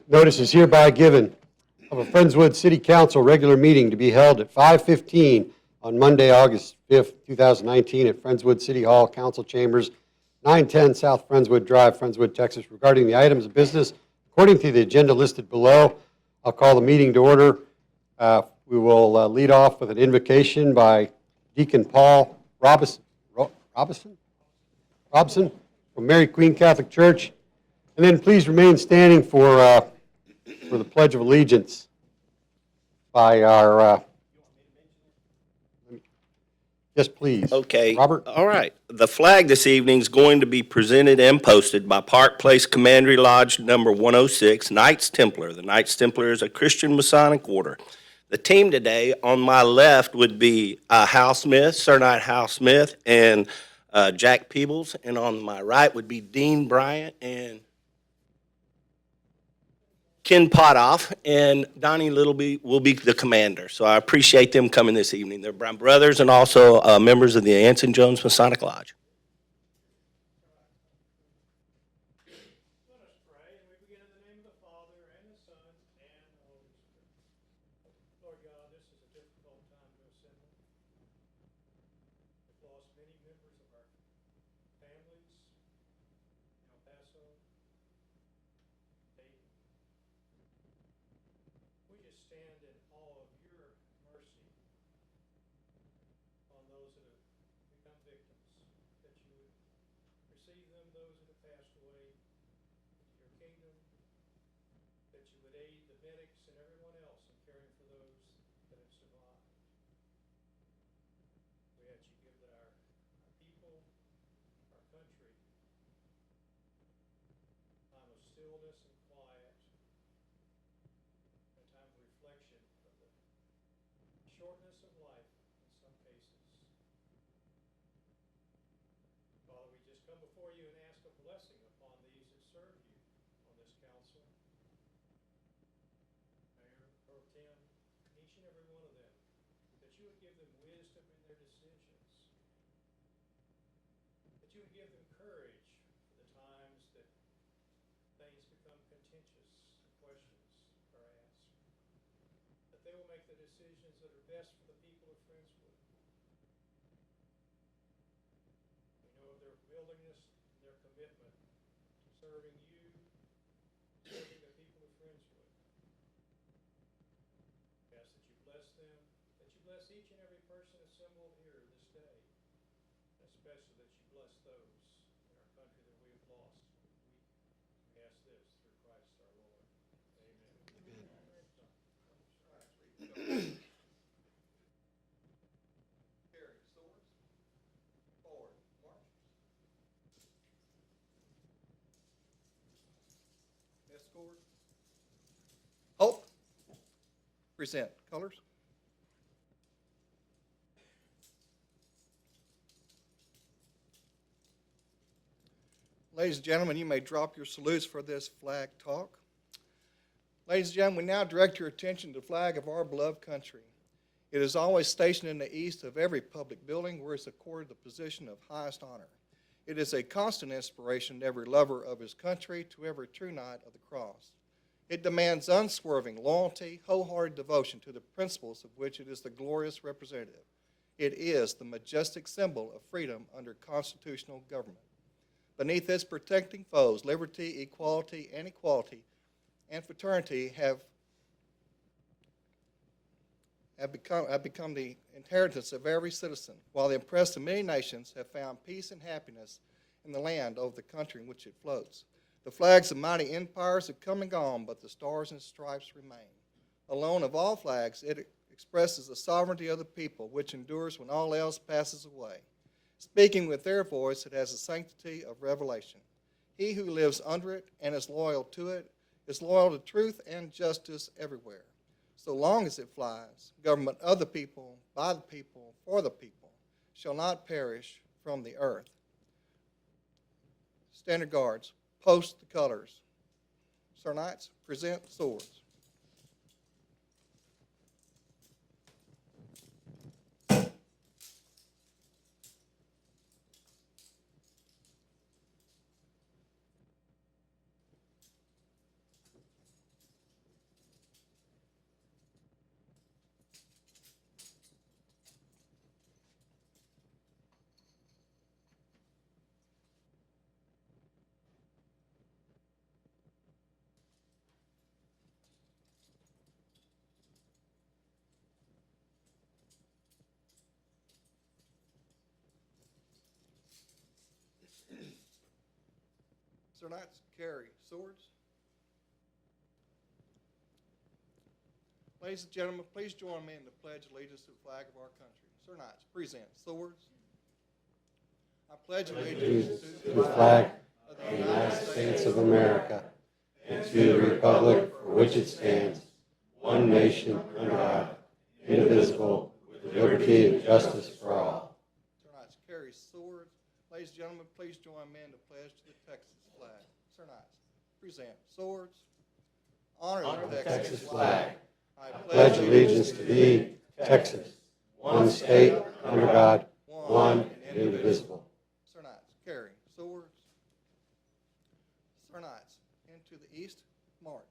Notice is hereby given of a Friendswood City Council regular meeting to be held at 5:15 on Monday, August 5th, 2019 at Friendswood City Hall, Council Chambers, 910 South Friendswood Drive, Friendswood, Texas, regarding the items of business according to the agenda listed below. I'll call the meeting to order. We will lead off with an invocation by Deacon Paul Robinson from Mary Queen Catholic Church. And then please remain standing for the Pledge of Allegiance by our, yes, please. Okay. Robert? All right. The flag this evening is going to be presented and posted by Park Place Commandery Lodge number 106, Knights Templar. The Knights Templar is a Christian Masonic order. The team today on my left would be Hal Smith, Sir Knight Hal Smith, and Jack Peebles. And on my right would be Dean Bryant and Ken Potoff, and Donnie Littleby will be the commander. So I appreciate them coming this evening. They're my brothers and also members of the Anson Jones Masonic Lodge. Let us pray, and we begin in the name of the Father, and the Son, and the Holy Spirit. Lord God, this is a difficult time to assemble. We've lost many members of our families in El Paso, Dayton. We just stand in awe of your mercy on those that have become victims, that you would receive them, those that have passed away, into your kingdom, that you would aid the medics and everyone else in caring for those that have survived. We ask you give that our people, our country, a time of stillness and quiet, a time of reflection of the shortness of life in some cases. Father, we just come before you and ask a blessing upon these that serve you on this council. Mayor, Pro Tem, each and every one of them, that you would give them wisdom in their decisions, that you would give them courage for the times that things become contentious and questions are asked, that they will make the decisions that are best for the people of Friendswood. We know of their willingness and their commitment to serving you, serving the people of Friendswood. We ask that you bless them, that you bless each and every person assembled here this day, and especially that you bless those in our country that we have lost. We ask this through Christ our Lord. Amen. Carry swords. Forward. March. Escort. Halt. Present. Colors. Ladies and gentlemen, you may drop your salutes for this flag talk. Ladies and gentlemen, we now direct your attention to the flag of our beloved country. It is always stationed in the east of every public building where it's accorded the position of highest honor. It is a constant inspiration to every lover of his country, to every true knight of the cross. It demands unswerving loyalty, wholehearted devotion to the principles of which it is the glorious representative. It is the majestic symbol of freedom under constitutional government. Beneath its protecting foes, liberty, equality, and equality, and fraternity have become the inheritance of every citizen, while the oppressed of many nations have found peace and happiness in the land of the country in which it floats. The flags of mighty empires have come and gone, but the stars and stripes remain. Alone of all flags, it expresses the sovereignty of the people, which endures when all else passes away. Speaking with their voice, it has the sanctity of revelation. He who lives under it and is loyal to it is loyal to truth and justice everywhere. So long as it flies, government of the people, by the people, for the people, shall not perish from the earth. Standard guards, post the colors. Sir Knights, present swords. Sir Knights, carry swords. Ladies and gentlemen, please join me in the pledge of allegiance to the flag of our country. Sir Knights, present swords. I pledge allegiance To the flag of the United States of America and to the republic for which it stands, one nation under God, indivisible, with liberty and justice for all. Sir Knights, carry swords. Ladies and gentlemen, please join me in the pledge to the Texas flag. Sir Knights, present swords. Honor the Texas flag. I Pledge allegiance to thee, Texas, one state under God, one and indivisible. Sir Knights, carry swords. Sir Knights, into the east, march.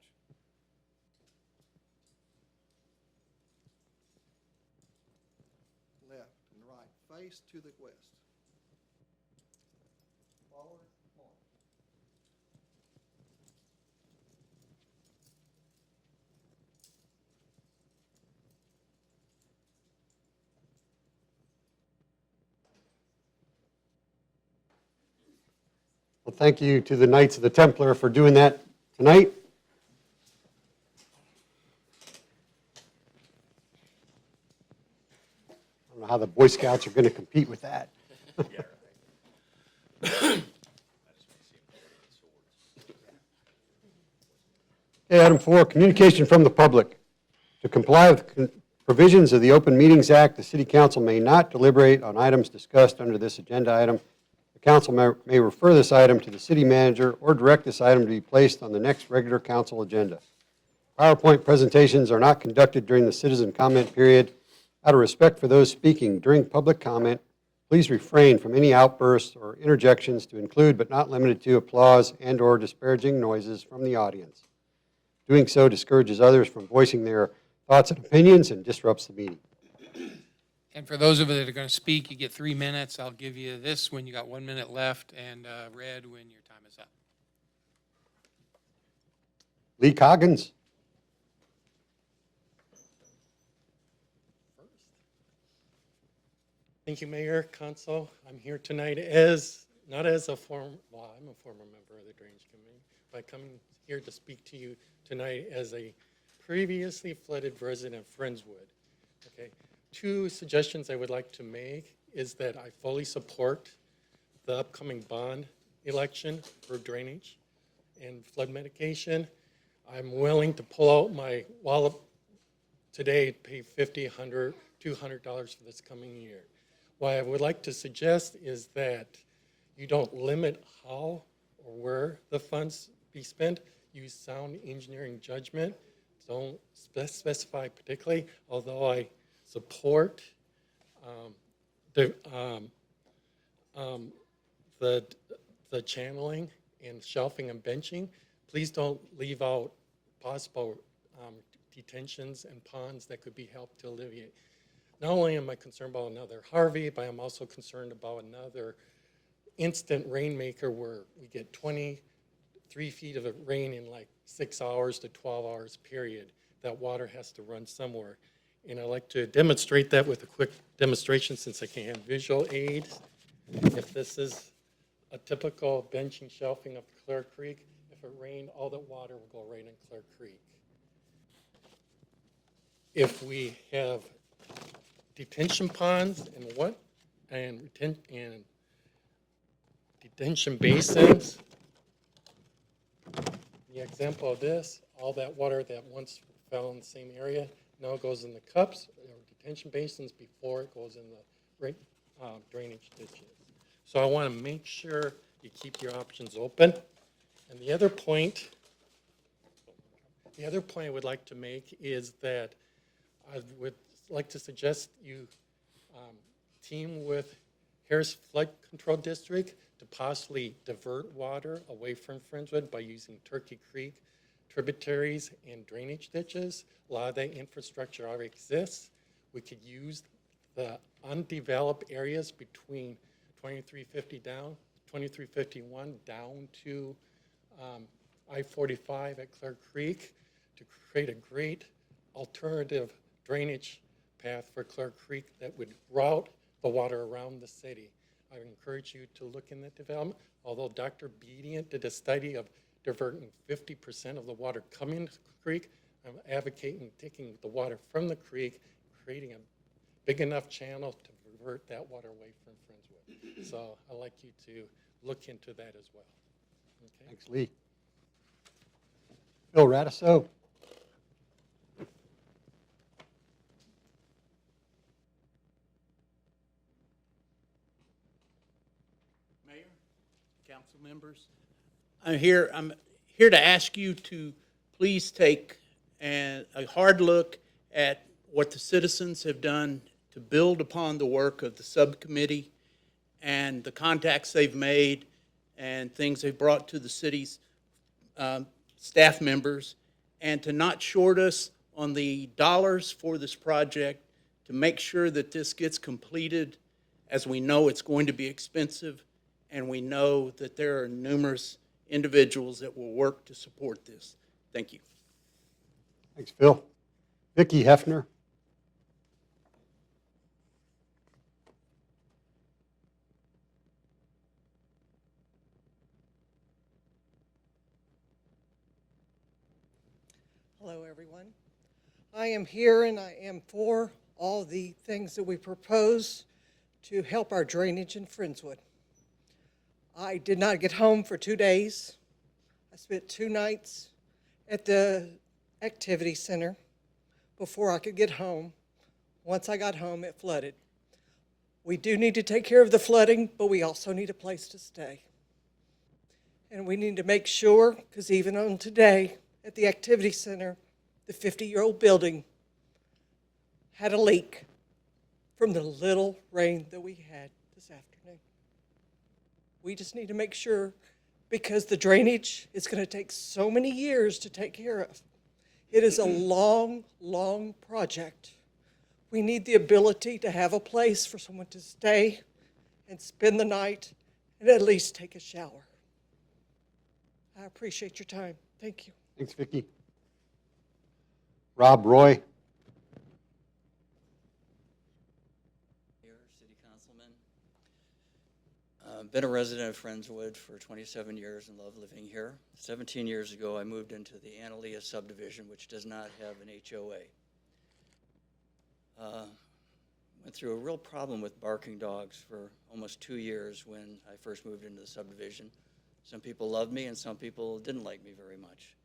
Left and right, face to the west. Forward, march. Well, thank you to the Knights of the Templar for doing that tonight. I don't know how the Boy Scouts are going to compete with that. Okay, item 4, communication from the public. To comply with provisions of the Open Meetings Act, the City Council may not deliberate on items discussed under this agenda item. The council may refer this item to the city manager or direct this item to be placed on the next regular council agenda. PowerPoint presentations are not conducted during the citizen comment period. Out of respect for those speaking during public comment, please refrain from any outbursts or interjections to include but not limited to applause and/or disparaging noises from the audience. Doing so discourages others from voicing their thoughts and opinions and disrupts the meeting. And for those of you that are going to speak, you get 3 minutes. I'll give you this when you got 1 minute left, and red when your time is up. Lee Coggins. Thank you, Mayor, Council. I'm here tonight not as a former, well, I'm a former member of the Drainage Committee, but coming here to speak to you tonight as a previously flooded resident of Friendswood. Okay, 2 suggestions I would like to make is that I fully support the upcoming bond election for drainage and flood mitigation. I'm willing to pull out my wallet today to pay $50, $100, $200 for this coming year. What I would like to suggest is that you don't limit how or where the funds be spent. Use sound engineering judgment. Don't specify particularly, although I support the channeling and shelving and benching. Please don't leave out possible detentions and ponds that could be helped to alleviate. Not only am I concerned about another Harvey, but I'm also concerned about another instant rainmaker where we get 23 feet of rain in like 6 hours to 12 hours period. That water has to run somewhere. And I'd like to demonstrate that with a quick demonstration since I can't have visual aids. If this is a typical benching shelving of Clear Creek, if it rained, all the water will go right in Clear Creek. If we have detention ponds and detention basins, the example of this, all that water that once fell in the same area now goes in the cups or detention basins before it goes in the drainage ditches. So I want to make sure you keep your options open. And the other point I would like to make is that I would like to suggest you team with Harris Flood Control District to possibly divert water away from Friendswood by using Turkey Creek tributaries and drainage ditches. A lot of that infrastructure already exists. We could use the undeveloped areas between 2351 down to I-45 at Clear Creek to create a great alternative drainage path for Clear Creek that would route the water around the city. I encourage you to look in the development. Although Dr. Bedient did a study of diverting 50% of the water coming to the creek, I'm advocating taking the water from the creek, creating a big enough channel to divert that water away from Friendswood. So I'd like you to look into that as well. Okay? Thanks, Lee. Bill Radiso. Mayor, council members, I'm here to ask you to please take a hard look at what the citizens have done to build upon the work of the subcommittee and the contacts they've made and things they've brought to the city's staff members, and to not short us on the dollars for this project, to make sure that this gets completed, as we know it's going to be expensive, and we know that there are numerous individuals that will work to support this. Thank you. Thanks, Phil. Vicki Hefner. Hello, everyone. I am here and I am for all the things that we propose to help our drainage in Friendswood. I did not get home for 2 days. I spent 2 nights at the activity center before I could get home. Once I got home, it flooded. We do need to take care of the flooding, but we also need a place to stay. And we need to make sure, because even on today, at the activity center, the 50-year-old building had a leak from the little rain that we had this afternoon. We just need to make sure, because the drainage is going to take so many years to take care of. It is a long, long project. We need the ability to have a place for someone to stay and spend the night and at least take a shower. I appreciate your time. Thank you. Thanks, Vicki. Rob Roy. Here, City Councilman. Been a resident of Friendswood for 27 years and love living here. 17 years ago, I moved into the Analia subdivision, which does not have an HOA. Went through a real problem with barking dogs for almost 2 years when I first moved into the subdivision. Some people loved me and some people didn't like me very much.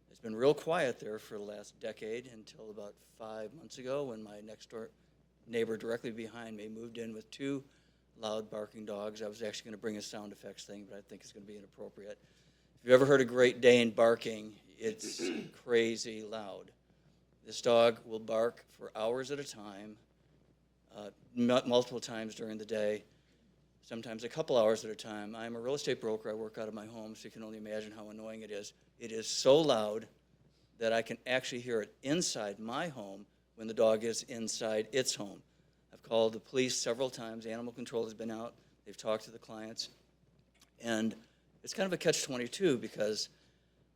It's been real quiet there for the last decade until about 5 months ago when my next door neighbor directly behind me moved in with 2 loud barking dogs. I was actually going to bring a sound effects thing, but I think it's going to be inappropriate. If you've ever heard a Great Dane barking, it's crazy loud. This dog will bark for hours at a time, multiple times during the day, sometimes a couple hours at a time. I'm a real estate broker. I work out of my home, so you can only imagine how annoying it is. It is so loud that I can actually hear it inside my home when the dog is inside its home. I've called the police several times. Animal control has been out. They've talked to the clients. And it's kind of a catch-22 because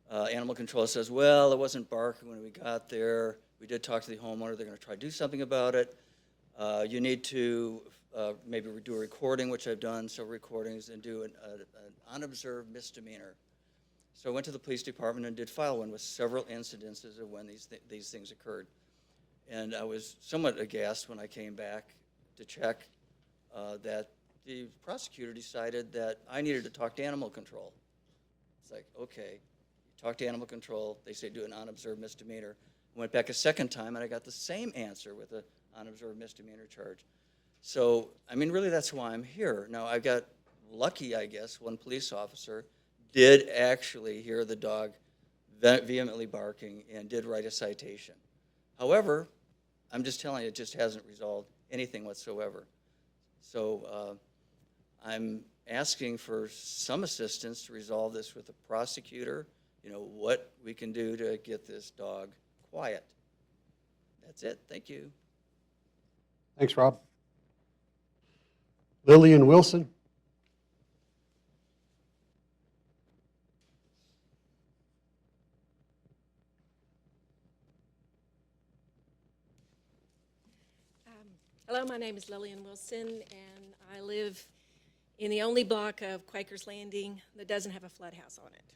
animal control says, well, it wasn't barking when we got there. We did talk to the homeowner. They're going to try to do something about it. You need to maybe do a recording, which I've done, several recordings, and do an unobserved misdemeanor. So I went to the police department and did file one with several incidences of when these things occurred. And I was somewhat aghast when I came back to check that the prosecutor decided that I needed to talk to animal control. It's like, okay, you talk to animal control, they say do an unobserved misdemeanor. I went back a second time and I got the same answer with an unobserved misdemeanor charge. So, I mean, really that's why I'm here. Now, I got lucky, I guess, one police officer did actually hear the dog vehemently barking and did write a citation. However, I'm just telling you, it just hasn't resolved anything whatsoever. So I'm asking for some assistance to resolve this with the prosecutor, what we can do to get this dog quiet. That's it. Thank you. Thanks, Rob. Lillian Wilson. Hello, my name is Lillian Wilson, and I live in the only block of Quaker's Landing that doesn't have a flood house on it.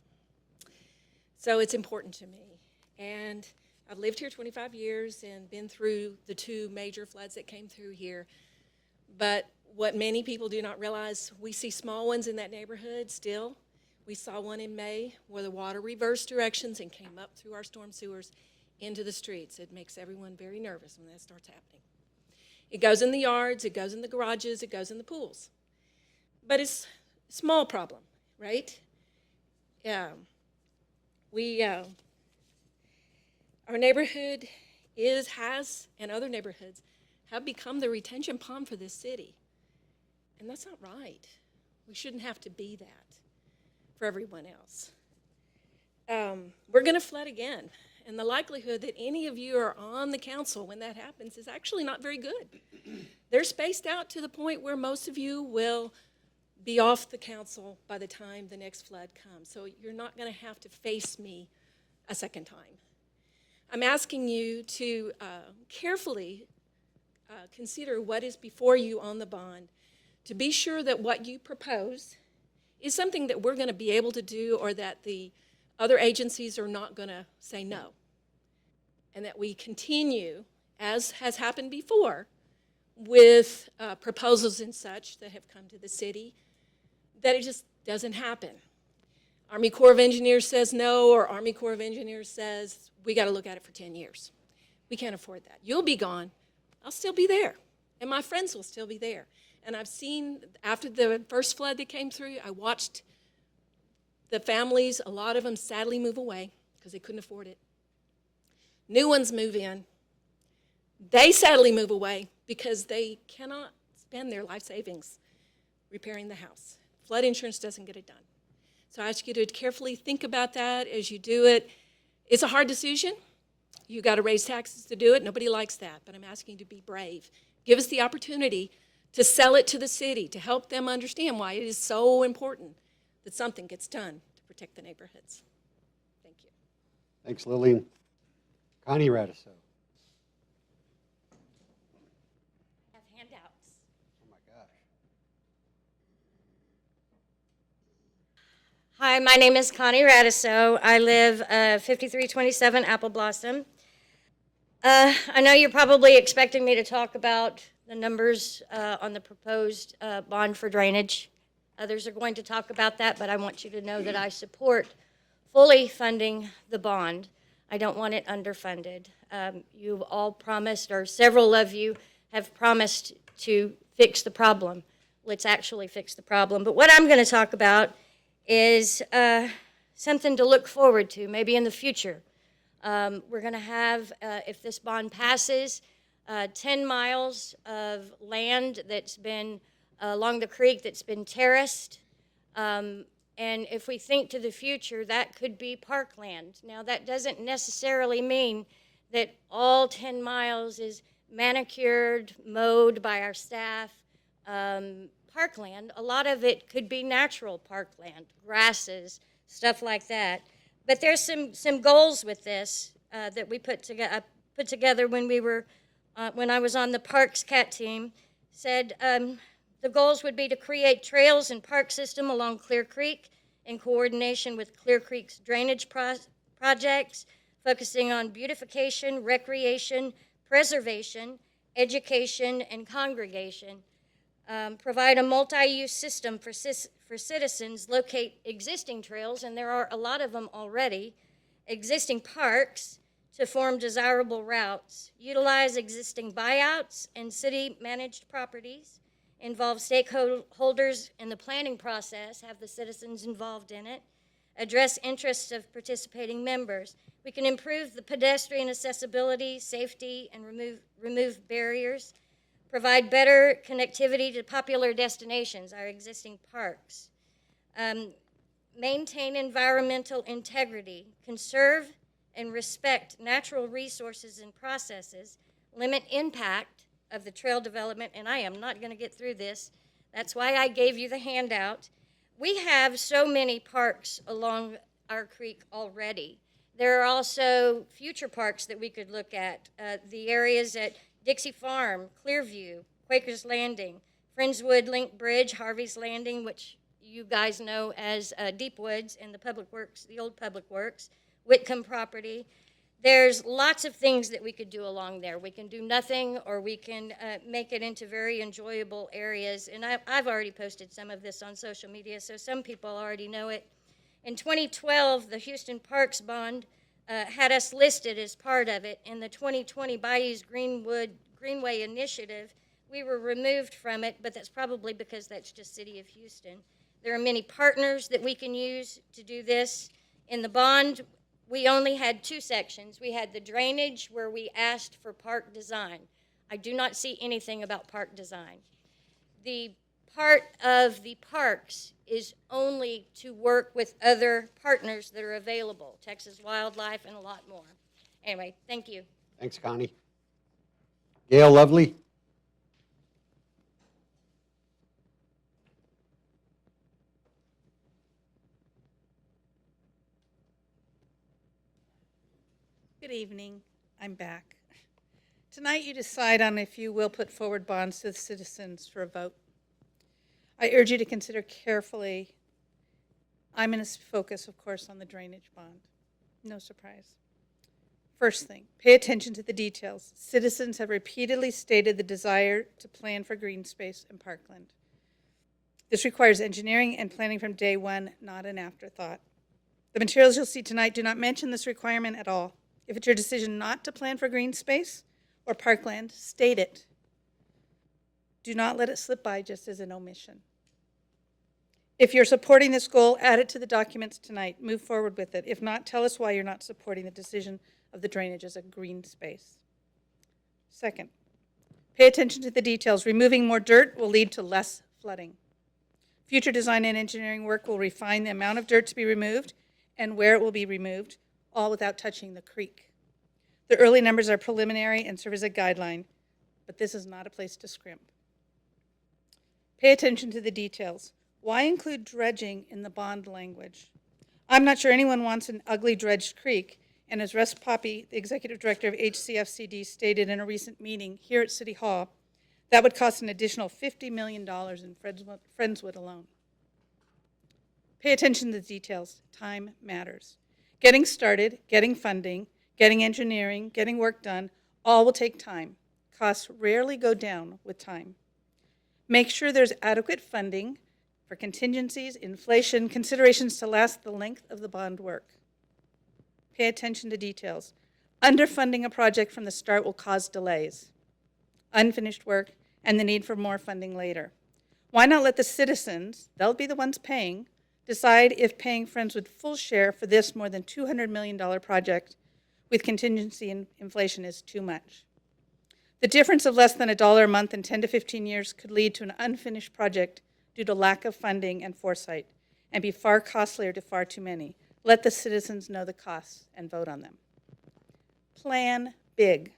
So it's important to me. And I've lived here 25 years and been through the 2 major floods that came through here. But what many people do not realize, we see small ones in that neighborhood still. We saw one in May where the water reversed directions and came up through our storm sewers into the streets. It makes everyone very nervous when that starts happening. It goes in the yards, it goes in the garages, it goes in the pools. But it's a small problem, right? Our neighborhood has, and other neighborhoods have become the retention pond for this city. And that's not right. We shouldn't have to be that for everyone else. We're going to flood again. And the likelihood that any of you are on the council when that happens is actually not very good. They're spaced out to the point where most of you will be off the council by the time the next flood comes. So you're not going to have to face me a second time. I'm asking you to carefully consider what is before you on the bond, to be sure that what you propose is something that we're going to be able to do, or that the other agencies are not going to say no. And that we continue, as has happened before, with proposals and such that have come to the city, that it just doesn't happen. Army Corps of Engineers says no, or Army Corps of Engineers says, we got to look at it for 10 years. We can't afford that. You'll be gone. I'll still be there. And my friends will still be there. And I've seen, after the first flood that came through, I watched the families, a lot of them sadly move away because they couldn't afford it. New ones move in. They sadly move away because they cannot spend their life savings repairing the house. Flood insurance doesn't get it done. So I ask you to carefully think about that as you do it. It's a hard decision. You got to raise taxes to do it. Nobody likes that, but I'm asking you to be brave. Give us the opportunity to sell it to the city, to help them understand why it is so important that something gets done to protect the neighborhoods. Thank you. Thanks, Lillian. Connie Radiso. Have handouts. Oh, my gosh. Hi, my name is Connie Radiso. I live 5327 Apple Blossom. I know you're probably expecting me to talk about the numbers on the proposed bond for drainage. Others are going to talk about that, but I want you to know that I support fully funding the bond. I don't want it underfunded. You've all promised, or several of you have promised, to fix the problem. Let's actually fix the problem. But what I'm going to talk about is something to look forward to, maybe in the future. We're going to have, if this bond passes, 10 miles of land that's been along the creek that's been terraced. And if we think to the future, that could be parkland. Now, that doesn't necessarily mean that all 10 miles is manicured, mowed by our staff. Parkland, a lot of it could be natural parkland, grasses, stuff like that. But there's some goals with this that we put together when we were when I was on the Parks Cat team. Said the goals would be to create trails and park system along Clear Creek in coordination with Clear Creek's drainage projects, focusing on beautification, recreation, preservation, education, and congregation. Provide a multi-use system for citizens, locate existing trails, and there are a lot of them already, existing parks to form desirable routes, utilize existing buyouts and city-managed properties, involve stakeholders in the planning process, have the citizens involved in it, address interests of participating members. We can improve the pedestrian accessibility, safety, and remove barriers, provide better connectivity to popular destinations, our existing parks, maintain environmental integrity, conserve and respect natural resources and processes, limit impact of the trail development, and I am not going to get through this. That's why I gave you the handout. We have so many parks along our creek already. There are also future parks that we could look at. The areas at Dixie Farm, Clearview, Quaker's Landing, Friendswood Link Bridge, Harvey's Landing, which you guys know as Deep Woods, and the Public Works, the old Public Works, Whitcomb property. There's lots of things that we could do along there. We can do nothing, or we can make it into very enjoyable areas. And I've already posted some of this on social media, so some people already know it. In 2012, the Houston Parks Bond had us listed as part of it. In the 2020 Bayou's Greenway Initiative, we were removed from it, but that's probably because that's just City of Houston. There are many partners that we can use to do this. In the bond, we only had two sections. We had the drainage, where we asked for park design. I do not see anything about park design. The part of the parks is only to work with other partners that are available, Texas Wildlife and a lot more. Anyway, thank you. Thanks, Connie. Gail Lovely? Good evening. I'm back. Tonight you decide on if you will put forward bonds to the citizens for a vote. I urge you to consider carefully. I'm going to focus, of course, on the drainage bond. No surprise. First thing, pay attention to the details. Citizens have repeatedly stated the desire to plan for green space and parkland. This requires engineering and planning from day one, not an afterthought. The materials you'll see tonight do not mention this requirement at all. If it's your decision not to plan for green space or parkland, state it. Do not let it slip by just as an omission. If you're supporting this goal, add it to the documents tonight. Move forward with it. If not, tell us why you're not supporting the decision of the drainage as a green space. Second, pay attention to the details. Removing more dirt will lead to less flooding. Future design and engineering work will refine the amount of dirt to be removed and where it will be removed, all without touching the creek. The early numbers are preliminary and serve as a guideline, but this is not a place to scrimp. Pay attention to the details. Why include dredging in the bond language? I'm not sure anyone wants an ugly dredged creek, and as Russ Poppy, the executive director of HCFCD, stated in a recent meeting here at City Hall, that would cost an additional $50 million in Friendswood alone. Pay attention to the details. Time matters. Getting started, getting funding, getting engineering, getting work done, all will take time. Costs rarely go down with time. Make sure there's adequate funding for contingencies, inflation, considerations to last the length of the bond work. Pay attention to details. Underfunding a project from the start will cause delays, unfinished work, and the need for more funding later. Why not let the citizens, they'll be the ones paying, decide if paying Friendswood full share for this more than $200 million project with contingency and inflation is too much. The difference of less than $1 a month in 10 to 15 years could lead to an unfinished project due to lack of funding and foresight and be far costlier to far too many. Let the citizens know the costs and vote on them. Plan big.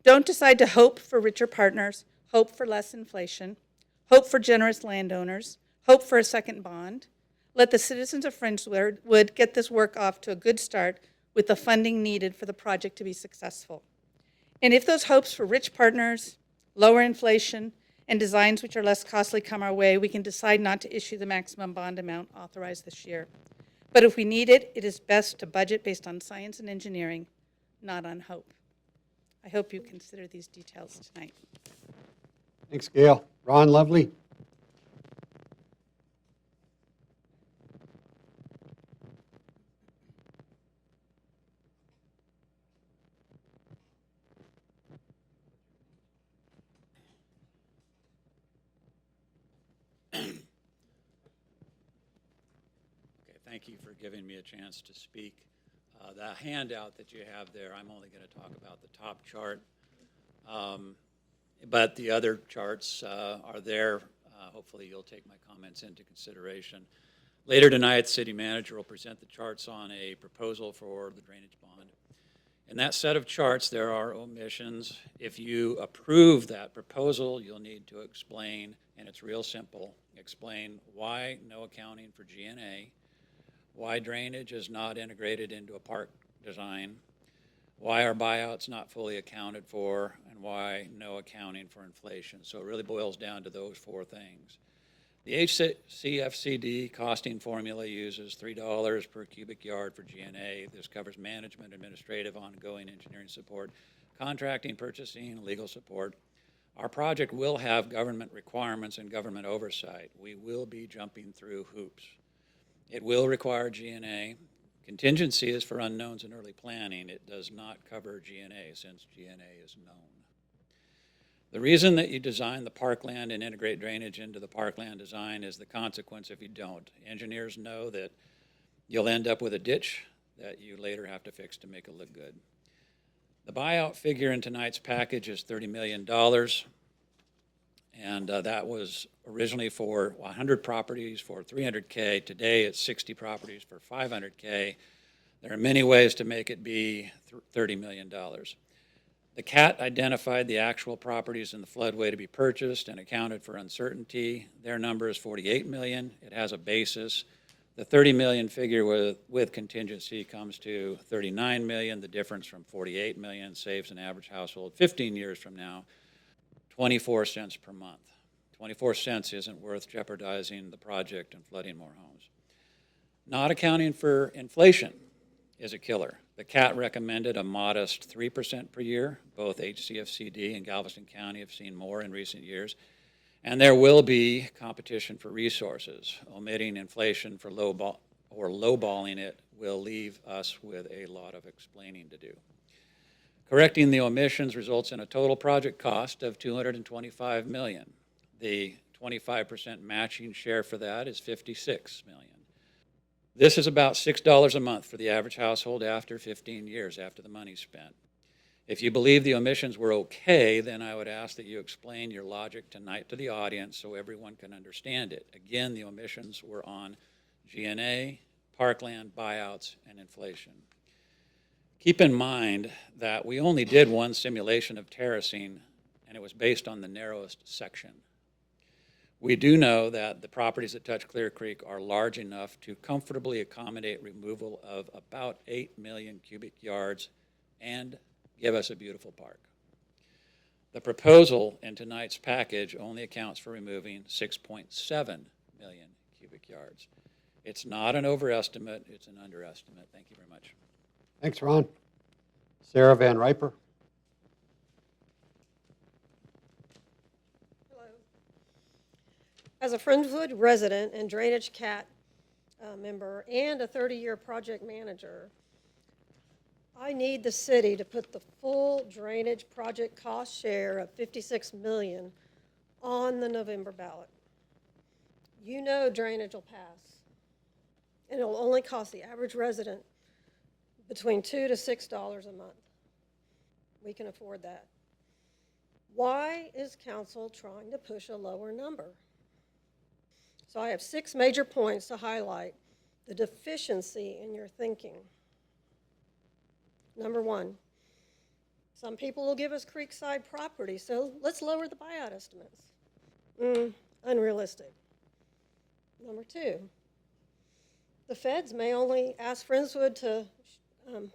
Don't decide to hope for richer partners, hope for less inflation, hope for generous landowners, hope for a second bond. Let the citizens of Friendswood get this work off to a good start with the funding needed for the project to be successful. And if those hopes for rich partners, lower inflation, and designs which are less costly come our way, we can decide not to issue the maximum bond amount authorized this year. But if we need it, it is best to budget based on science and engineering, not on hope. I hope you consider these details tonight. Thanks, Gail. Ron Lovely? Thank you for giving me a chance to speak. The handout that you have there, I'm only going to talk about the top chart, but the other charts are there. Hopefully you'll take my comments into consideration. Later tonight, the city manager will present the charts on a proposal for the drainage bond. In that set of charts, there are omissions. If you approve that proposal, you'll need to explain, and it's real simple, explain why no accounting for G&A, why drainage is not integrated into a park design, why our buyout's not fully accounted for, and and why no accounting for inflation. So it really boils down to those four things. The HCFCD costing formula uses $3 per cubic yard for G&A. This covers management, administrative, ongoing engineering support, contracting, purchasing, legal support. Our project will have government requirements and government oversight. We will be jumping through hoops. It will require G&A. Contingency is for unknowns in early planning. It does not cover G&A since G&A is known. The reason that you design the parkland and integrate drainage into the parkland design is the consequence if you don't. Engineers know that you'll end up with a ditch that you later have to fix to make it look good. The buyout figure in tonight's package is $30 million, and that was originally for 100 properties for $300K. Today it's 60 properties for $500K. There are many ways to make it be $30 million. The CAT identified the actual properties in the floodway to be purchased and accounted for uncertainty. Their number is 48 million. It has a basis. The 30 million figure with contingency comes to 39 million. The difference from 48 million saves an average household 15 years from now 24 cents per month. 24 cents isn't worth jeopardizing the project and flooding more homes. Not accounting for inflation is a killer. The CAT recommended a modest 3% per year. Both HCFCD and Galveston County have seen more in recent years. And there will be competition for resources. Omitting inflation for lowballing it will leave us with a lot of explaining to do. Correcting the omissions results in a total project cost of $225 million. The 25% matching share for that is $56 million. This is about $6 a month for the average household after 15 years after the money's spent. If you believe the omissions were okay, then I would ask that you explain your logic tonight to the audience so everyone can understand it. Again, the omissions were on G&A, parkland, buyouts, and inflation. Keep in mind that we only did one simulation of terracing, and it was based on the narrowest section. We do know that the properties that touch Clear Creek are large enough to comfortably accommodate removal of about 8 million cubic yards and give us a beautiful park. The proposal in tonight's package only accounts for removing 6.7 million cubic yards. It's not an overestimate, it's an underestimate. Thank you very much. Thanks, Ron. Sarah Van Riper. As a Friendswood resident and Drainage CAT member and a 30-year project manager, I need the city to put the full drainage project cost share of $56 million on the November ballot. You know drainage will pass, and it'll only cost the average resident between $2 to $6 a month. We can afford that. Why is council trying to push a lower number? So I have 6 major points to highlight the deficiency in your thinking. Number 1, some people will give us creekside property, so let's lower the buyout estimates. Unrealistic. Number 2, the feds may only ask Friendswood to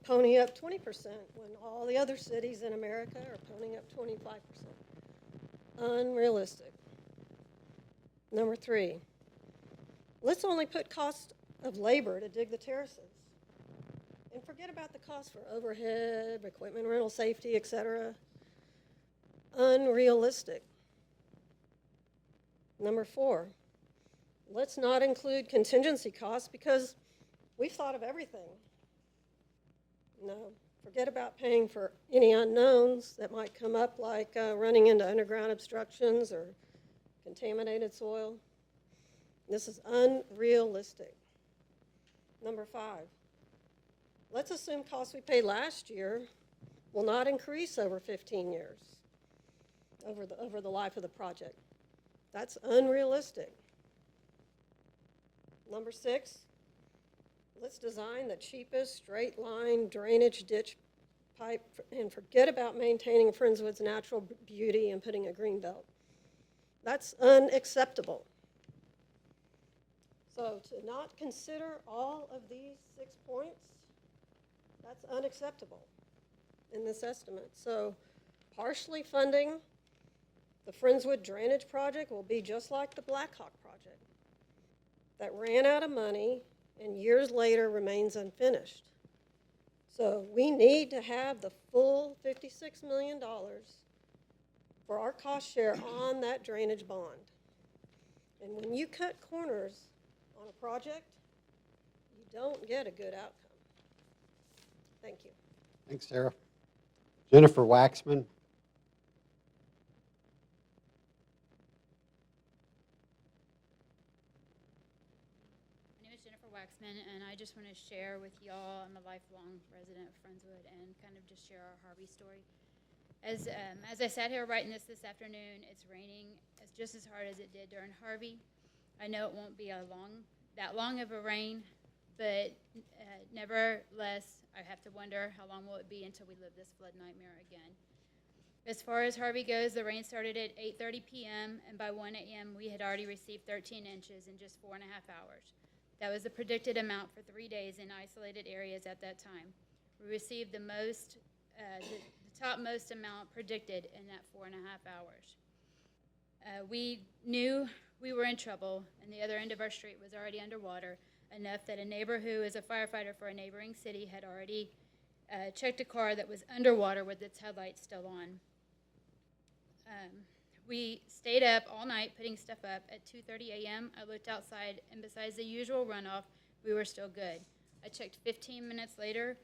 pony up 20% when all the other cities in America are ponying up 25%. Unrealistic. Number 3, let's only put cost of labor to dig the terraces. And forget about the cost for overhead, equipment rental, safety, etc. Unrealistic. Number 4, let's not include contingency costs because we've thought of everything. No, forget about paying for any unknowns that might come up, like running into underground obstructions or contaminated soil. This is unrealistic. Number 5, let's assume costs we paid last year will not increase over 15 years, over the life of the project. That's unrealistic. Number 6, let's design the cheapest straight line drainage ditch pipe and forget about maintaining Friendswood's natural beauty and putting a green belt. That's unacceptable. So to not consider all of these 6 points, that's unacceptable in this estimate. So partially funding the Friendswood Drainage Project will be just like the Blackhawk project that ran out of money and years later remains unfinished. So we need to have the full $56 million for our cost share on that drainage bond. And when you cut corners on a project, you don't get a good outcome. Thank you. Thanks, Sarah. Jennifer Waxman. My name is Jennifer Waxman, and I just want to share with y'all, I'm a lifelong resident of Friendswood, and kind of just share our Harvey story. As I sat here writing this afternoon, it's raining just as hard as it did during Harvey. I know it won't be that long of a rain, but nevertheless, I have to wonder how long will it be until we live this flood nightmare again. As far as Harvey goes, the rain started at 8:30 p.m., and by 1 a.m., we had already received 13 inches in just 4.5 hours. That was the predicted amount for 3 days in isolated areas at that time. We received the topmost amount predicted in that 4.5 hours. We knew we were in trouble, and the other end of our street was already underwater, enough that a neighbor who is a firefighter for a neighboring city had already checked a car that was underwater with its headlights still on. We stayed up all night putting stuff up. At 2:30 a.m., I looked outside, and besides the usual runoff, we were still good. I checked 15 minutes later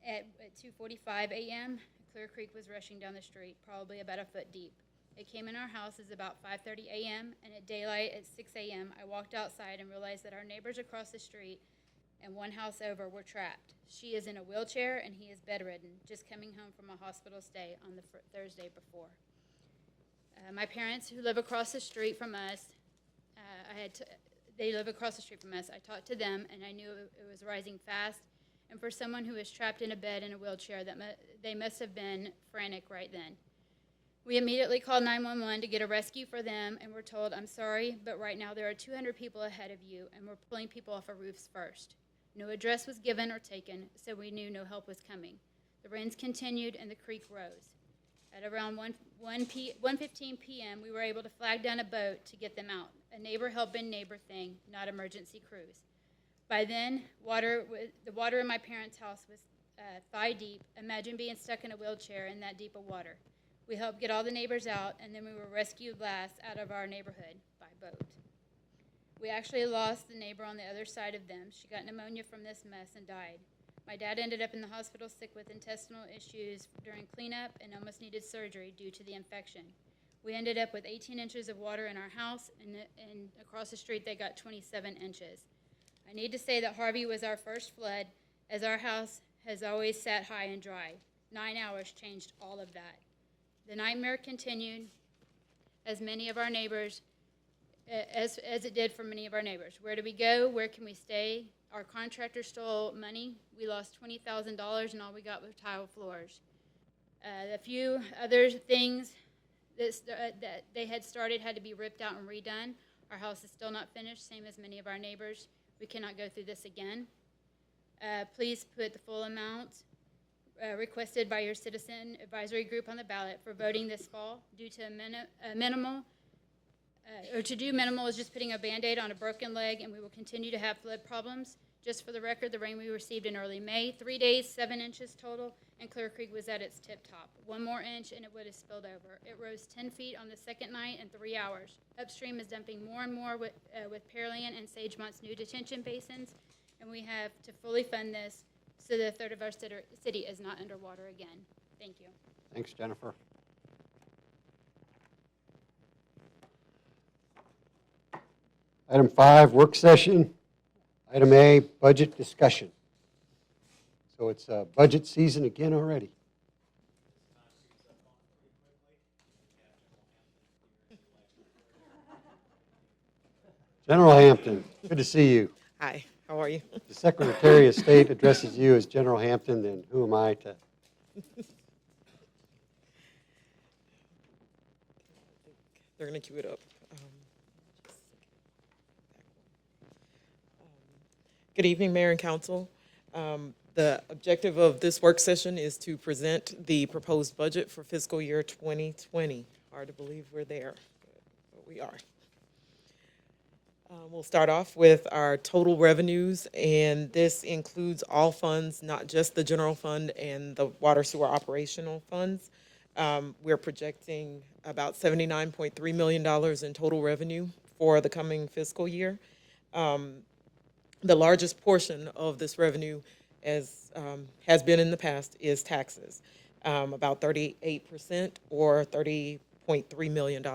at 2:45 a.m. Clear Creek was rushing down the street, probably about a foot deep. It came in our houses about 5:30 a.m., and at daylight at 6 a.m., I walked outside and realized that our neighbors across the street and one house over were trapped. She is in a wheelchair, and he is bedridden, just coming home from a hospital stay on the Thursday before. My parents, who live across the street from us, they live across the street from us. I talked to them, and I knew it was rising fast. And for someone who is trapped in a bed in a wheelchair, they must have been frantic right then. We immediately called 911 to get a rescue for them, and were told, "I'm sorry, but right now there are 200 people ahead of you, and we're pulling people off of roofs first." No address was given or taken, so we knew no help was coming. The rains continued, and the creek rose. At around 1:15 p.m., we were able to flag down a boat to get them out, a neighbor-helping neighbor thing, not emergency crews. By then, the water in my parents' house was thigh deep. Imagine being stuck in a wheelchair in that deep of water. We helped get all the neighbors out, and then we were rescued last out of our neighborhood by boat. We actually lost the neighbor on the other side of them. She got pneumonia from this mess and died. My dad ended up in the hospital sick with intestinal issues during cleanup and almost needed surgery due to the infection. We ended up with 18 inches of water in our house, and across the street they got 27 inches. I need to say that Harvey was our first flood, as our house has always sat high and dry. 9 hours changed all of that. The nightmare continued as many of our neighbors, as it did for many of our neighbors. Where do we go? Where can we stay? Our contractor stole money. We lost $20,000, and all we got was tile floors. A few other things that they had started had to be ripped out and redone. Our house is still not finished, same as many of our neighbors. We cannot go through this again. Please put the full amount requested by your citizen advisory group on the ballot for voting this fall. Due to to do minimal is just putting a Band-Aid on a broken leg, and we will continue to have flood problems. Just for the record, the rain we received in early May, 3 days, 7 inches total, and Clear Creek was at its tip top. 1 more inch and it would have spilled over. It rose 10 feet on the second night in 3 hours. Upstream is dumping more and more with Pearland and Sagemont's new detention basins, and we have to fully fund this so that a third of our city is not underwater again. Thank you. Thanks, Jennifer. Item 5, work session. Item A, budget discussion. So it's budget season again already. General Hampton, good to see you. Hi, how are you? The Secretary of State addresses you as General Hampton, then who am I to? They're going to cue it up. Good evening, Mayor and Council. The objective of this work session is to present the proposed budget for fiscal year 2020. Hard to believe we're there, but we are. We'll start off with our total revenues, and this includes all funds, not just the general fund and the water sewer operational funds. We're projecting about $79.3 million in total revenue for the coming fiscal year. The largest portion of this revenue, as has been in the past, is taxes, about 38% or $30.3 million.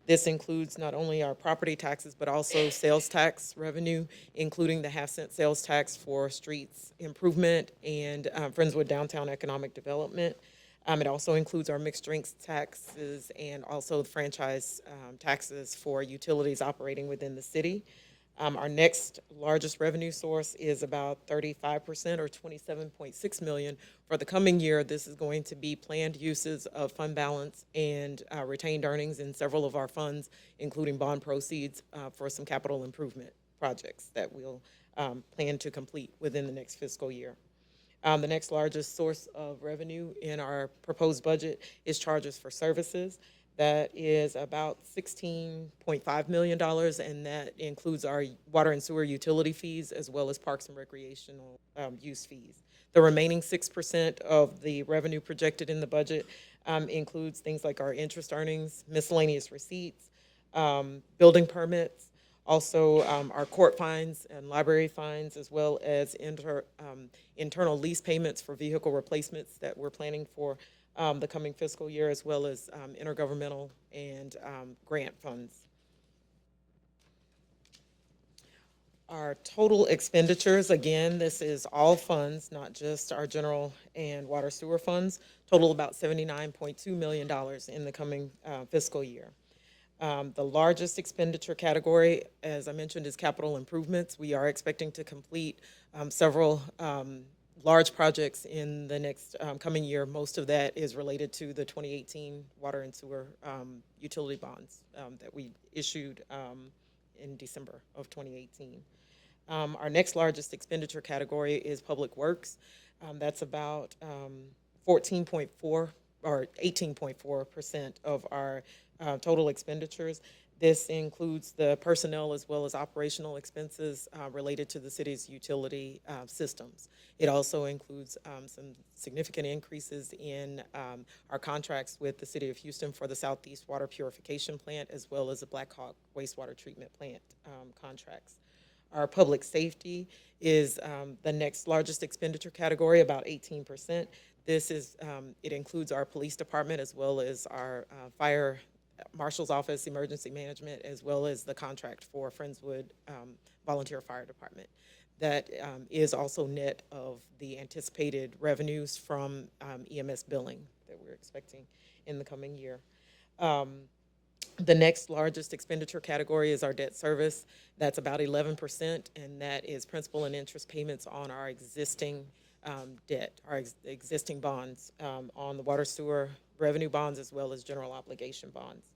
This includes not only our property taxes, but also sales tax revenue, including the half-cent sales tax for streets improvement and Friendswood Downtown Economic Development. It also includes our mixed drinks taxes and also the franchise taxes for utilities operating within the city. Our next largest revenue source is about 35% or $27.6 million. For the coming year, this is going to be planned uses of fund balance and retained earnings in several of our funds, including bond proceeds for some capital improvement projects that we'll plan to complete within the next fiscal year. The next largest source of revenue in our proposed budget is charges for services. That is about $16.5 million, and that includes our water and sewer utility fees as well as parks and recreational use fees. The remaining 6% of the revenue projected in the budget includes things like our interest earnings, miscellaneous receipts, building permits, also our court fines and library fines, as well as internal lease payments for vehicle replacements that we're planning for the coming fiscal year, as well as intergovernmental and grant funds. Our total expenditures, again, this is all funds, not just our general and water sewer funds, total about $79.2 million in the coming fiscal year. The largest expenditure category, as I mentioned, is capital improvements. We are expecting to complete several large projects in the next coming year. Most of that is related to the 2018 water and sewer utility bonds that we issued in December of 2018. Our next largest expenditure category is public works. That's about 14.4 or 18.4% of our total expenditures. This includes the personnel as well as operational expenses related to the city's utility systems. It also includes some significant increases in our contracts with the City of Houston for the Southeast Water Purification Plant, as well as the Black Hawk Wastewater Treatment Plant contracts. Our public safety is the next largest expenditure category, about 18%. This is, it includes our police department as well as our fire marshal's office, emergency management, as well as the contract for Friendswood Volunteer Fire Department. That is also net of the anticipated revenues from EMS billing that we're expecting in the coming year. The next largest expenditure category is our debt service. That's about 11%, and that is principal and interest payments on our existing debt, our existing bonds, on the water sewer revenue bonds as well as general obligation bonds.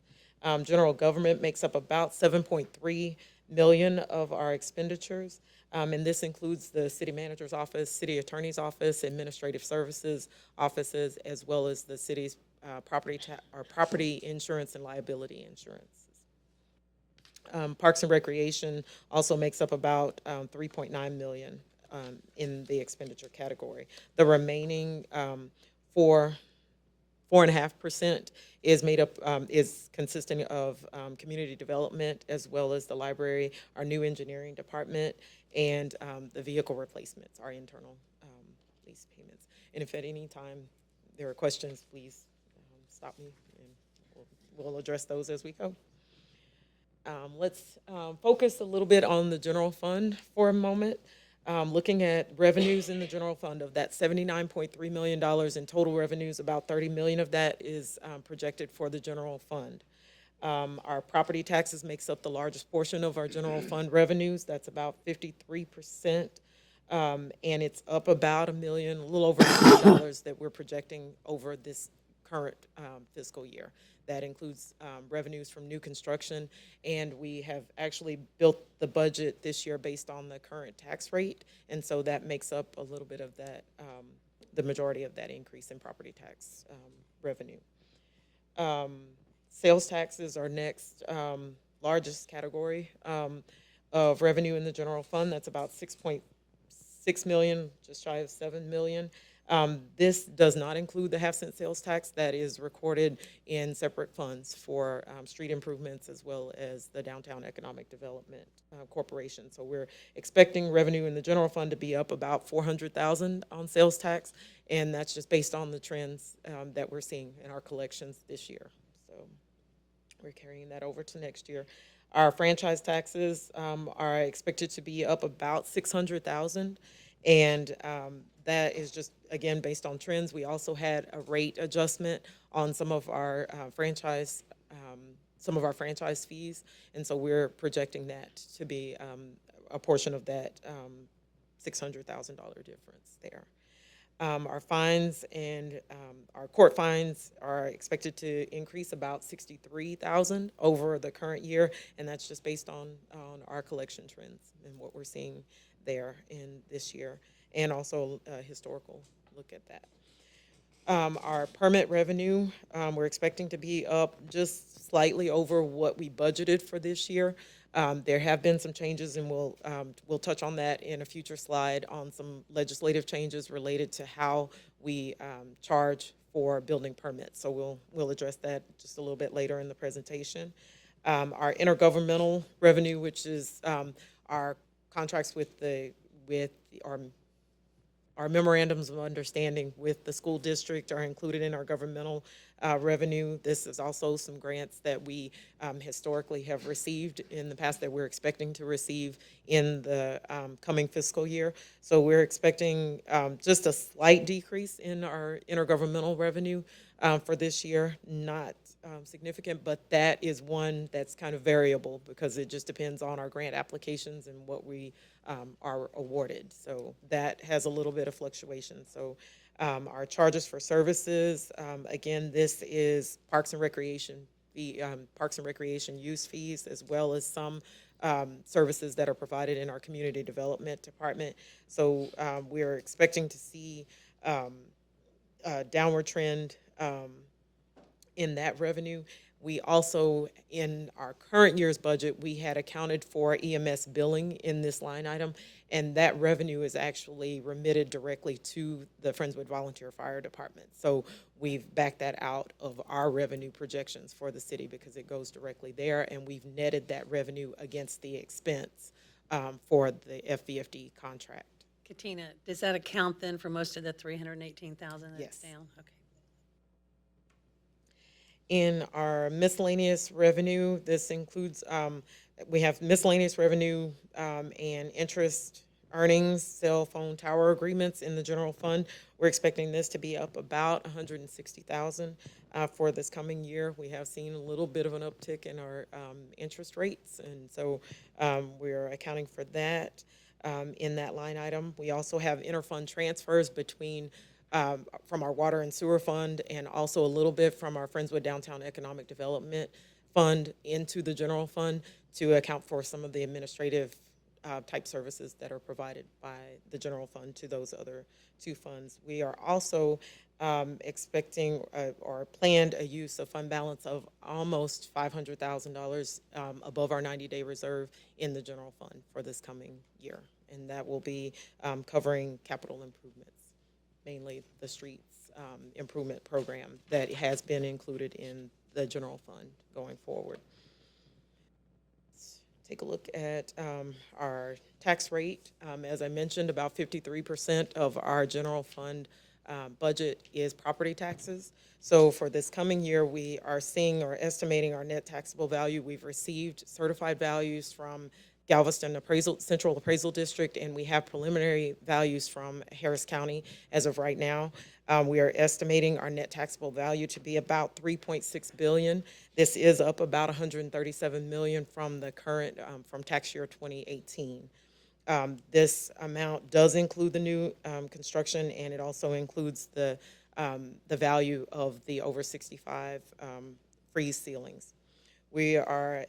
General government makes up about $7.3 million of our expenditures, and this includes the city manager's office, city attorney's office, administrative services offices, as well as the city's property insurance and liability insurance. Parks and recreation also makes up about $3.9 million in the expenditure category. The remaining 4.5% is made up, is consisting of community development as well as the library, our new engineering department, and the vehicle replacements, our internal lease payments. And if at any time there are questions, please stop me and we'll address those as we go. Let's focus a little bit on the general fund for a moment. Looking at revenues in the general fund, of that $79.3 million in total revenues, about $30 million of that is projected for the general fund. Our property taxes makes up the largest portion of our general fund revenues. That's about 53%, and it's up about $1 million, a little over $1 million that we're projecting over this current fiscal year. That includes revenues from new construction, and we have actually built the budget this year based on the current tax rate, and so that makes up a little bit of that, the majority of that increase in property tax revenue. Sales taxes are next largest category of revenue in the general fund. That's about 6.6 million, just shy of 7 million. This does not include the half-cent sales tax that is recorded in separate funds for street improvements as well as the Downtown Economic Development Corporation. So we're expecting revenue in the general fund to be up about 400,000 on sales tax, and that's just based on the trends that we're seeing in our collections this year. So we're carrying that over to next year. Our franchise taxes are expected to be up about 600,000, and that is just, again, based on trends. We also had a rate adjustment on some of our franchise fees, and so we're projecting that to be a portion of that $600,000 difference there. Our fines and our court fines are expected to increase about 63,000 over the current year, and that's just based on our collection trends and what we're seeing there in this year, and also a historical look at that. Our permit revenue, we're expecting to be up just slightly over what we budgeted for this year. There have been some changes, and we'll touch on that in a future slide on some legislative changes related to how we charge for building permits. So we'll address that just a little bit later in the presentation. Our intergovernmental revenue, which is our contracts with our memorandums of understanding with the school district, are included in our governmental revenue. This is also some grants that we historically have received in the past that we're expecting to receive in the coming fiscal year. So we're expecting just a slight decrease in our intergovernmental revenue for this year, not significant, but that is one that's kind of variable because it just depends on our grant applications and what we are awarded. So that has a little bit of fluctuation. So our charges for services, again, this is parks and recreation use fees, as well as some services that are provided in our community development department. So we're expecting to see a downward trend in that revenue. We also, in our current year's budget, we had accounted for EMS billing in this line item, and that revenue is actually remitted directly to the Friendswood Volunteer Fire Department. So we've backed that out of our revenue projections for the city because it goes directly there, and we've netted that revenue against the expense for the FVFD contract. Katina, does that account then for most of the 318,000 that's Yes. down? Okay. In our miscellaneous revenue, this includes, we have miscellaneous revenue and interest earnings, cell phone tower agreements in the general fund. We're expecting this to be up about 160,000 for this coming year. We have seen a little bit of an uptick in our interest rates, and so we're accounting for that in that line item. We also have interfund transfers between from our water and sewer fund, and also a little bit from our Friendswood Downtown Economic Development Fund into the general fund to account for some of the administrative type services that are provided by the general fund to those other two funds. We are also expecting or planned a use of fund balance of almost $500,000 above our 90-day reserve in the general fund for this coming year, and that will be covering capital improvements, mainly the streets improvement program that has been included in the general fund going forward. Let's take a look at our tax rate. As I mentioned, about 53% of our general fund budget is property taxes. So for this coming year, we are seeing or estimating our net taxable value. We've received certified values from Galveston Central Appraisal District, and we have preliminary values from Harris County as of right now. We are estimating our net taxable value to be about $3.6 billion. This is up about $137 million from the current, from tax year 2018. This amount does include the new construction, and it also includes the the value of the over 65 freeze ceilings. We are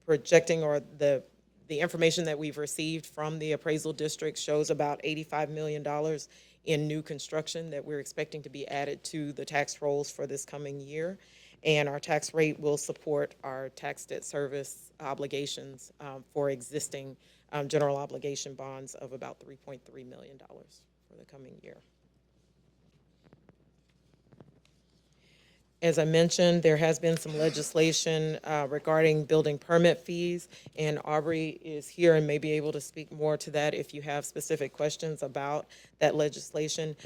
projecting, or the information that we've received from the appraisal district shows about $85 million in new construction that we're expecting to be added to the tax rolls for this coming year. And our tax rate will support our tax debt service obligations for existing general obligation bonds of about $3.3 million for the coming year. As I mentioned, there has been some legislation regarding building permit fees, and Aubrey is here and may be able to speak more to that if you have specific questions about that legislation.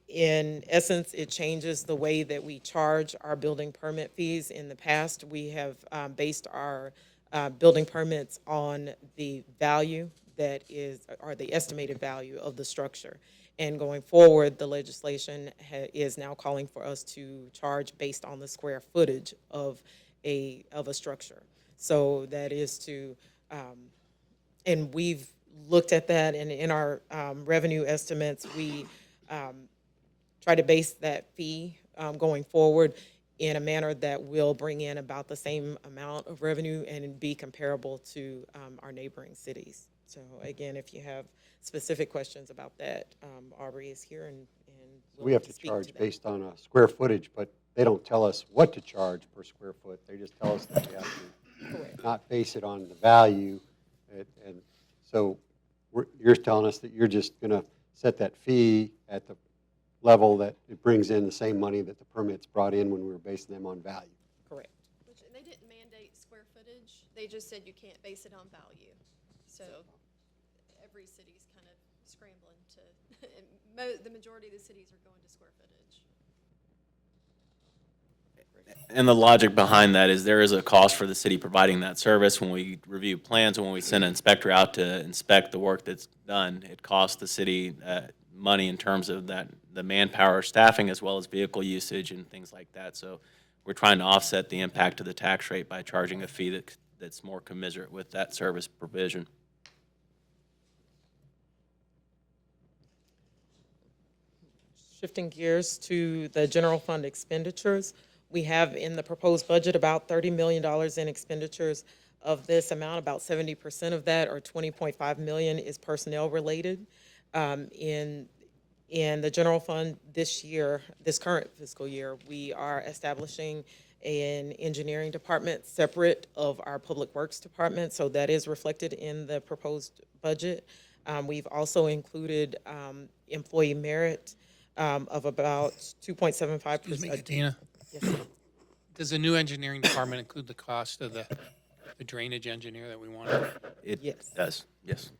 In essence, it changes the way that we charge our building permit fees. In the past, we have based our building permits on the value that is, or the estimated value of the structure. And going forward, the legislation is now calling for us to charge based on the square footage of a structure. So that is to, and we've looked at that, and in our revenue estimates, we try to base that fee going forward in a manner that will bring in about the same amount of revenue and be comparable to our neighboring cities. So again, if you have specific questions about that, Aubrey is here and We have to charge based on a square footage, but they don't tell us what to charge per square foot. They just tell us that we have to not base it on the value. And so you're telling us that you're just going to set that fee at the level that it brings in the same money that the permits brought in when we were basing them on value. Correct. And they didn't mandate square footage. They just said you can't base it on value. So every city's kind of scrambling to, the majority of the cities are going to square footage. And the logic behind that is there is a cost for the city providing that service. When we review plans and when we send an inspector out to inspect the work that's done, it costs the city money in terms of that, the manpower, staffing, as well as vehicle usage and things like that. So we're trying to offset the impact of the tax rate by charging a fee that's more commensurate with that service provision. Shifting gears to the general fund expenditures, we have in the proposed budget about $30 million in expenditures. Of this amount, about 70% of that, or $20.5 million, is personnel related. In the general fund this year, this current fiscal year, we are establishing an engineering department separate of our public works department, so that is reflected in the proposed budget. We've also included employee merit of about 2.75%. Excuse me, Katina. Yes. Does the new engineering department include the cost of the drainage engineer that we wanted? It Yes. does, yes.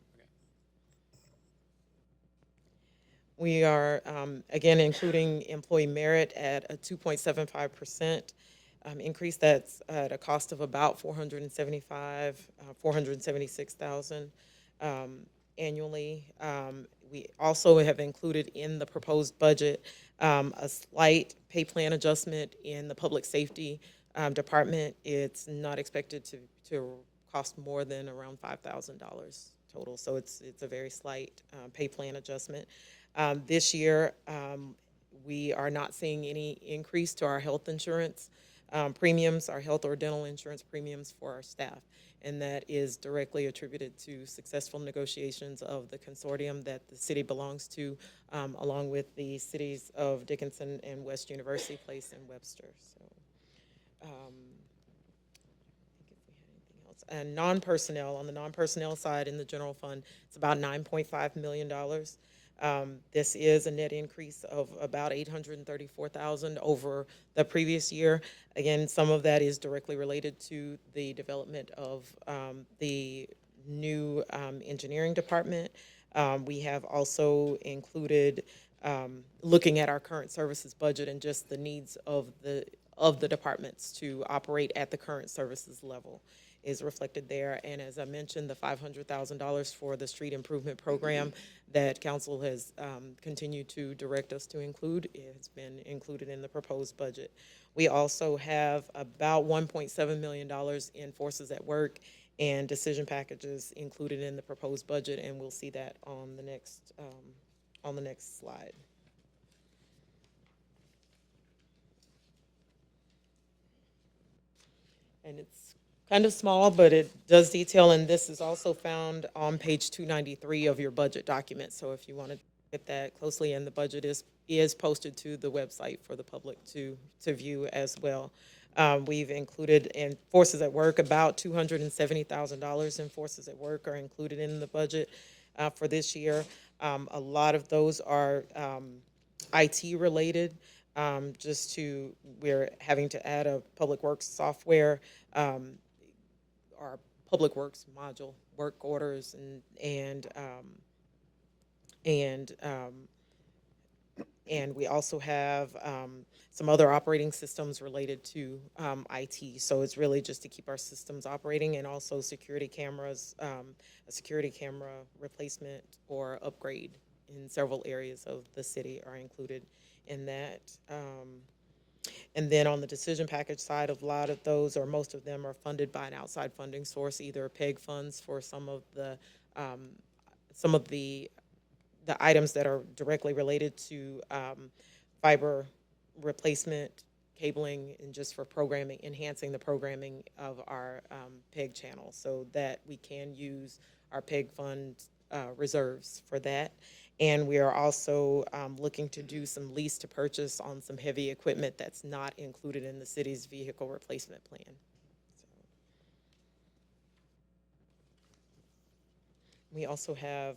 We are, again, including employee merit at a 2.75% increase. That's at a cost of about $476,000 annually. We also have included in the proposed budget a slight pay plan adjustment in the public safety department. It's not expected to cost more than around $5,000 total, so it's a very slight pay plan adjustment. This year, we are not seeing any increase to our health insurance premiums, our health or dental insurance premiums for our staff, and that is directly attributed to successful negotiations of the consortium that the city belongs to, along with the cities of Dickinson and West University Place and Webster. So, I think if we had anything else. And non-personnel, on the non-personnel side in the general fund, it's about $9.5 million. This is a net increase of about $834,000 over the previous year. Again, some of that is directly related to the development of the new engineering department. We have also included looking at our current services budget and just the needs of the departments to operate at the current services level is reflected there. And as I mentioned, the $500,000 for the street improvement program that council has continued to direct us to include has been included in the proposed budget. We also have about $1.7 million in forces at work and decision packages included in the proposed budget, and we'll see that on the next slide. And it's kind of small, but it does detail, and this is also found on page 293 of your budget document. So if you want to get that closely, and the budget is posted to the website for the public to view as well. We've included in Forces at Work, about $270,000 in Forces at Work are included in the budget for this year. A lot of those are IT related. We're having to add a Public Works software, our Public Works module, work orders, and we also have some other operating systems related to IT. So it's really just to keep our systems operating, and also security cameras, a security camera replacement or upgrade in several areas of the city are included in that. And then on the decision package side, a lot of those, or most of them, are funded by an outside funding source, either PEG funds for some of the items that are directly related to fiber replacement, cabling, and just for programming, enhancing the programming of our PEG channel, so that we can use our PEG fund reserves for that. And we are also looking to do some lease to purchase on some heavy equipment that's not included in the city's vehicle replacement plan. We also have,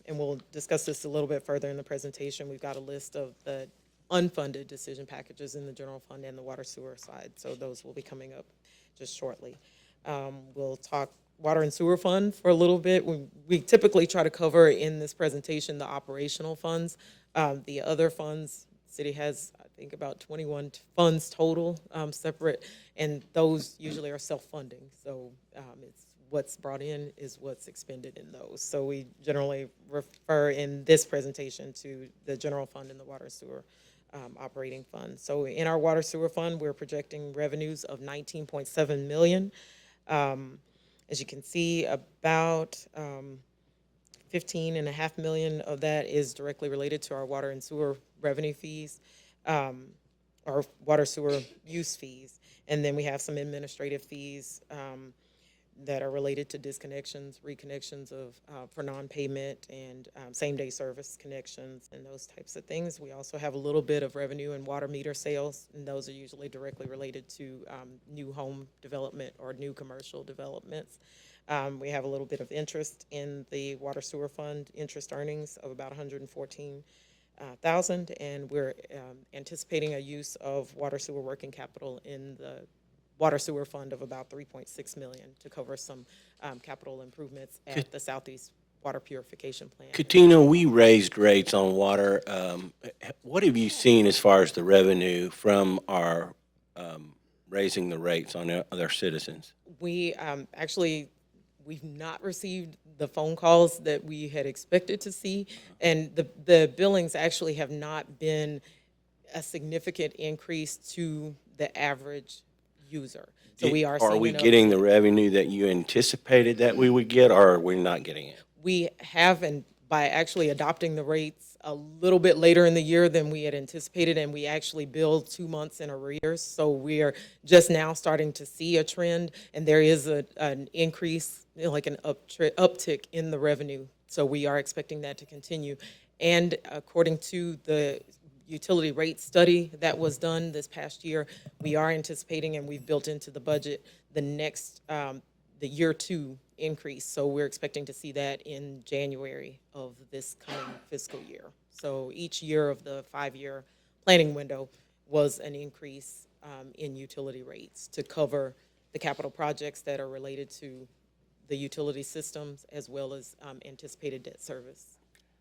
and we'll discuss this a little bit further in the presentation, we've got a list of the unfunded decision packages in the general fund and the water sewer side. So those will be coming up just shortly. We'll talk water and sewer fund for a little bit. We typically try to cover in this presentation the operational funds. The other funds, city has, I think, about 21 funds total, separate, and those usually are self-funding. So it's what's brought in is what's expended in those. So we generally refer in this presentation to the general fund and the water and sewer operating fund. So in our water sewer fund, we're projecting revenues of $19.7 million. As you can see, about $15.5 million of that is directly related to our water and sewer revenue fees, our water sewer use fees. And then we have some administrative fees that are related to disconnections, reconnections of for non-payment, and same-day service connections and those types of things. We also have a little bit of revenue in water meter sales, and those are usually directly related to new home development or new commercial developments. We have a little bit of interest in the water sewer fund, interest earnings of about $114,000, and we're anticipating a use of water sewer working capital in the water sewer fund of about $3.6 million to cover some capital improvements at the Southeast Water Purification Plant. Katina, we raised rates on water. What have you seen as far as the revenue from our raising the rates on other citizens? We we've not received the phone calls that we had expected to see, and the billings actually have not been a significant increase to the average user. So we are seeing getting the revenue that you anticipated that we would get, or are we not getting it? We have, and by actually adopting the rates a little bit later in the year than we had anticipated, and we actually billed 2 months in arrears. So we are just now starting to see a trend, and there is an increase, like an uptick in the revenue. So we are expecting that to continue. And according to the utility rate study that was done this past year, we are anticipating, and we've built into the budget, the next, the year 2 increase. So we're expecting to see that in January of this coming fiscal year. So each year of the 5-year planning window was an increase in utility rates to cover the capital projects that are related to the utility systems, as well as anticipated debt service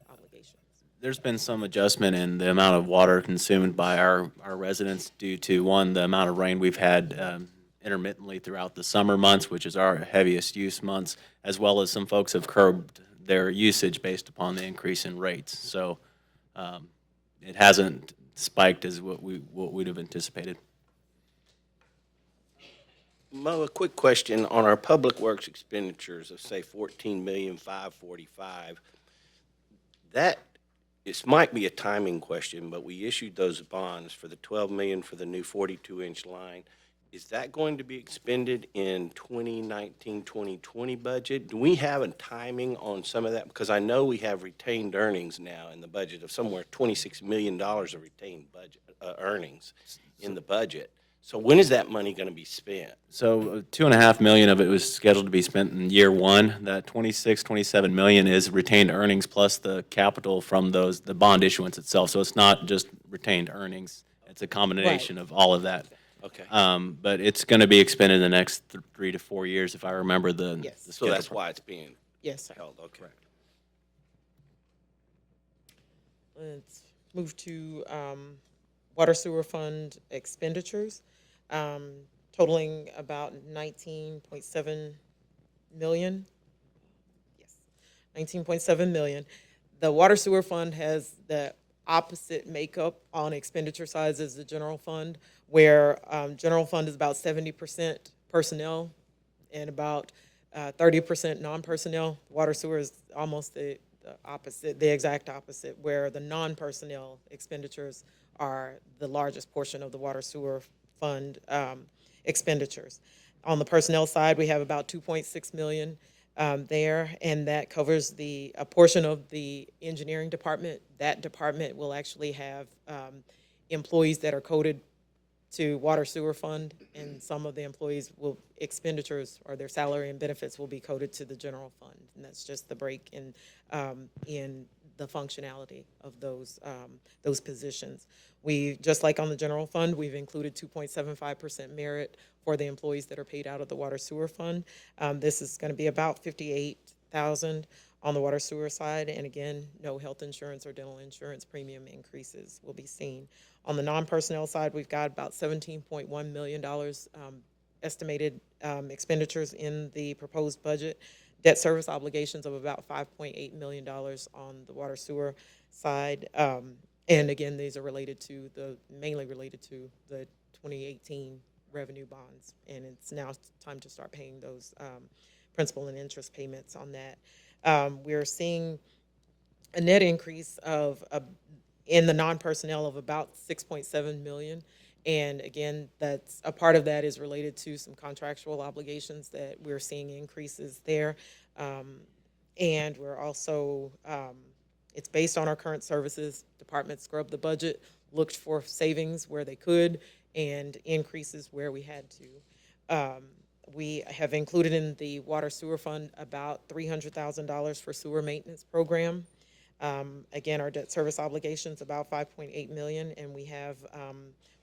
obligations. There's been some adjustment in the amount of water consumed by our residents due to, one, the amount of rain we've had intermittently throughout the summer months, which is our heaviest use months, as well as some folks have curbed their usage based upon the increase in rates. So it hasn't spiked as what we'd have anticipated. Mo, a quick question on our public works expenditures of, say, $14,545,000. This might be a timing question, but we issued those bonds for the $12 million for the new 42-inch line. is that going to be expended in 2019, 2020 budget? Do we have a timing on some of that? Because I know we have retained earnings now in the budget of somewhere $26 million of retained budget, earnings in the budget. So when is that money going to be spent? So 2.5 million of it was scheduled to be spent in year one. That 27 million is retained earnings plus the capital from the bond issuance itself. So it's not just retained earnings. It's a combination of all of that. Okay. But it's going to be expended in the next 3 to 4 years, if I remember the So schedule. that's why it's being Yes, sir. held, okay. Let's move to water sewer fund expenditures, totaling about 19.7 million. Yes, 19.7 million. The water sewer fund has the opposite makeup on expenditure size as the general fund, where general fund is about 70% personnel and about 30% non-personnel. Water sewer is almost the opposite, the exact opposite, where the non-personnel expenditures are the largest portion of the water sewer fund expenditures. On the personnel side, we have about 2.6 million there, and that covers a portion of the engineering department. That department will actually have employees that are coded to water sewer fund, and some of the employees will expenditures or their salary and benefits will be coded to the general fund, and that's just the break in the functionality of those positions. We, just like on the general fund, we've included 2.75% merit for the employees that are paid out of the water sewer fund. This is going to be about 58,000 on the water sewer side, and again, no health insurance or dental insurance premium increases will be seen. On the non-personnel side, we've got about $17.1 million estimated expenditures in the proposed budget. Debt service obligations of about $5.8 million on the water sewer side. And again, these are mainly related to the 2018 revenue bonds. And it's now time to start paying those principal and interest payments on that. We're seeing a net increase in the non-personnel of about 6.7 million. And again, that's a part of that is related to some contractual obligations that we're seeing increases there. And we're also, it's based on our current services. Departments scrubbed the budget, looked for savings where they could, and increases where we had to. We have included in the water sewer fund about $300,000 for sewer maintenance program. Again, our debt service obligations about 5.8 million, and we have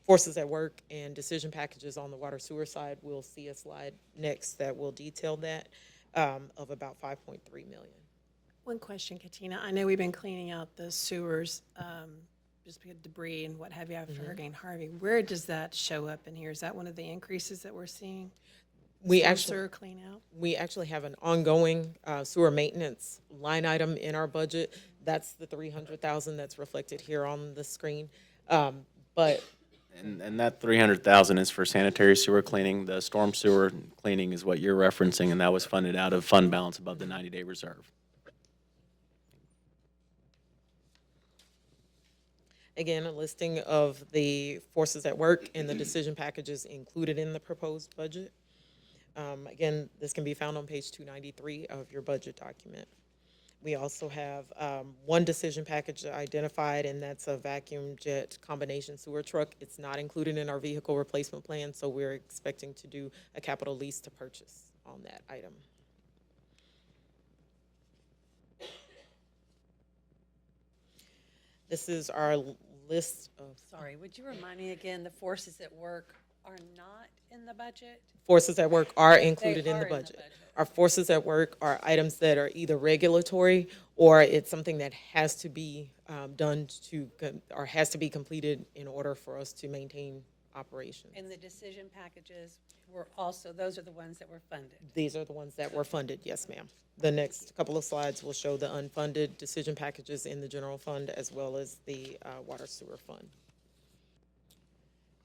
forces at work and decision packages on the water sewer side. We'll see a slide next that will detail that of about 5.3 million. One question, Katina. I know we've been cleaning out the sewers, just because debris and what have you after Hurricane Harvey. Where does that show up in here? Is that one of the increases that we're seeing? Sewer clean out? We actually have an ongoing sewer maintenance line item in our budget. That's the 300,000 that's reflected here on the screen. But And that 300,000 is for sanitary sewer cleaning. The storm sewer cleaning is what you're referencing, and that was funded out of fund balance above the 90-day reserve. again, a listing of the forces at work and the decision packages included in the proposed budget. Again, this can be found on page 293 of your budget document. We also have one decision package identified, and that's a vacuum jet combination sewer truck. It's not included in our vehicle replacement plan, so we're expecting to do a capital lease to purchase on that item. This is our list of... Sorry, would you remind me again, the forces at work are not in the budget? Forces at work are included in the budget. Our forces at work are items that are either regulatory or it's something that has to be done to, or has to be completed in order for us to maintain operations. And the decision packages were also, those are the ones that were funded? These are the ones that were funded, yes, ma'am. The next couple of slides will show the unfunded decision packages in the general fund as well as the water sewer fund.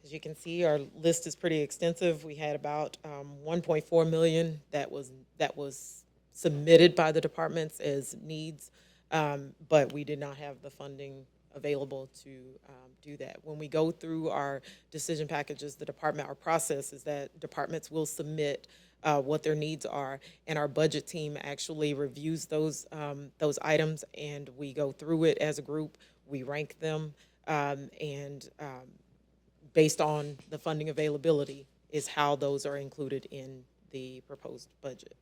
As you can see, our list is pretty extensive. We had about 1.4 million that was submitted by the departments as needs, but we did not have the funding available to do that. When we go through our decision packages, our process is that departments will submit what their needs are, and our budget team actually reviews those items, and we go through it as a group. We rank them, and based on the funding availability is how those are included in the proposed budget.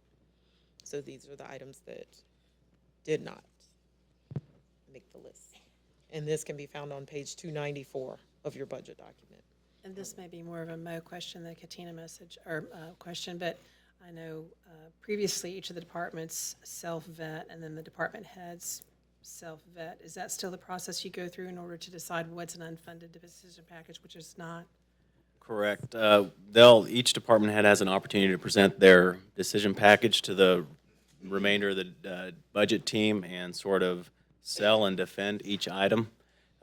So these are the items that did not make the list. And this can be found on page 294 of your budget document. And this may be more of a Mo question than a Katina message or question, but I know previously each of the departments self-vet and then the department heads self-vet. Is that still the process you go through in order to decide what's an unfunded decision package, which is not? Correct. Each department head has an opportunity to present their decision package to the remainder of the budget team and sort of sell and defend each item.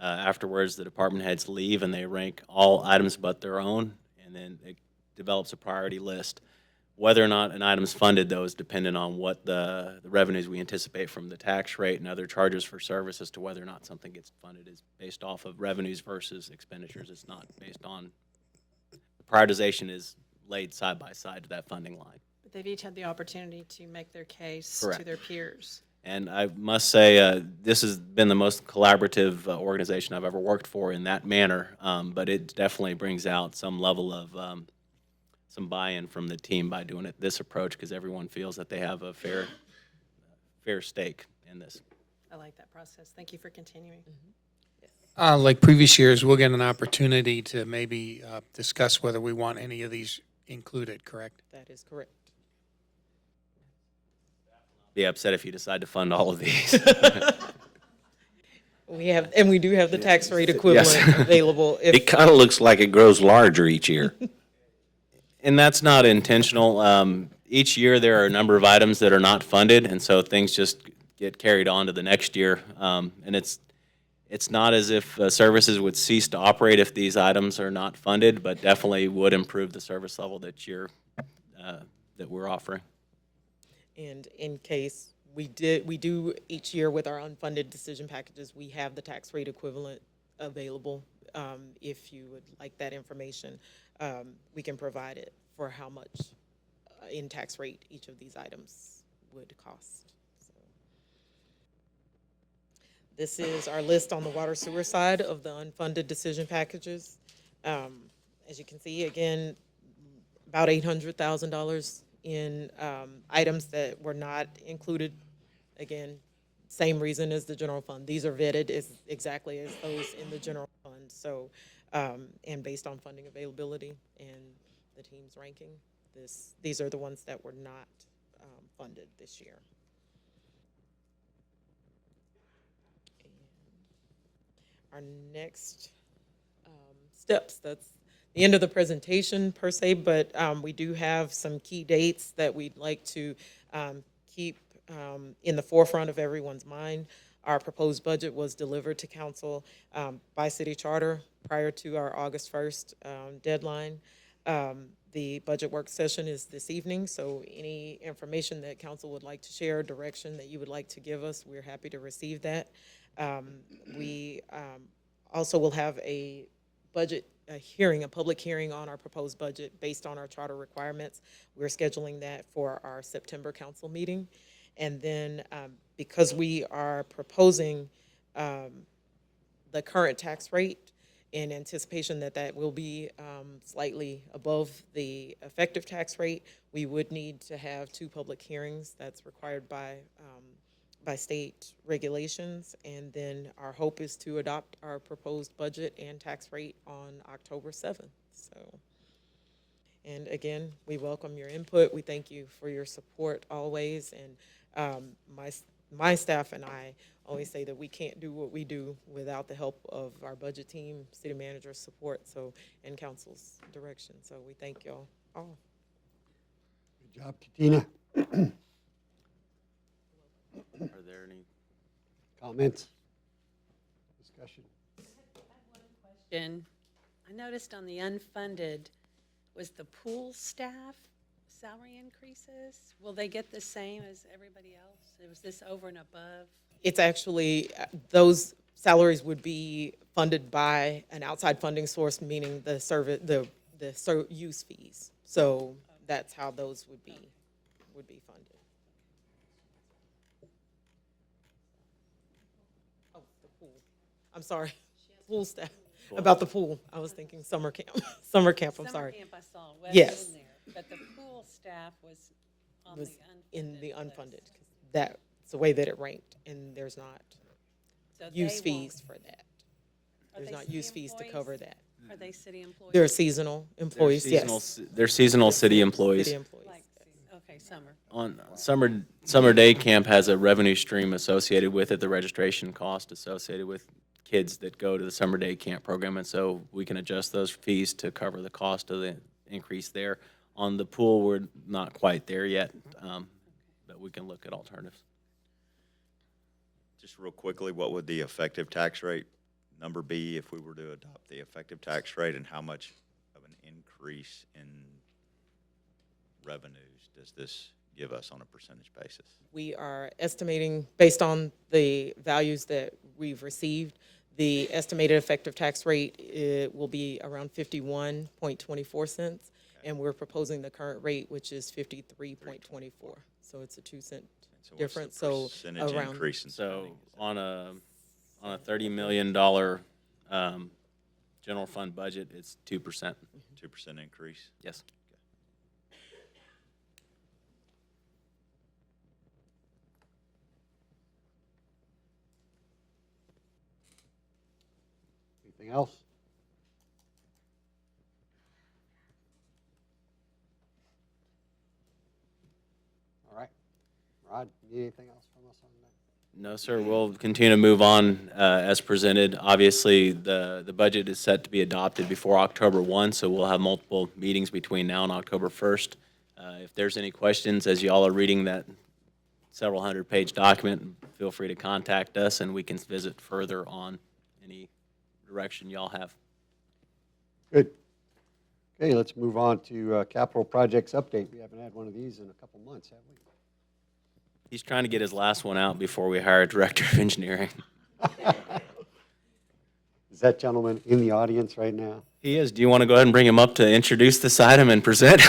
Afterwards, the department heads leave and they rank all items but their own, and then it develops a priority list. Whether or not an item's funded, though, is dependent on what the revenues we anticipate from the tax rate and other charges for service as to whether or not something gets funded is based off of revenues versus expenditures. It's not based on, the prioritization is laid side by side to that funding line. But they've each had the opportunity to make their case Correct. to their peers. And I must say, this has been the most collaborative organization I've ever worked for in that manner, but it definitely brings out some level of some buy-in from the team by doing it this approach, because everyone feels that they have a fair stake in this. I like that process. Thank you for continuing. Like previous years, we'll get an opportunity to maybe discuss whether we want any of these included, correct? That is correct. Be upset if you decide to fund all of these. We do have the tax rate equivalent Yes. available. It kind of looks like it grows larger each year. And that's not intentional. Each year, there are a number of items that are not funded, and so things just get carried on to the next year. And it's not as if services would cease to operate if these items are not funded, but definitely would improve the service level that we're offering. And in case we do each year with our unfunded decision packages, we have the tax rate equivalent available. If you would like that information, we can provide it for how much in tax rate each of these items would cost. So, this is our list on the water sewer side of the unfunded decision packages. As you can see, again, about $800,000 in items that were not included. Again, same reason as the general fund. These are vetted exactly as those in the general fund. So, and based on funding availability and the team's ranking, these are the ones that were not funded this year. And our next steps, that's the end of the presentation per se, but we do have some key dates that we'd like to keep in the forefront of everyone's mind. Our proposed budget was delivered to council by city charter prior to our August 1st deadline. The budget work session is this evening, so any information that council would like to share, direction that you would like to give us, we're happy to receive that. We also will have a public hearing on our proposed budget based on our charter requirements. We're scheduling that for our September council meeting. And then because we are proposing the current tax rate in anticipation that will be slightly above the effective tax rate, we would need to have 2 public hearings. That's required by state regulations, and then our hope is to adopt our proposed budget and tax rate on October 7th. So, and again, we welcome your input. We thank you for your support always, and my staff and I always say that we can't do what we do without the help of our budget team, city manager's support, and council's direction. So we thank y'all all. Good job, Katina. Are there any Comments? Discussion? I noticed on the unfunded was the pool staff salary increases. Will they get the same as everybody else? Was this over and above? It's actually those salaries would be funded by an outside funding source, meaning the use fees. So that's how those would be funded. Oh, the pool. I'm sorry, pool staff. About the pool, I was thinking summer camp. Summer camp, I'm sorry. Summer camp, I saw Wes Yes. in there, but the pool staff was on Was the in the unfunded. That's the way that it ranked, and there's not So use they won't- fees for that. Are There's they not city use fees to cover employees? that. Are they city employees? They're seasonal employees, yes. They're seasonal city employees. City employees. Like, okay, summer. On summer day camp has a revenue stream associated with it, the registration cost associated with kids that go to the summer day camp program, and so we can adjust those fees to cover the cost of the increase there. On the pool, we're not quite there yet, but we can look at alternatives. Just real quickly, what would the effective tax rate number be if we were to adopt the effective tax rate, and how much of an increase in revenues does this give us on a percentage basis? We are estimating, based on the values that we've received, the estimated effective tax rate will be around 51.24 cents, and we're proposing the current rate, which is 53.24. So it's a 2-cent difference. So Percentage around increase in So spending? on a $30 million general fund budget, it's 2%. 2% increase? Yes. Anything else? All right. Rod, need anything else from us on that? No, sir. We'll continue to move on as presented. Obviously, the budget is set to be adopted before October 1, so we'll have multiple meetings between now and October 1st. If there's any questions as y'all are reading that several hundred-page document, feel free to contact us, and we can visit further on any direction y'all have. Good. Okay, let's move on to capital projects update. We haven't had one of these in a couple months, have we? He's trying to get his last one out before we hire a director of engineering. Is that gentleman in the audience right now? He is. Do you want to go ahead and bring him up to introduce this item and present?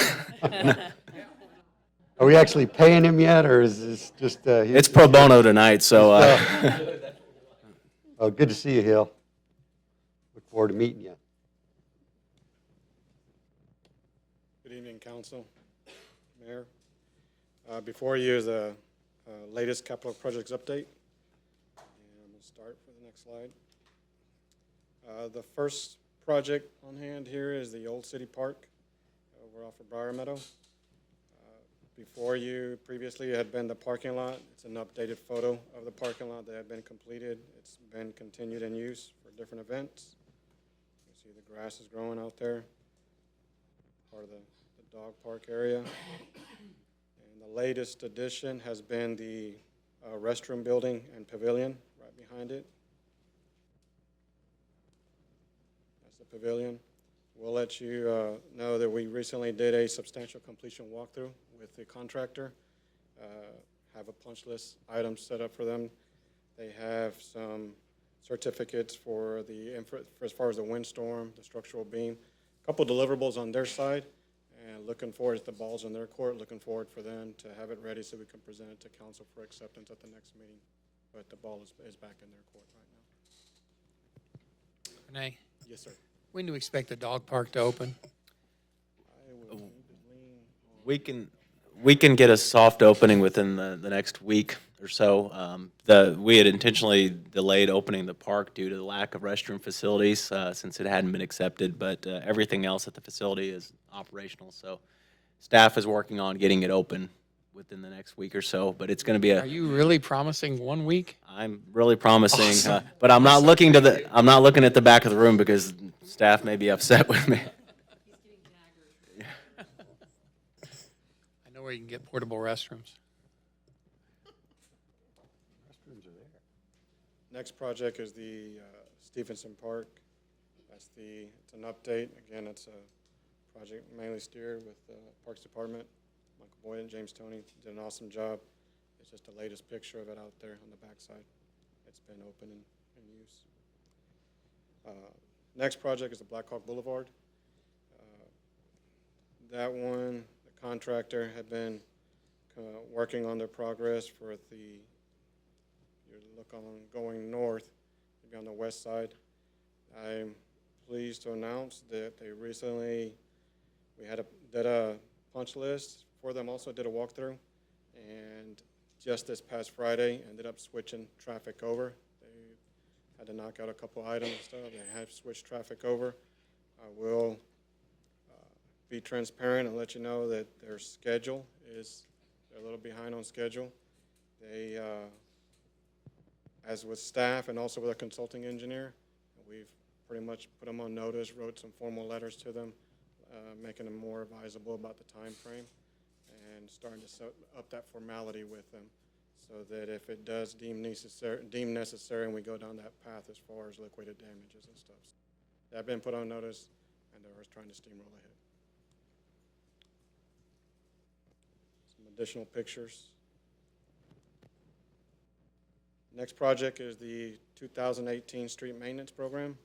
Are we actually paying him yet, or is this just? It's pro bono tonight, so. Oh, good to see you, Hill. Look forward to meeting you. Good evening, council, mayor. Before you is the latest capital projects update. And I'm going to start for the next slide. The first project on hand here is the Old City Park over off of Briar Meadow. Before you previously had been the parking lot. It's an updated photo of the parking lot that had been completed. It's been continued in use for different events. You see the grass is growing out there, part of the dog park area. And the latest addition has been the restroom building and pavilion right behind it. That's the pavilion. We'll let you know that we recently did a substantial completion walkthrough with the contractor. Have a punch list item set up for them. They have some certificates for as far as the windstorm, the structural beam, a couple deliverables on their side, and looking forward, the ball's in their court, looking forward for them to have it ready so we can present it to council for acceptance at the next meeting. But the ball is back in their court right now. Renee, Yes, sir. when do we expect the dog park to open? We can get a soft opening within the next week or so. We had intentionally delayed opening the park due to the lack of restroom facilities since it hadn't been accepted, but everything else at the facility is operational. So staff is working on getting it open within the next week or so, but it's going to be Are you really promising 1 week? I'm really promising, Awesome. but I'm not looking at the back of the room because staff may be upset with me. I know where you can get portable restrooms. Restrooms are there. Next project is the Stevenson Park. It's an update. Again, it's a project mainly steered with the Parks Department. Michael Boyd and James Toney did an awesome job. It's just the latest picture of it out there on the backside. It's been open in use. Next project is the Black Hawk Boulevard. That one, the contractor had been working on their progress for you look on going north, maybe on the west side. I'm pleased to announce that they recently, did a punch list for them, also did a walkthrough, and just this past Friday, ended up switching traffic over. They had to knock out a couple items and stuff. They have switched traffic over. I will be transparent and let you know that their schedule they're a little behind on schedule. They, as with staff and also with a consulting engineer, we've pretty much put them on notice, wrote some formal letters to them, making them more advisable about the time frame, and starting to set up that formality with them, so that if it does deem necessary and we go down that path as far as liquidated damages and stuff. They've been put on notice, and they're trying to steamroll ahead. Some additional pictures. Next project is the 2018 street maintenance program.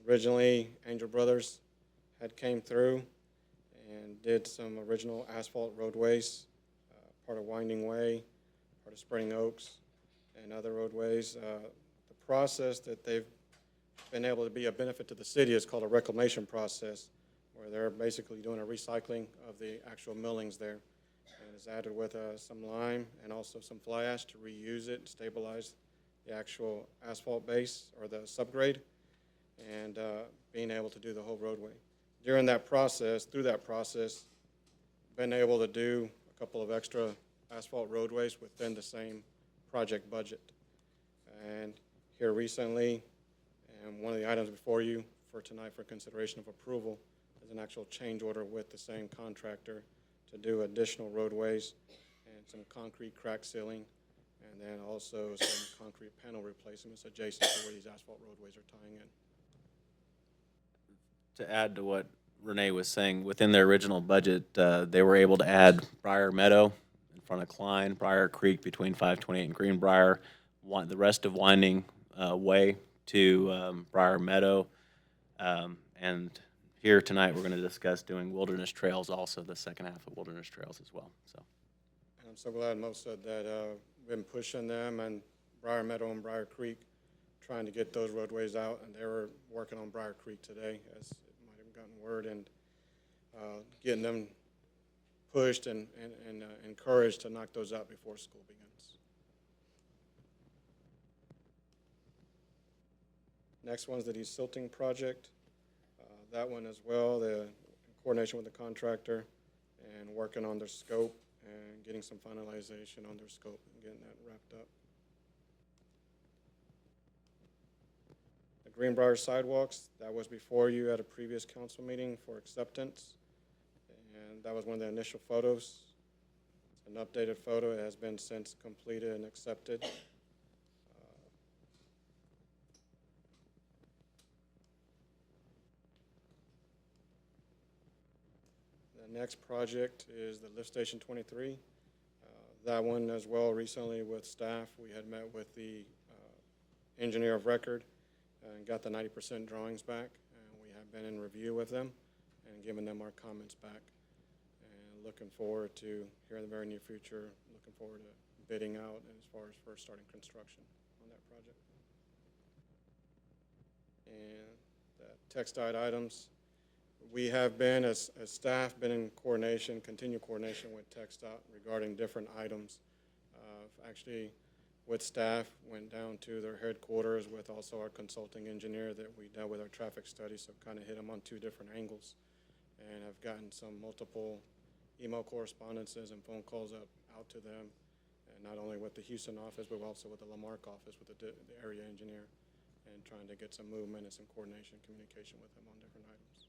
Originally, Angel Brothers had came through and did some original asphalt roadways, part of Winding Way, part of Spring Oaks, and other roadways. The process that they've been able to be a benefit to the city is called a reclamation process, where they're basically doing a recycling of the actual millings there. And it's added with some lime and also some fly ash to reuse it and stabilize the actual asphalt base or the subgrade, and being able to do the whole roadway. Through that process, been able to do a couple of extra asphalt roadways within the same project budget. And here recently, and one of the items before you for tonight for consideration of approval is an actual change order with the same contractor to do additional roadways and some concrete crack sealing, and then also some concrete panel replacements adjacent to where these asphalt roadways are tying in. To add to what Renee was saying, within their original budget, they were able to add Briar Meadow in front of Klein, Briar Creek between 528 and Greenbrier, the rest of Winding Way to Briar Meadow. And here tonight, we're going to discuss doing Wilderness Trails also, the second half of Wilderness Trails as well. So, And I'm so glad most of that we've been pushing them and Briar Meadow and Briar Creek, trying to get those roadways out, and they were working on Briar Creek today, as it might have gotten word, and getting them pushed and encouraged to knock those out before school begins. Next one's the desilting project. That one as well, in coordination with the contractor and working on their scope and getting some finalization on their scope and getting that wrapped up. The Greenbrier sidewalks, that was before you at a previous council meeting for acceptance. And that was one of the initial photos. It's an updated photo. It has been since completed and accepted. The next project is the Lift Station 23. That one as well, recently with staff, we had met with the engineer of record and got the 90% drawings back. And we have been in review with them and given them our comments back. And looking forward to, here in the very near future, looking forward to bidding out as far as first starting construction on that project. And the textile items, we have been, as staff, been in coordination, continued coordination with TxDOT regarding different items. Actually, with staff, went down to their headquarters with also our consulting engineer that we dealt with our traffic study, so kind of hit them on two different angles. And I've gotten some multiple email correspondences and phone calls out to them, and not only with the Houston office, but also with the Lamarck office, with the area engineer, and trying to get some movement and some coordination and communication with them on different items.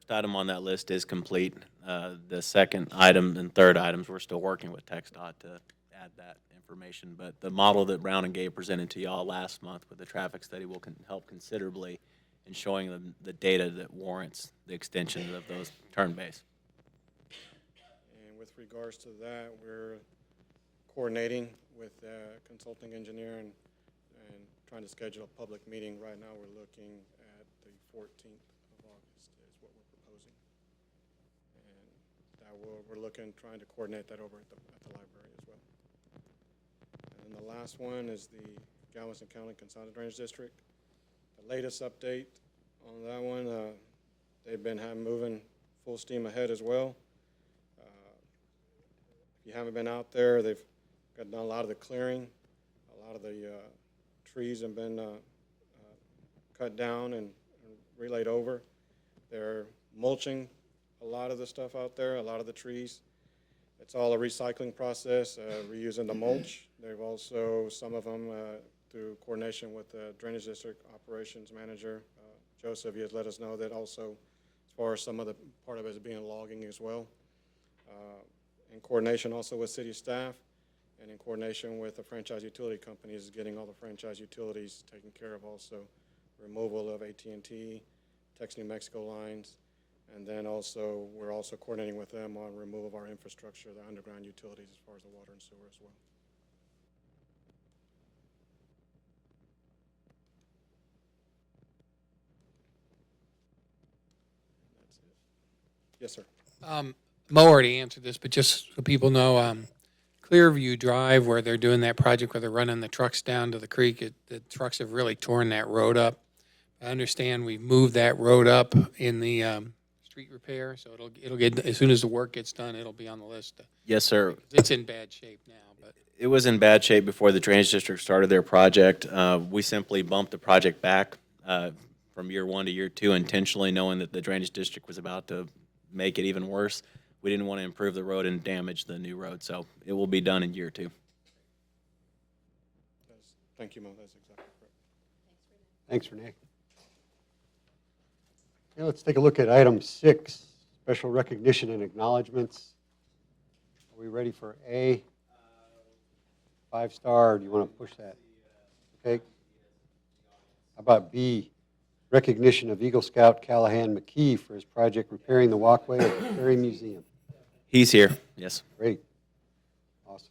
first item on that list is complete. The second item and third items, we're still working with TxDOT to add that information. But the model that Brown and Gay presented to y'all last month with the traffic study will help considerably in showing them the data that warrants the extension of those turn bays. And with regards to that, we're coordinating with a consulting engineer and trying to schedule a public meeting. Right now, we're looking at the 14th of August is what we're proposing. And that we're looking, trying to coordinate that over at the library as well. And the last one is the Galveston County Consolidated Drainage District. The latest update on that one, they've been moving full steam ahead as well. If you haven't been out there, they've done a lot of the clearing. A lot of the trees have been cut down and relayed over. They're mulching a lot of the stuff out there, a lot of the trees. It's all a recycling process, reusing the mulch. They've also, some of them, through coordination with the Drainage District Operations Manager, Joseph, he has let us know that also, as far as some of the part of it is being logging as well. In coordination also with city staff and in coordination with the franchise utility companies, getting all the franchise utilities taken care of also. Removal of AT&T, Tex New Mexico lines, and then also, we're also coordinating with them on removal of our infrastructure, the underground utilities as far as the water and sewer as well. That's it. Yes, sir. Mo already answered this, but just so people know, Clearview Drive, where they're doing that project where they're running the trucks down to the creek, the trucks have really torn that road up. I understand we've moved that road up in the street repair, so it'll get, as soon as the work gets done, it'll be on the list. Yes, sir. It's in bad shape now, but It was in bad shape before the Drainage District started their project. We simply bumped the project back from year 1 to year 2 intentionally, knowing that the Drainage District was about to make it even worse. We didn't want to improve the road and damage the new road, so it will be done in year 2. Thank you, Mo. That's exactly correct. Thanks, Renee. Okay, let's take a look at item 6, special recognition and acknowledgements. Are we ready for A? 5-star, or do you want to push that? Okay. How about B? Recognition of Eagle Scout Callahan McKee for his project repairing the walkway at the Perry Museum. He's here, yes. Great. Awesome.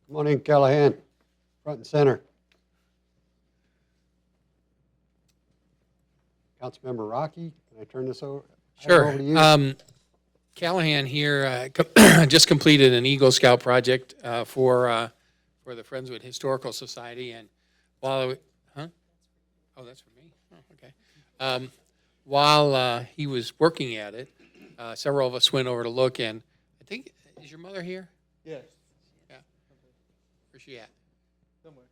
Come on in, Callahan. Front and center. Councilmember Rocky, can I turn this over? sure. Over to you. Callahan here just completed an Eagle Scout project for the Friendswood Historical Society, and while oh, that's for me. Oh, okay. While he was working at it, several of us went over to look, and I think, is your mother here? Yes. Yeah. Where's she at? Somewhere.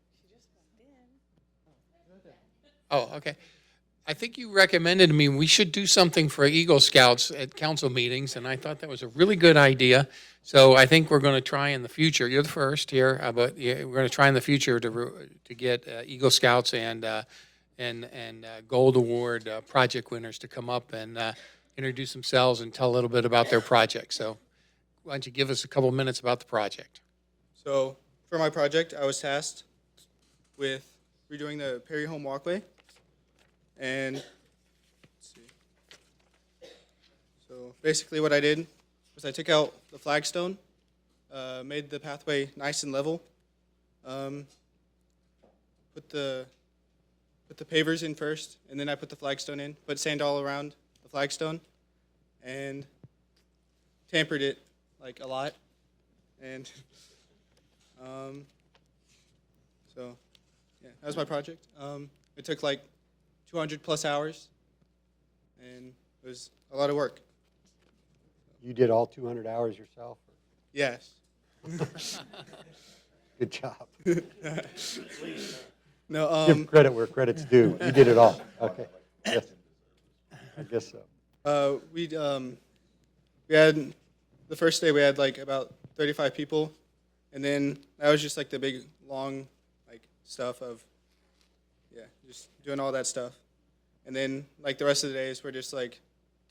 Oh, okay. I think you recommended to me we should do something for Eagle Scouts at council meetings, and I thought that was a really good idea. So I think we're going to try in the future. You're the first here, but we're going to try in the future to get Eagle Scouts and Gold Award project winners to come up and introduce themselves and tell a little bit about their project. So why don't you give us a couple minutes about the project? So for my project, I was tasked with redoing the Perry Home Walkway. And let's see. So basically what I did was I took out the flagstone, made the pathway nice and level, put the pavers in first, and then I put the flagstone in, put sand all around the flagstone, and tampered it like a lot. And so yeah, that was my project. It took like 200 plus hours, and it was a lot of work. You did all 200 hours yourself? Yes. Good job. No, give credit where credit's due. You did it all. Okay. Yes. I guess so. We had, the first day we had like about 35 people, and then that was just like the big, long, like stuff of, yeah, just doing all that stuff. And then, like, the rest of the days, we're just, like,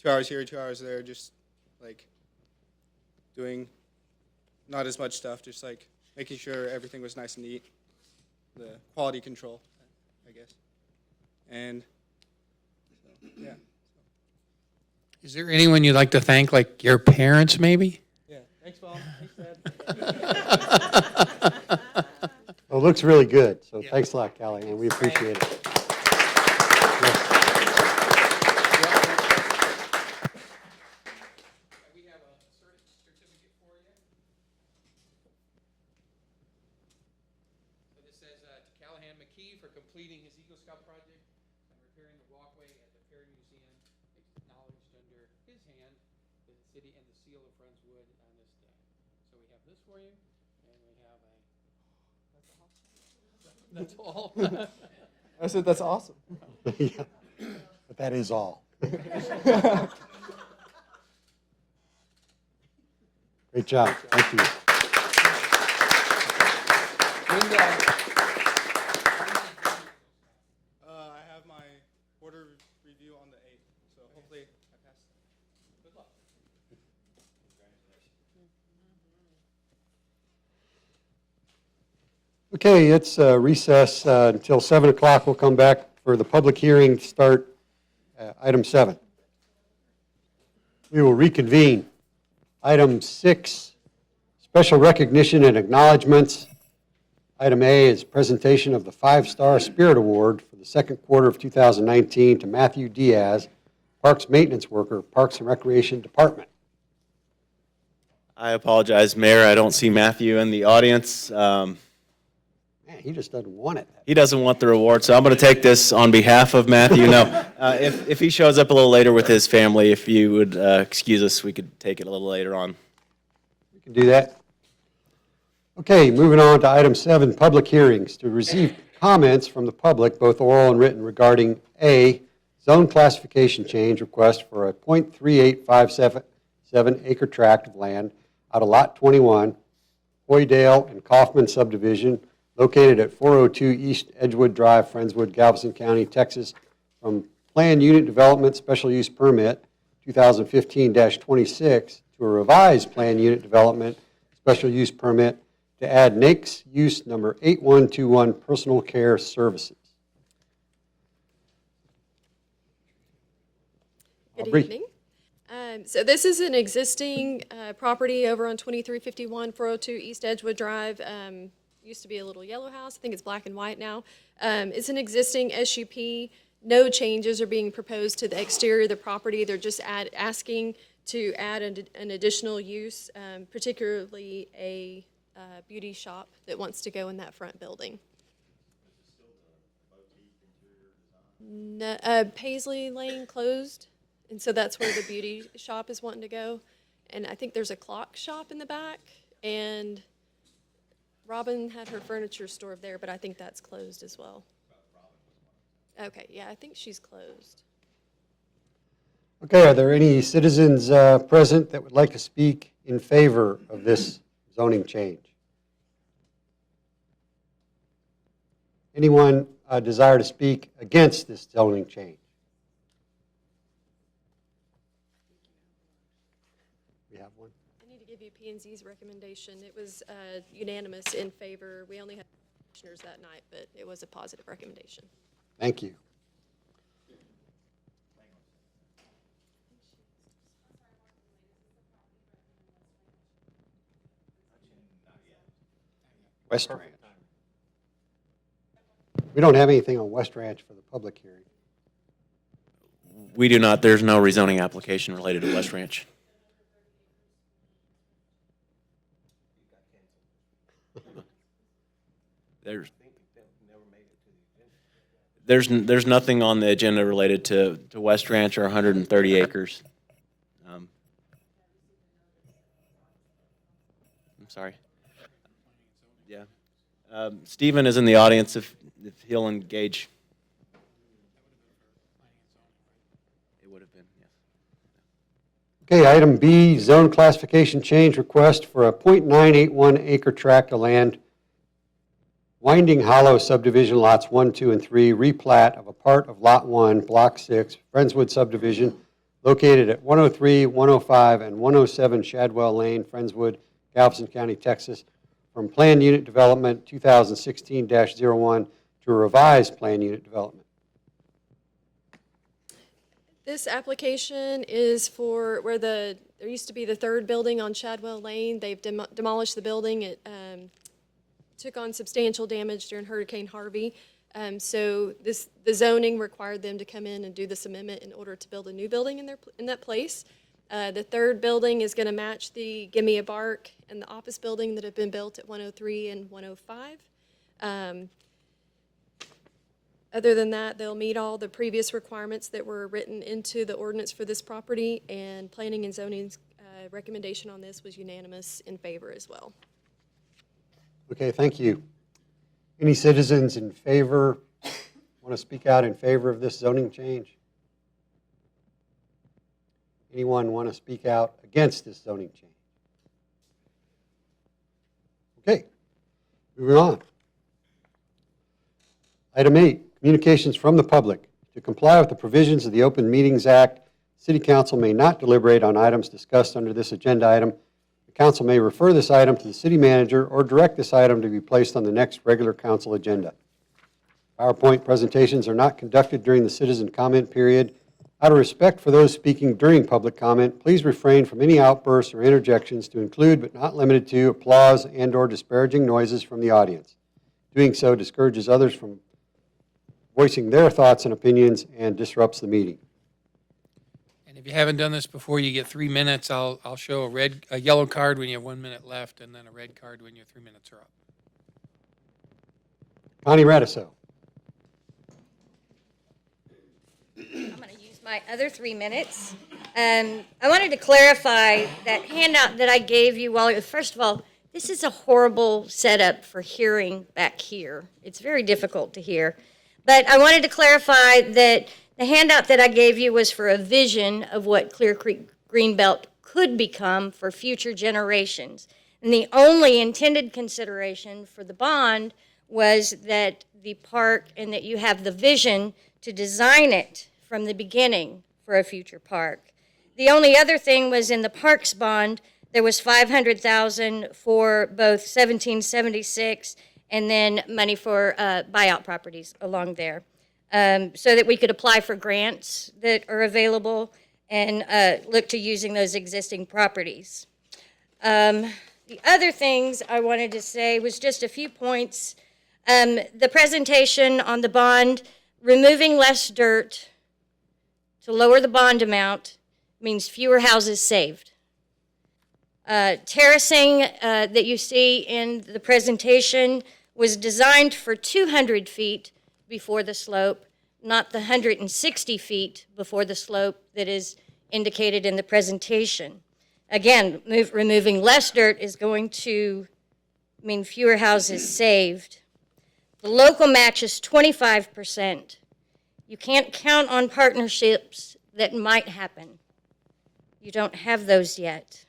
2 hours here, 2 hours there, just, like, doing not as much stuff, just, like, making sure everything was nice and neat, the quality control, I guess. And, so, yeah. Is there anyone you'd like to thank, like your parents, maybe? Yeah, thanks, Mom. Thanks, Dad. Well, it looks really good, so thanks a lot, Callahan. We appreciate it. We have a certificate for you. So this says to Callahan McKee for completing his Eagle Scout project and repairing the walkway at the Perry Museum, acknowledged under his hand the city and the seal of Friendswood on this day. So we have this for you, and we have a. That's all. I said that's awesome. Yeah. But that is all. Great job. Thank you. I have my quarter review on the 8th, so hopefully I pass. Good luck. Okay, it's recess until 7 o'clock. We'll come back for the public hearing to start item 7. We will reconvene. Item 6, special recognition and acknowledgements. Item A is presentation of the 5-Star Spirit Award for the second quarter of 2019 to Matthew Diaz, Parks Maintenance Worker, Parks and Recreation Department. I apologize, Mayor. I don't see Matthew in the audience. Man, he just doesn't want it. He doesn't want the reward, so I'm going to take this on behalf of Matthew. No, if he shows up a little later with his family, if you would excuse us, we could take it a little later on. We can do that. Okay, moving on to item 7, public hearings. To receive comments from the public, both oral and written, regarding A, zone classification change request for a .3857 acre tract of land out of Lot 21, Hoydale and Kaufman subdivision, located at 402 East Edgewood Drive, Friendswood, Galveston County, Texas, from Planned Unit Development Special Use Permit 2015-26 to a revised Planned Unit Development Special Use Permit to add NAICS use number 8121 Personal Care Services. Good Aubrey. evening. So this is an existing property over on 2351 402 East Edgewood Drive. Used to be a little yellow house. I think it's black and white now. It's an existing SUP. No changes are being proposed to the exterior of the property. They're just asking to add an additional use, particularly a beauty shop that wants to go in that front building. No, Paisley Lane closed, and so that's where the beauty shop is wanting to go. And I think there's a clock shop in the back, and Robin had her furniture store there, but I think that's closed as well. Okay, yeah, I think she's closed. Okay, are there any citizens present that would like to speak in favor of this zoning change? Anyone desire to speak against this zoning change? We have one. I need to give you P&Z's recommendation. It was unanimous in favor. We only had commissioners that night, but it was a positive recommendation. Thank you. West Ranch. We don't have anything on West Ranch for the public hearing. We do not. There's no rezoning application related to West Ranch. There's nothing on the agenda related to West Ranch or 130 acres. I'm sorry. Yeah. Stephen is in the audience if he'll engage. It would have been, yes. Okay, item B, zone classification change request for a .981 acre tract of land, Winding Hollow subdivision lots 1, 2, and 3, replat of a part of Lot 1, Block 6, Friendswood subdivision, located at 103, 105, and 107 Shadwell Lane, Friendswood, Galveston County, Texas, from Planned Unit Development 2016-01 to a revised Planned Unit Development. This application is for where there used to be the third building on Shadwell Lane. They've demolished the building. It took on substantial damage during Hurricane Harvey. So the zoning required them to come in and do this amendment in order to build a new building in that place. The third building is going to match the Gimme a Bark and the office building that have been built at 103 and 105. Other than that, they'll meet all the previous requirements that were written into the ordinance for this property, and planning and zoning's recommendation on this was unanimous in favor as well. Okay, thank you. Any citizens in favor, want to speak out in favor of this zoning change? Anyone want to speak out against this zoning change? Okay, moving on. Item 8, communications from the public. To comply with the provisions of the Open Meetings Act, City Council may not deliberate on items discussed under this agenda item. The council may refer this item to the city manager or direct this item to be placed on the next regular council agenda. PowerPoint presentations are not conducted during the citizen comment period. Out of respect for those speaking during public comment, please refrain from any outbursts or interjections to include but not limited to applause and/or disparaging noises from the audience. Doing so discourages others from voicing their thoughts and opinions and disrupts the meeting. And if you haven't done this before, you get 3 minutes. I'll show a yellow card when you have 1 minute left, and then a red card when your 3 minutes are up. Connie Radiso. I'm going to use my other 3 minutes. I wanted to clarify that handout that I gave you. First of all, this is a horrible setup for hearing back here. It's very difficult to hear. But I wanted to clarify that the handout that I gave you was for a vision of what Clear Creek Greenbelt could become for future generations. And the only intended consideration for the bond was that the park and that you have the vision to design it from the beginning for a future park. The only other thing was in the parks bond, there was $500,000 for both 1776 and then money for buyout properties along there, so that we could apply for grants that are available and look to using those existing properties. The other things I wanted to say was just a few points. The presentation on the bond, removing less dirt to lower the bond amount means fewer houses saved. Terracing that you see in the presentation was designed for 200 feet before the slope, not the 160 feet before the slope that is indicated in the presentation. Again, removing less dirt is going to mean fewer houses saved. The local match is 25%. You can't count on partnerships that might happen. You don't have those yet.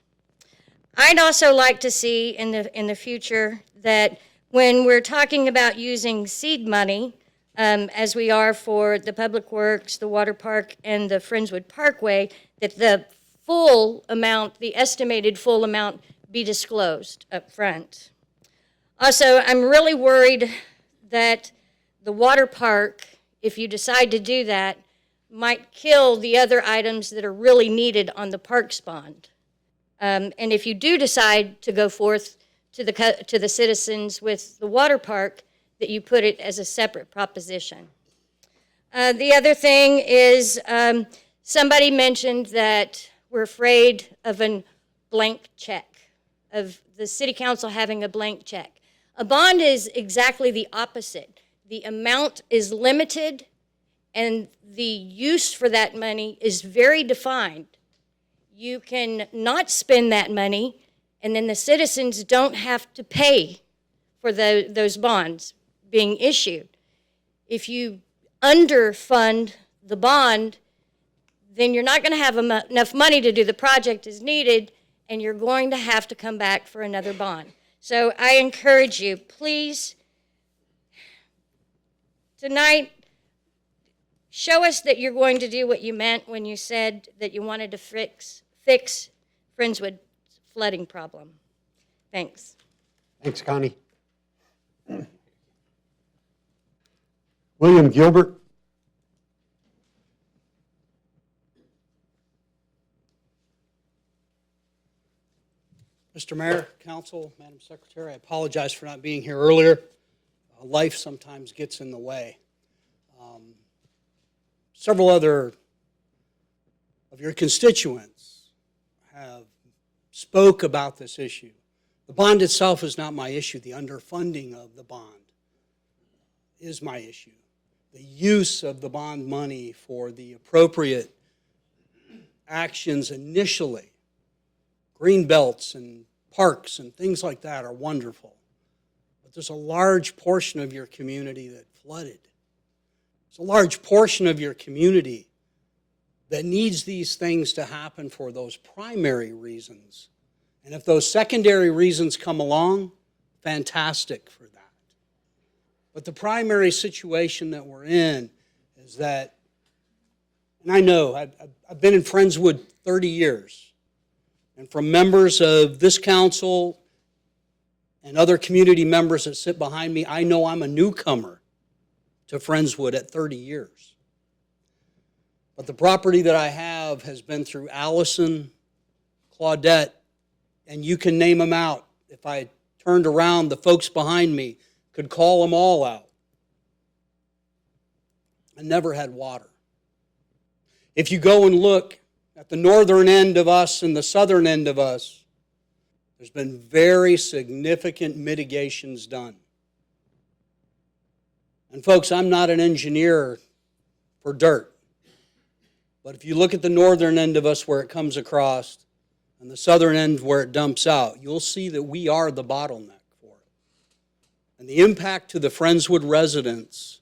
I'd also like to see in the future that when we're talking about using seed money, as we are for the Public Works, the Water Park, and the Friendswood Parkway, that the full amount, the estimated full amount, be disclosed up front. Also, I'm really worried that the water park, if you decide to do that, might kill the other items that are really needed on the parks bond. And if you do decide to go forth to the citizens with the water park, that you put it as a separate proposition. The other thing is somebody mentioned that we're afraid of a blank check, of the city council having a blank check. A bond is exactly the opposite. The amount is limited and the use for that money is very defined. You can not spend that money, and then the citizens don't have to pay for those bonds being issued. If you underfund the bond, then you're not going to have enough money to do the project as needed, and you're going to have to come back for another bond. So I encourage you, please, tonight, show us that you're going to do what you meant when you said that you wanted to fix Friendswood's flooding problem. Thanks. Thanks, Connie. William Gilbert. Mr. Mayor, Council, Madam Secretary, I apologize for not being here earlier. Life sometimes gets in the way. Several other of your constituents have spoke about this issue. The bond itself is not my issue. The underfunding of the bond is my issue. The use of the bond money for the appropriate actions initially, green belts and parks and things like that are wonderful. But there's a large portion of your community that flooded. There's a large portion of your community that needs these things to happen for those primary reasons. And if those secondary reasons come along, fantastic for that. But the primary situation that we're in is that, and I know, I've been in Friendswood 30 years, and from members of this council and other community members that sit behind me, I know I'm a newcomer to Friendswood at 30 years. But the property that I have has been through Allison, Claudette, and you can name them out. If I turned around, the folks behind me could call them all out. I never had water. If you go and look at the northern end of us and the southern end of us, there's been very significant mitigations done. And folks, I'm not an engineer for dirt. But if you look at the northern end of us where it comes across and the southern end where it dumps out, you'll see that we are the bottleneck for it. And the impact to the Friendswood residents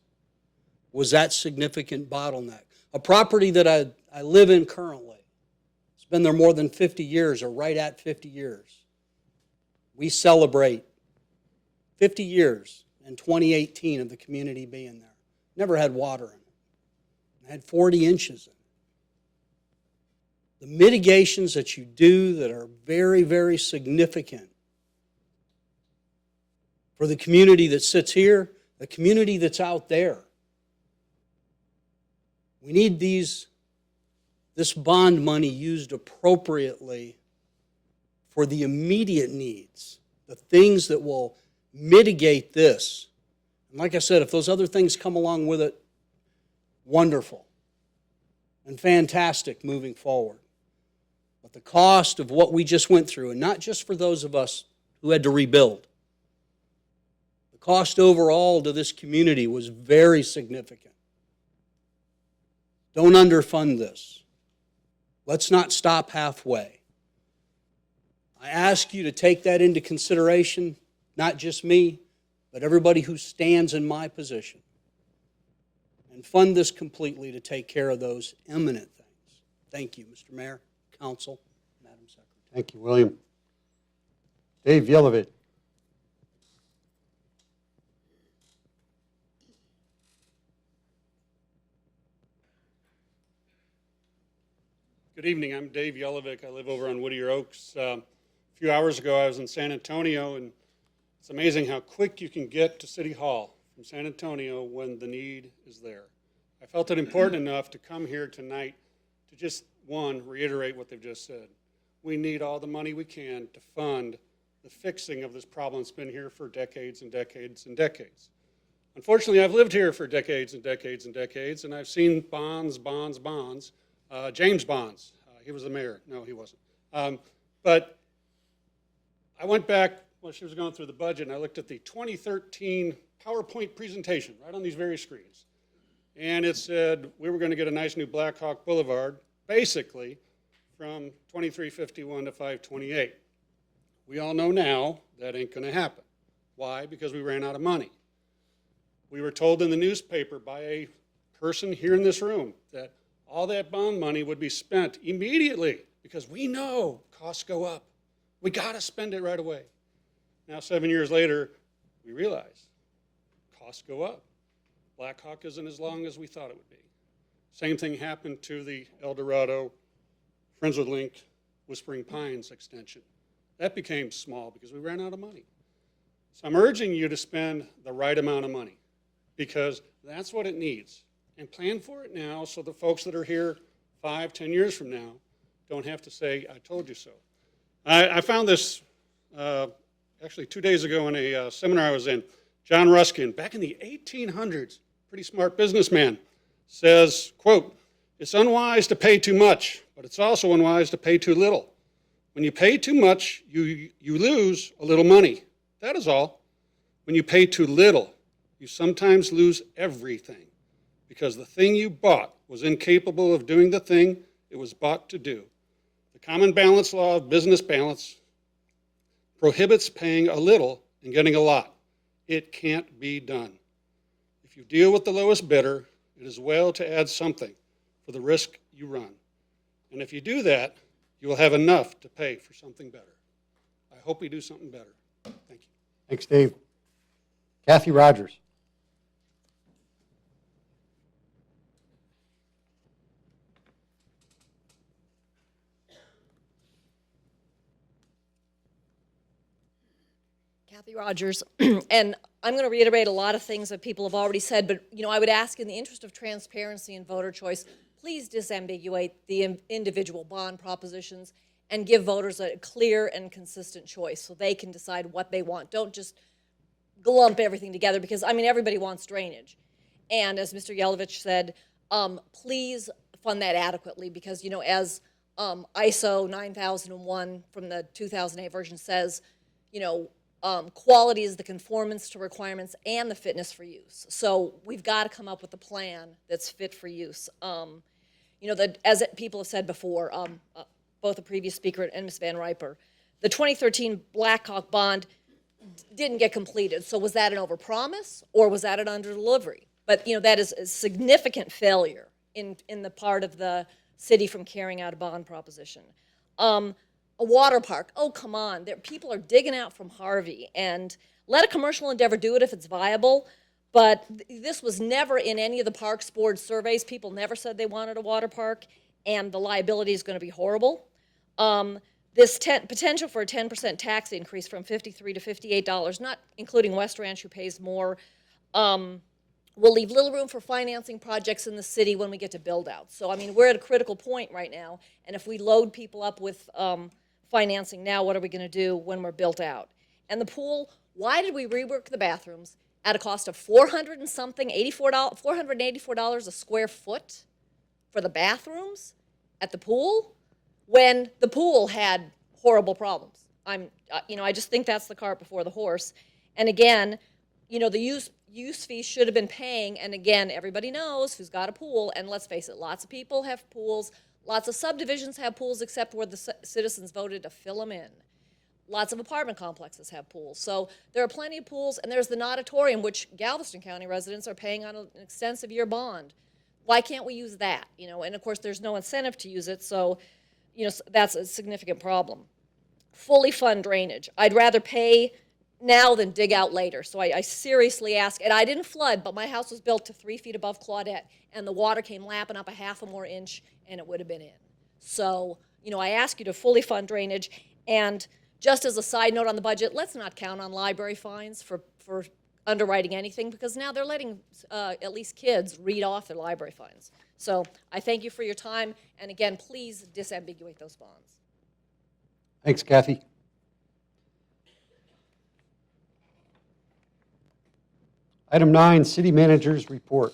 was that significant bottleneck. A property that I live in currently, it's been there more than 50 years or right at 50 years. We celebrate 50 years in 2018 of the community being there. Never had water in it. I had 40 inches in it. The mitigations that you do that are very, very significant for the community that sits here, the community that's out there. We need this bond money used appropriately for the immediate needs, the things that will mitigate this. And like I said, if those other things come along with it, wonderful and fantastic moving forward. But the cost of what we just went through, and not just for those of us who had to rebuild, the cost overall to this community was very significant. Don't underfund this. Let's not stop halfway. I ask you to take that into consideration, not just me, but everybody who stands in my position, and fund this completely to take care of those imminent things. Thank you, Mr. Mayor, Council, Madam Secretary. Thank you, William. Dave Yelovich. Good evening. I'm Dave Yelovich. I live over on Whittier Oaks. A few hours ago, I was in San Antonio, and it's amazing how quick you can get to City Hall from San Antonio when the need is there. I felt it important enough to come here tonight to just, one, reiterate what they've just said. We need all the money we can to fund the fixing of this problem that's been here for decades and decades and decades. Unfortunately, I've lived here for decades and decades and decades, and I've seen bonds. James Bonds, he was the mayor. No, he wasn't. But I went back when she was going through the budget, and I looked at the 2013 PowerPoint presentation right on these very screens. And it said we were going to get a nice new Blackhawk Boulevard, basically from 2351 to 528. We all know now that ain't going to happen. Why? Because we ran out of money. We were told in the newspaper by a person here in this room that all that bond money would be spent immediately because we know costs go up. We got to spend it right away. Now, 7 years later, we realize costs go up. Blackhawk isn't as long as we thought it would be. Same thing happened to the El Dorado, Friendswood Link, Whispering Pines extension. That became small because we ran out of money. So I'm urging you to spend the right amount of money because that's what it needs. And plan for it now so the folks that are here 5, 10 years from now don't have to say, I told you so. I found this actually 2 days ago in a seminar I was in. John Ruskin, back in the 1800s, pretty smart businessman, says, quote, "It's unwise to pay too much, but it's also unwise to pay too little. When you pay too much, you lose a little money. That is all. When you pay too little, you sometimes lose everything because the thing you bought was incapable of doing the thing it was bought to do. The common balance law of business balance prohibits paying a little and getting a lot. It can't be done. If you deal with the lowest bidder, it is well to add something for the risk you run. And if you do that, you will have enough to pay for something better." I hope we do something better. Thank you. Thanks, Dave. Kathy Rogers. Kathy Rogers, and I'm going to reiterate a lot of things that people have already said, but I would ask, in the interest of transparency and voter choice, please disambiguate the individual bond propositions and give voters a clear and consistent choice so they can decide what they want. Don't just glump everything together because, everybody wants drainage. And as Mr. Yelovich said, please fund that adequately because, as ISO 9001 from the 2008 version says, quality is the conformance to requirements and the fitness for use. So we've got to come up with a plan that's fit for use. As people have said before, both the previous speaker and Ms. Van Riper, the 2013 Blackhawk bond didn't get completed. So was that an overpromise or was that an underdelivery? But that is a significant failure in the part of the city from carrying out a bond proposition. A water park, oh, come on. People are digging out from Harvey, and let a commercial endeavor do it if it's viable, but this was never in any of the Parks Board surveys. People never said they wanted a water park, and the liability is going to be horrible. This potential for a 10% tax increase from $53 to $58, not including West Ranch, who pays more, will leave little room for financing projects in the city when we get to build out. So, we're at a critical point right now, and if we load people up with financing now, what are we going to do when we're built out? And the pool, why did we rework the bathrooms at a cost of $484 a square foot for the bathrooms at the pool when the pool had horrible problems? I just think that's the cart before the horse. And again, the use fees should have been paying, and again, everybody knows who's got a pool, and let's face it, lots of people have pools. Lots of subdivisions have pools except where the citizens voted to fill them in. Lots of apartment complexes have pools. So there are plenty of pools, and there's the Natatorium, which Galveston County residents are paying on an extensive year bond. Why can't we use that? And of course there's no incentive to use it, so that's a significant problem. Fully fund drainage. I'd rather pay now than dig out later. So I seriously ask, and I didn't flood, but my house was built to 3 feet above Claudette, and the water came lapping up a half a more inch, and it would have been in. So, I ask you to fully fund drainage, and just as a side note on the budget, let's not count on library fines for underwriting anything, because now they're letting at least kids read off their library fines. So I thank you for your time, and again, please disambiguate those bonds. Thanks, Kathy. Item 9, City Manager's Report.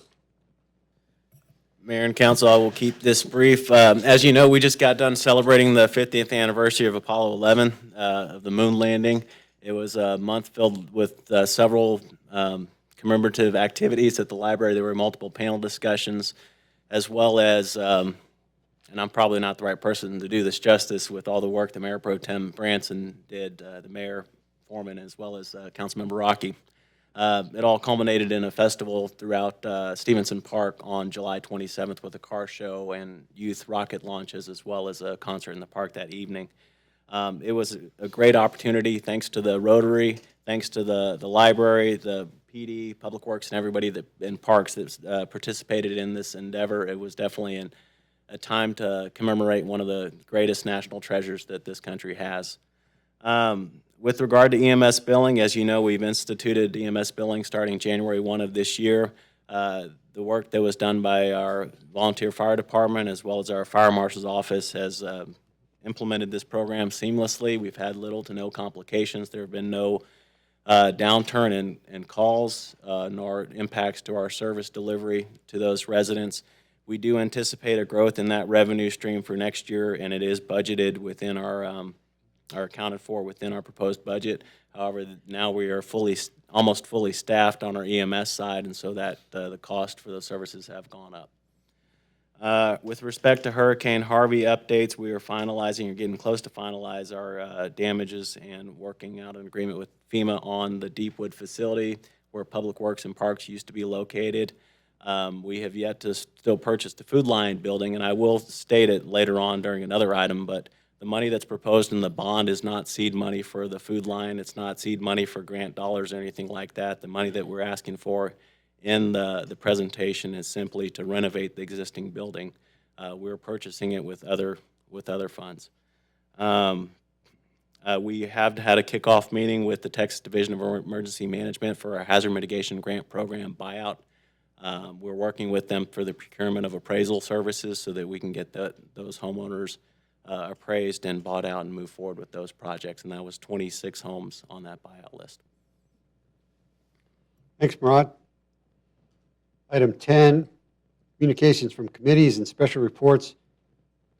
Mayor and Council, I will keep this brief. As you know, we just got done celebrating the 50th anniversary of Apollo 11, of the moon landing. It was a month filled with several commemorative activities at the library. There were multiple panel discussions, as well as, and I'm probably not the right person to do this justice, with all the work that Mayor Pro Tem Branson did, the Mayor Foreman, as well as Councilmember Rocky. It all culminated in a festival throughout Stevenson Park on July 27th with a car show and youth rocket launches, as well as a concert in the park that evening. It was a great opportunity, thanks to the Rotary, thanks to the library, the PD, Public Works, and everybody in Parks that participated in this endeavor. It was definitely a time to commemorate one of the greatest national treasures that this country has. With regard to EMS billing, as you know, we've instituted EMS billing starting January 1 of this year. The work that was done by our volunteer fire department, as well as our fire marshal's office, has implemented this program seamlessly. We've had little to no complications. There have been no downturn in calls, nor impacts to our service delivery to those residents. We do anticipate a growth in that revenue stream for next year, and it is budgeted within our, are accounted for within our proposed budget. However, now we are almost fully staffed on our EMS side, and so that the cost for those services have gone up. With respect to Hurricane Harvey updates, we are finalizing or getting close to finalize our damages and working out an agreement with FEMA on the Deepwood facility where Public Works and Parks used to be located. We have yet to still purchase the Food Line building, and I will state it later on during another item, but the money that's proposed in the bond is not seed money for the Food Line. It's not seed money for grant dollars or anything like that. The money that we're asking for in the presentation is simply to renovate the existing building. We're purchasing it with other funds. We have had a kickoff meeting with the Texas Division of Emergency Management for our Hazard Mitigation Grant Program buyout. We're working with them for the procurement of appraisal services so that we can get those homeowners appraised and bought out and move forward with those projects. And that was 26 homes on that buyout list. Thanks, Murad. Item 10, communications from committees and special reports.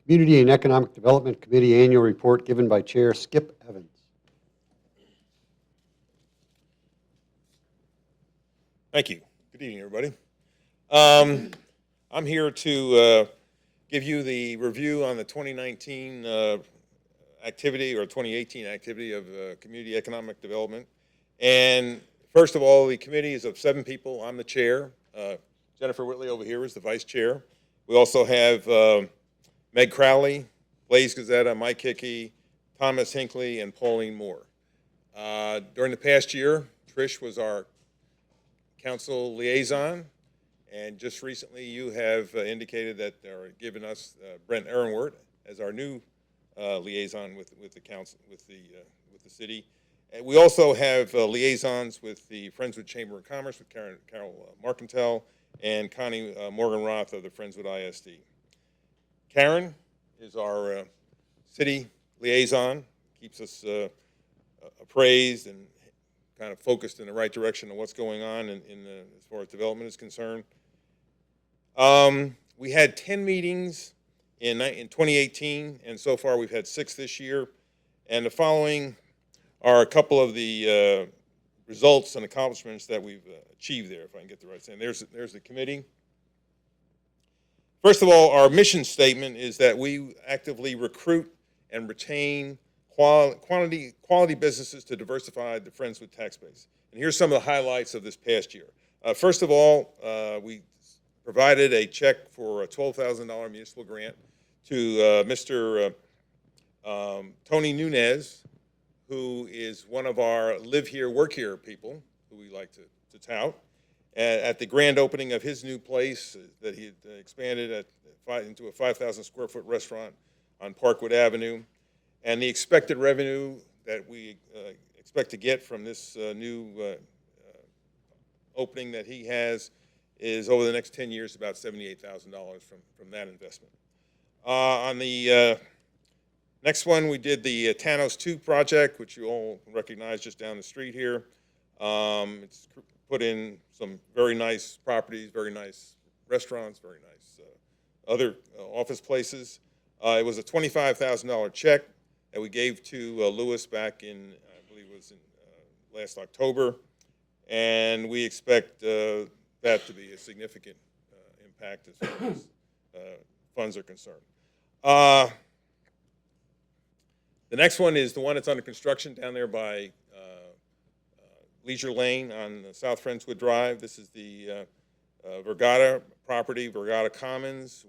Community and Economic Development Committee Annual Report given by Chair Skip Evans. Thank you. Good evening, everybody. I'm here to give you the review on the 2019 activity or 2018 activity of Community Economic Development. And first of all, the committee is of 7 people. I'm the chair. Jennifer Whitley over here is the vice chair. We also have Meg Crowley, Blaise Gazetta, Mike Hickey, Thomas Hinckley, and Pauline Moore. During the past year, Trish was our council liaison, and just recently you have indicated that they're giving us Brent Ehrenwert as our new liaison with the council, with the city. And we also have liaisons with the Friendswood Chamber of Commerce with Carol Marcantel and Connie Morgan-Roth of the Friendswood ISD. Karen is our city liaison, keeps us appraised and kind of focused in the right direction of what's going on as far as development is concerned. We had 10 meetings in 2018, and so far we've had 6 this year. And the following are a couple of the results and accomplishments that we've achieved there, if I can get the right saying. There's the committee. First of all, our mission statement is that we actively recruit and retain quality businesses to diversify the Friendswood tax base. And here's some of the highlights of this past year. First of all, we provided a check for a $12,000 municipal grant to Mr. Tony Nunez, who is one of our live here, work here people, who we like to tout, at the grand opening of his new place that he expanded into a 5,000 square foot restaurant on Parkwood Avenue. And the expected revenue that we expect to get from this new opening that he has is over the next 10 years about $78,000 from that investment. On the next one, we did the Tanos 2 project, which you all recognize just down the street here. It's put in some very nice properties, very nice restaurants, very nice other office places. It was a $25,000 check that we gave to Lewis back in, I believe it was in last October. And we expect that to be a significant impact as far as funds are concerned. The next one is the one that's under construction down there by Leisure Lane on South Friendswood Drive. This is the Vergata property, Vergata Commons.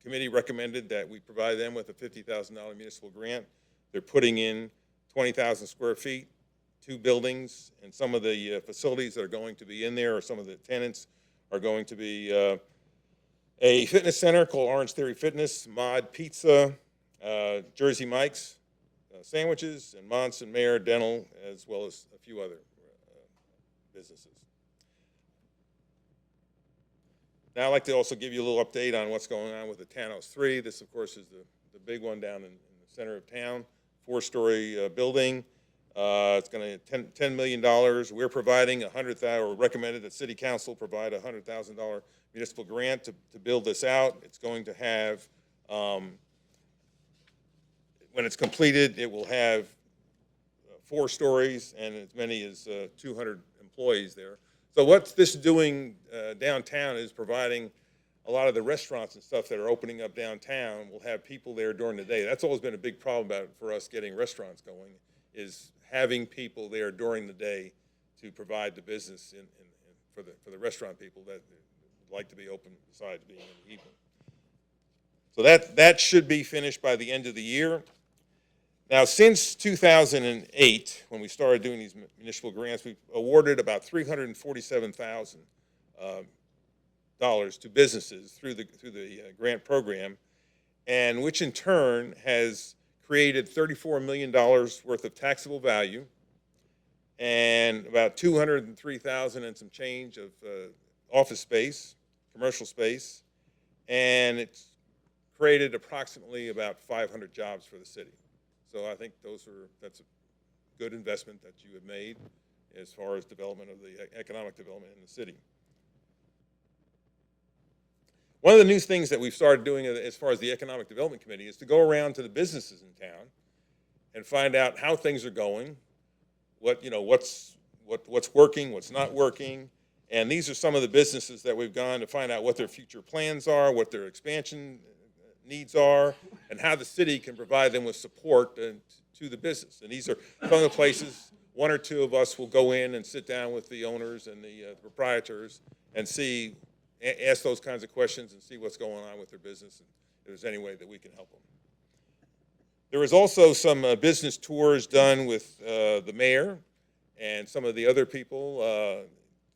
Committee recommended that we provide them with a $50,000 municipal grant. They're putting in 20,000 square feet, 2 buildings, and some of the facilities that are going to be in there, or some of the tenants, are going to be a fitness center called Orange Theory Fitness, Mod Pizza, Jersey Mike's sandwiches, and Monson Mayor Dental, as well as a few other businesses. Now I'd like to also give you a little update on what's going on with the Tanos 3. This, of course, is the big one down in the center of town, 4-story building. It's going to $10 million. We're providing $100,000, or recommended that City Council provide a $100,000 municipal grant to build this out. It's going to have, when it's completed, it will have 4 stories and as many as 200 employees there. So what this is doing downtown is providing a lot of the restaurants and stuff that are opening up downtown will have people there during the day. That's always been a big problem for us getting restaurants going, is having people there during the day to provide the business for the restaurant people that would like to be open besides being in the evening. So that should be finished by the end of the year. Now, since 2008, when we started doing these municipal grants, we've awarded about $347,000 to businesses through the grant program, and which in turn has created $34 million worth of taxable value and about $203,000 and some change of office space, commercial space, and it's created approximately about 500 jobs for the city. So I think that's a good investment that you have made as far as development of the economic development in the city. One of the new things that we've started doing as far as the Economic Development Committee is to go around to the businesses in town and find out how things are going, what's working, what's not working. And these are some of the businesses that we've gone to find out what their future plans are, what their expansion needs are, and how the city can provide them with support to the business. And these are some of the places, 1 or 2 of us will go in and sit down with the owners and the proprietors and ask those kinds of questions and see what's going on with their business and if there's any way that we can help them. There was also some business tours done with the mayor and some of the other people,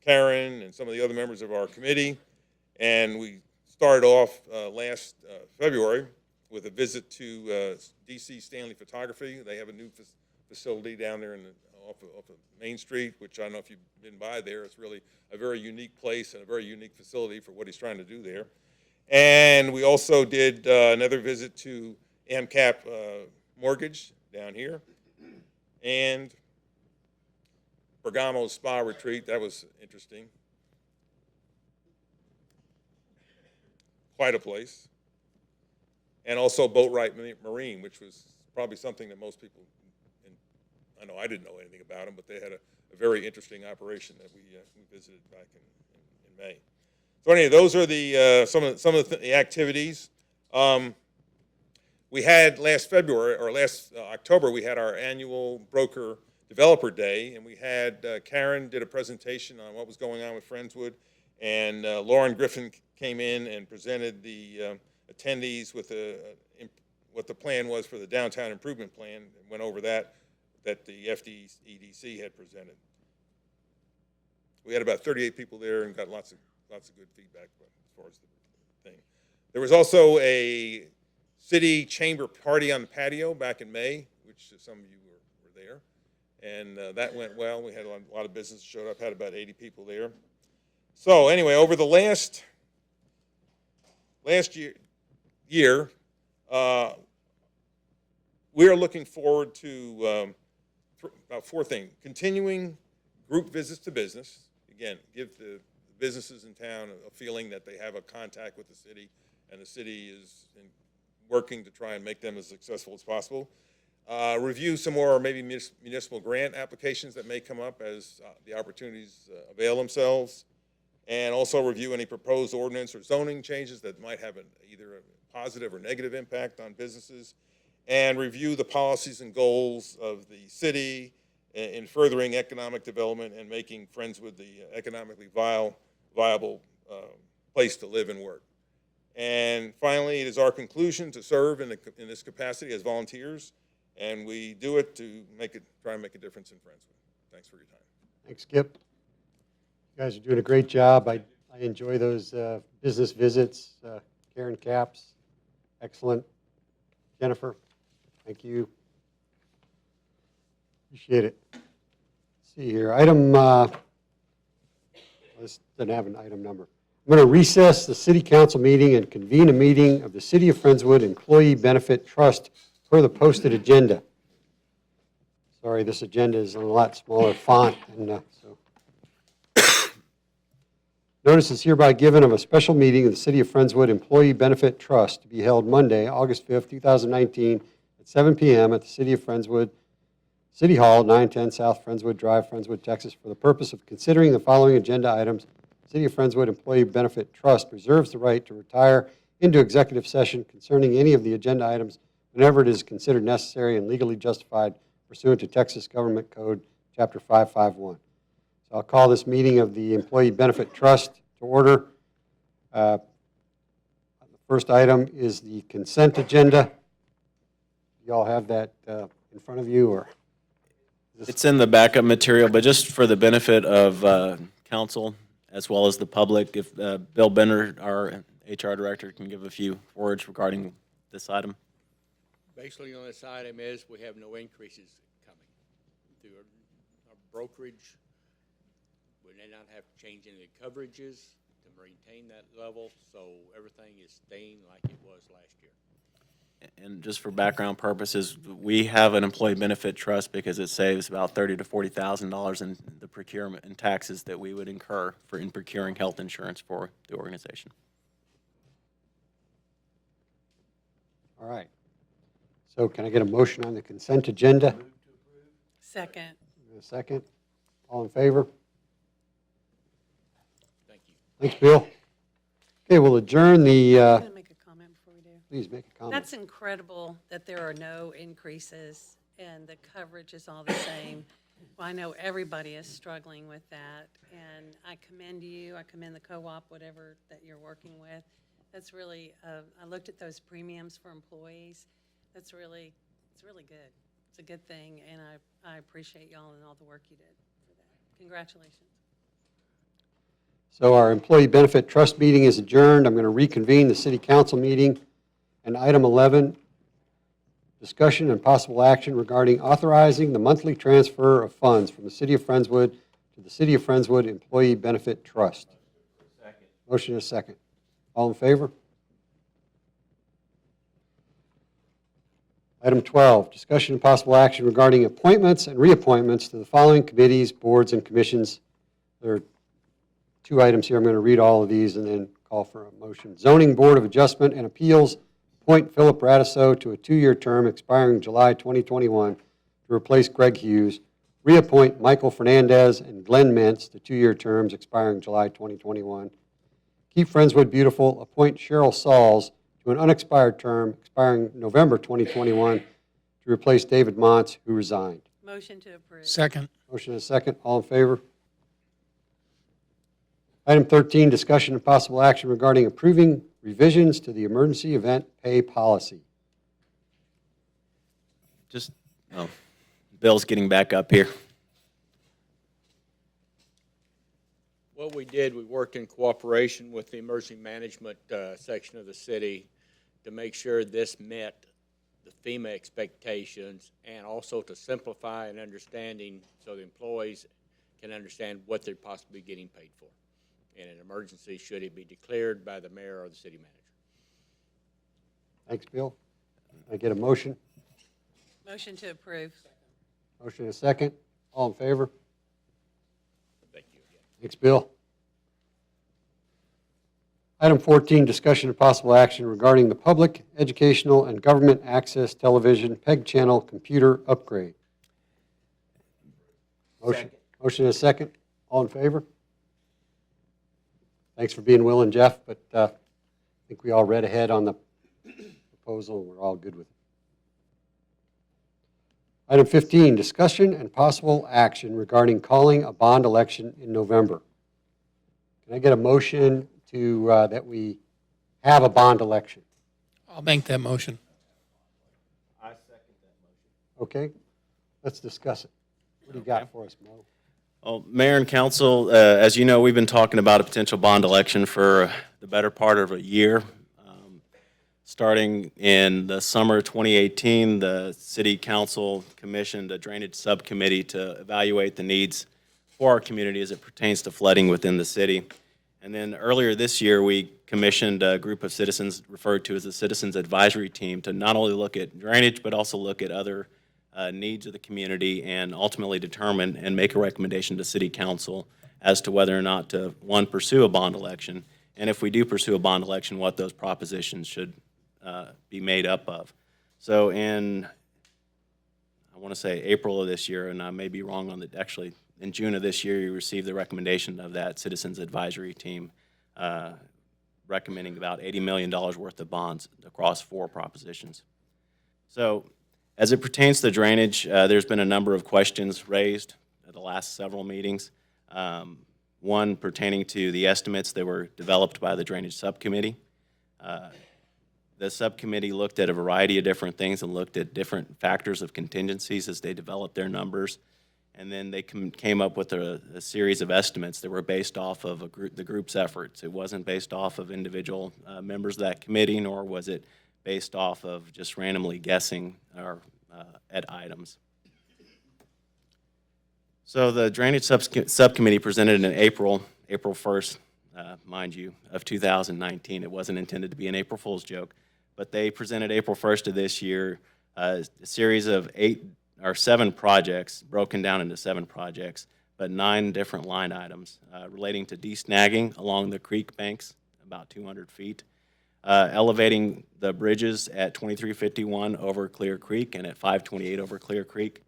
Karen and some of the other members of our committee, and we started off last February with a visit to DC Stanley Photography. They have a new facility down there off of Main Street, which I don't know if you've been by there. It's really a very unique place and a very unique facility for what he's trying to do there. And we also did another visit to AMCAP Mortgage down here, and Bergamo's Spa Retreat. That was interesting. Quite a place. And also Boatwright Marine, which was probably something that most people, I know I didn't know anything about them, but they had a very interesting operation that we visited back in May. So anyway, those are the some of the activities. We had last October, we had our annual broker developer day, and we had Karen did a presentation on what was going on with Friendswood, and Lauren Griffin came in and presented the attendees with what the plan was for the downtown improvement plan, and went over that the FDEDC had presented. We had about 38 people there and got lots of good feedback as far as the thing. There was also a city chamber party on the patio back in May, which some of you were there, and that went well. We had a lot of business showed up, had about 80 people there. So anyway, over the last year, we are looking forward to about 4 things. Continuing group visits to business. Again, give the businesses in town a feeling that they have a contact with the city, and the city is working to try and make them as successful as possible. Review some more maybe municipal grant applications that may come up as the opportunities avail themselves. And also review any proposed ordinance or zoning changes that might have either a positive or negative impact on businesses. And review the policies and goals of the city in furthering economic development and making Friendswood the economically viable place to live and work. And finally, it is our conclusion to serve in this capacity as volunteers, and we do it to try and make a difference in Friendswood. Thanks for your time. Thanks, Skip. You guys are doing a great job. I enjoy those business visits. Karen Capps, excellent. Jennifer, thank you. Appreciate it. Let's see here. This doesn't have an item number. I'm going to recess the city council meeting and convene a meeting of the City of Friendswood Employee Benefit Trust per the posted agenda. Sorry, this agenda is in a lot smaller font, and so. Notice is hereby given of a special meeting of the City of Friendswood Employee Benefit Trust to be held Monday, August 5th, 2019, at 7 p.m. at the City of Friendswood, City Hall, 910 South Friendswood Drive, Friendswood, Texas, for the purpose of considering the following agenda items. City of Friendswood Employee Benefit Trust reserves the right to retire into executive session concerning any of the agenda items whenever it is considered necessary and legally justified pursuant to Texas Government Code, Chapter 551. So I'll call this meeting of the Employee Benefit Trust to order. The first item is the consent agenda. You all have that in front of you, or? It's in the backup material, but just for the benefit of council as well as the public, if Bill Bender, our HR director, can give a few words regarding this item. Basically, on this item is we have no increases coming through our brokerage. We may not have to change any coverages to maintain that level, so everything is staying like it was last year. And just for background purposes, we have an employee benefit trust because it saves about $30,000 to $40,000 in the procurement and taxes that we would incur in procuring health insurance for the organization. All right. So can I get a motion on the consent agenda? Second. A second. All in favor? Thank you. Thanks, Bill. Okay, we'll adjourn the, I'm going to make a comment before we do. please make a comment. That's incredible that there are no increases and the coverage is all the same. Well, I know everybody is struggling with that, and I commend you. I commend the co-op, whatever that you're working with. That's really, I looked at those premiums for employees. It's really good. It's a good thing, and I appreciate y'all and all the work you did for that. Congratulations. So our Employee Benefit Trust meeting is adjourned. I'm going to reconvene the City Council meeting. And item 11, discussion and possible action regarding authorizing the monthly transfer of funds from the City of Friendswood to the City of Friendswood Employee Benefit Trust. Second. Motion is second. All in favor? Item 12, discussion and possible action regarding appointments and reappointments to the following committees, boards, and commissions. There are two items here. I'm going to read all of these and then call for a motion. Zoning Board of Adjustment and Appeals, appoint Philip Radiso to a 2-year term expiring July 2021 to replace Greg Hughes. Reappoint Michael Fernandez and Glenn Mintz to 2-year terms expiring July 2021. Keep Friendswood Beautiful, appoint Cheryl Sauls to an unexpired term expiring November 2021 to replace David Montz, who resigned. Motion to approve. Second. Motion is second. All in favor? Item 13, discussion and possible action regarding approving revisions to the emergency event pay policy. Just, Bill's getting back up here. What we did, we worked in cooperation with the emergency management section of the city to make sure this met the FEMA expectations and also to simplify and understanding so the employees can understand what they're possibly getting paid for in an emergency should it be declared by the mayor or the city manager. Thanks, Bill. Can I get a motion? Motion to approve. Motion is second. All in favor? Thank you again. Thanks, Bill. Item 14, discussion and possible action regarding the public, educational, and government access television PEG channel computer upgrade. Motion is second. All in favor? Thanks for being willing, Jeff, but I think we all read ahead on the proposal. We're all good with it. Item 15, discussion and possible action regarding calling a bond election in November. Can I get a motion to that we have a bond election? I'll make that motion. I second that motion. Okay, let's discuss it. What do you got for us, Mo? Well, Mayor and Council, as you know, we've been talking about a potential bond election for the better part of a year. Starting in the summer of 2018, the City Council commissioned a drainage subcommittee to evaluate the needs for our community as it pertains to flooding within the city. And then earlier this year, we commissioned a group of citizens referred to as the Citizens Advisory Team to not only look at drainage, but also look at other needs of the community and ultimately determine and make a recommendation to City Council as to whether or not to, one, pursue a bond election, and if we do pursue a bond election, what those propositions should be made up of. So in, I want to say April of this year, and I may be wrong on the, actually, in June of this year, you received the recommendation of that Citizens Advisory Team recommending about $80 million worth of bonds across 4 propositions. So as it pertains to drainage, there's been a number of questions raised at the last several meetings. One pertaining to the estimates that were developed by the Drainage Subcommittee. The subcommittee looked at a variety of different things and looked at different factors of contingencies as they developed their numbers. And then they came up with a series of estimates that were based off of the group's efforts. It wasn't based off of individual members of that committee, nor was it based off of just randomly guessing or at items. So the Drainage Subcommittee presented in April 1st, mind you, of 2019. It wasn't intended to be an April Fool's joke, but they presented April 1st of this year a series of 7 projects, broken down into 7 projects, but 9 different line items relating to desnagging along the creek banks, about 200 feet, elevating the bridges at 2351 over Clear Creek and at 528 over Clear Creek,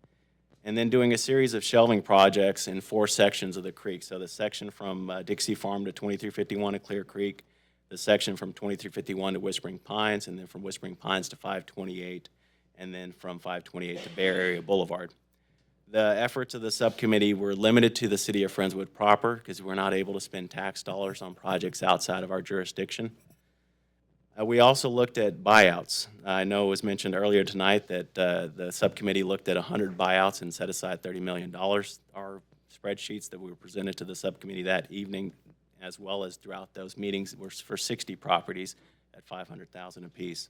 and then doing a series of shelving projects in 4 sections of the creek. So the section from Dixie Farm to 2351 to Clear Creek, the section from 2351 to Whispering Pines, and then from Whispering Pines to 528, and then from 528 to Bay Area Boulevard. The efforts of the subcommittee were limited to the city of Friendswood proper because we're not able to spend tax dollars on projects outside of our jurisdiction. We also looked at buyouts. I know it was mentioned earlier tonight that the subcommittee looked at 100 buyouts and set aside $30 million. Our spreadsheets that we were presented to the subcommittee that evening, as well as throughout those meetings, were for 60 properties at $500,000 apiece.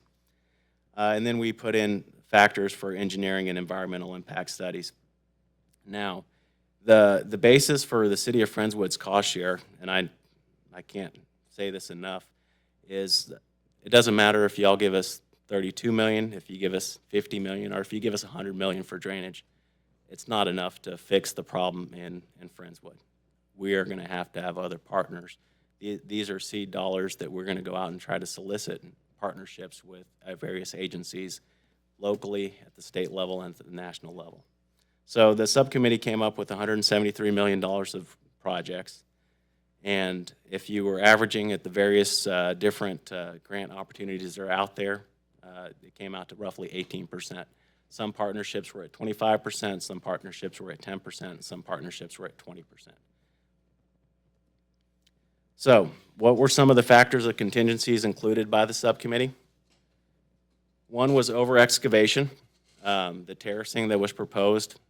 And then we put in factors for engineering and environmental impact studies. Now, the basis for the city of Friendswood's cost share, and I can't say this enough, is it doesn't matter if y'all give us $32 million, if you give us $50 million, or if you give us $100 million for drainage. It's not enough to fix the problem in Friendswood. We are going to have other partners. These are seed dollars that we're going to go out and try to solicit partnerships with various agencies locally, at the state level, and at the national level. So the subcommittee came up with $173 million of projects. And if you were averaging at the various different grant opportunities that are out there, it came out to roughly 18%. Some partnerships were at 25%, some partnerships were at 10%, and some partnerships were at 20%. So, what were some of the factors of contingencies included by the subcommittee? One was over-excavation. The terracing that was proposed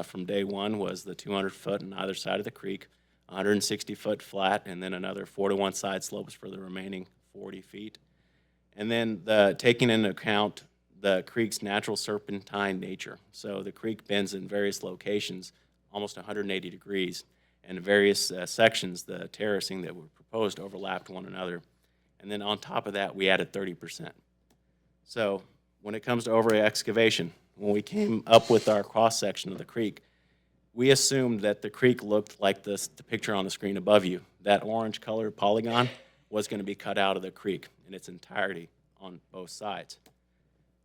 from day one was the 200-foot on either side of the creek, 160-foot flat, and then another 4-to-1 side slopes for the remaining 40 feet. And then taking into account the creek's natural serpentine nature. So the creek bends in various locations, almost 180 degrees, and in various sections, the terracing that were proposed overlapped one another. And then on top of that, we added 30%. So when it comes to over-excavation, when we came up with our cross-section of the creek, we assumed that the creek looked like the picture on the screen above you. That orange-colored polygon was going to be cut out of the creek in its entirety on both sides.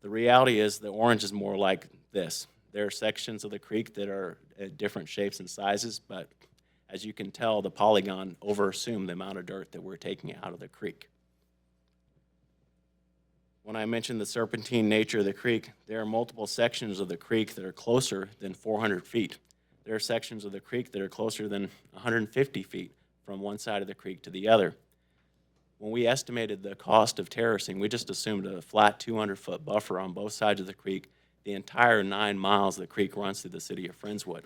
The reality is the orange is more like this. There are sections of the creek that are at different shapes and sizes, but as you can tell, the polygon over-assumed the amount of dirt that we're taking out of the creek. When I mentioned the serpentine nature of the creek, there are multiple sections of the creek that are closer than 400 feet. There are sections of the creek that are closer than 150 feet from one side of the creek to the other. When we estimated the cost of terracing, we just assumed a flat 200-foot buffer on both sides of the creek. The entire 9 miles the creek runs through the city of Friendswood.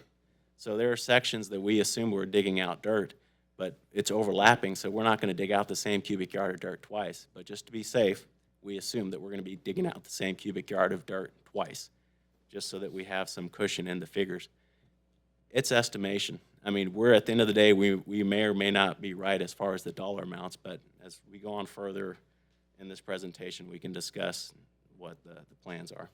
So there are sections that we assume we're digging out dirt, but it's overlapping, so we're not going to dig out the same cubic yard of dirt twice. But just to be safe, we assume that we're going to be digging out the same cubic yard of dirt twice, just so that we have some cushion in the figures. It's estimation, I mean, we're at the end of the day, we may or may not be right as far as the dollar amounts, but as we go on further in this presentation, we can discuss what the plans are.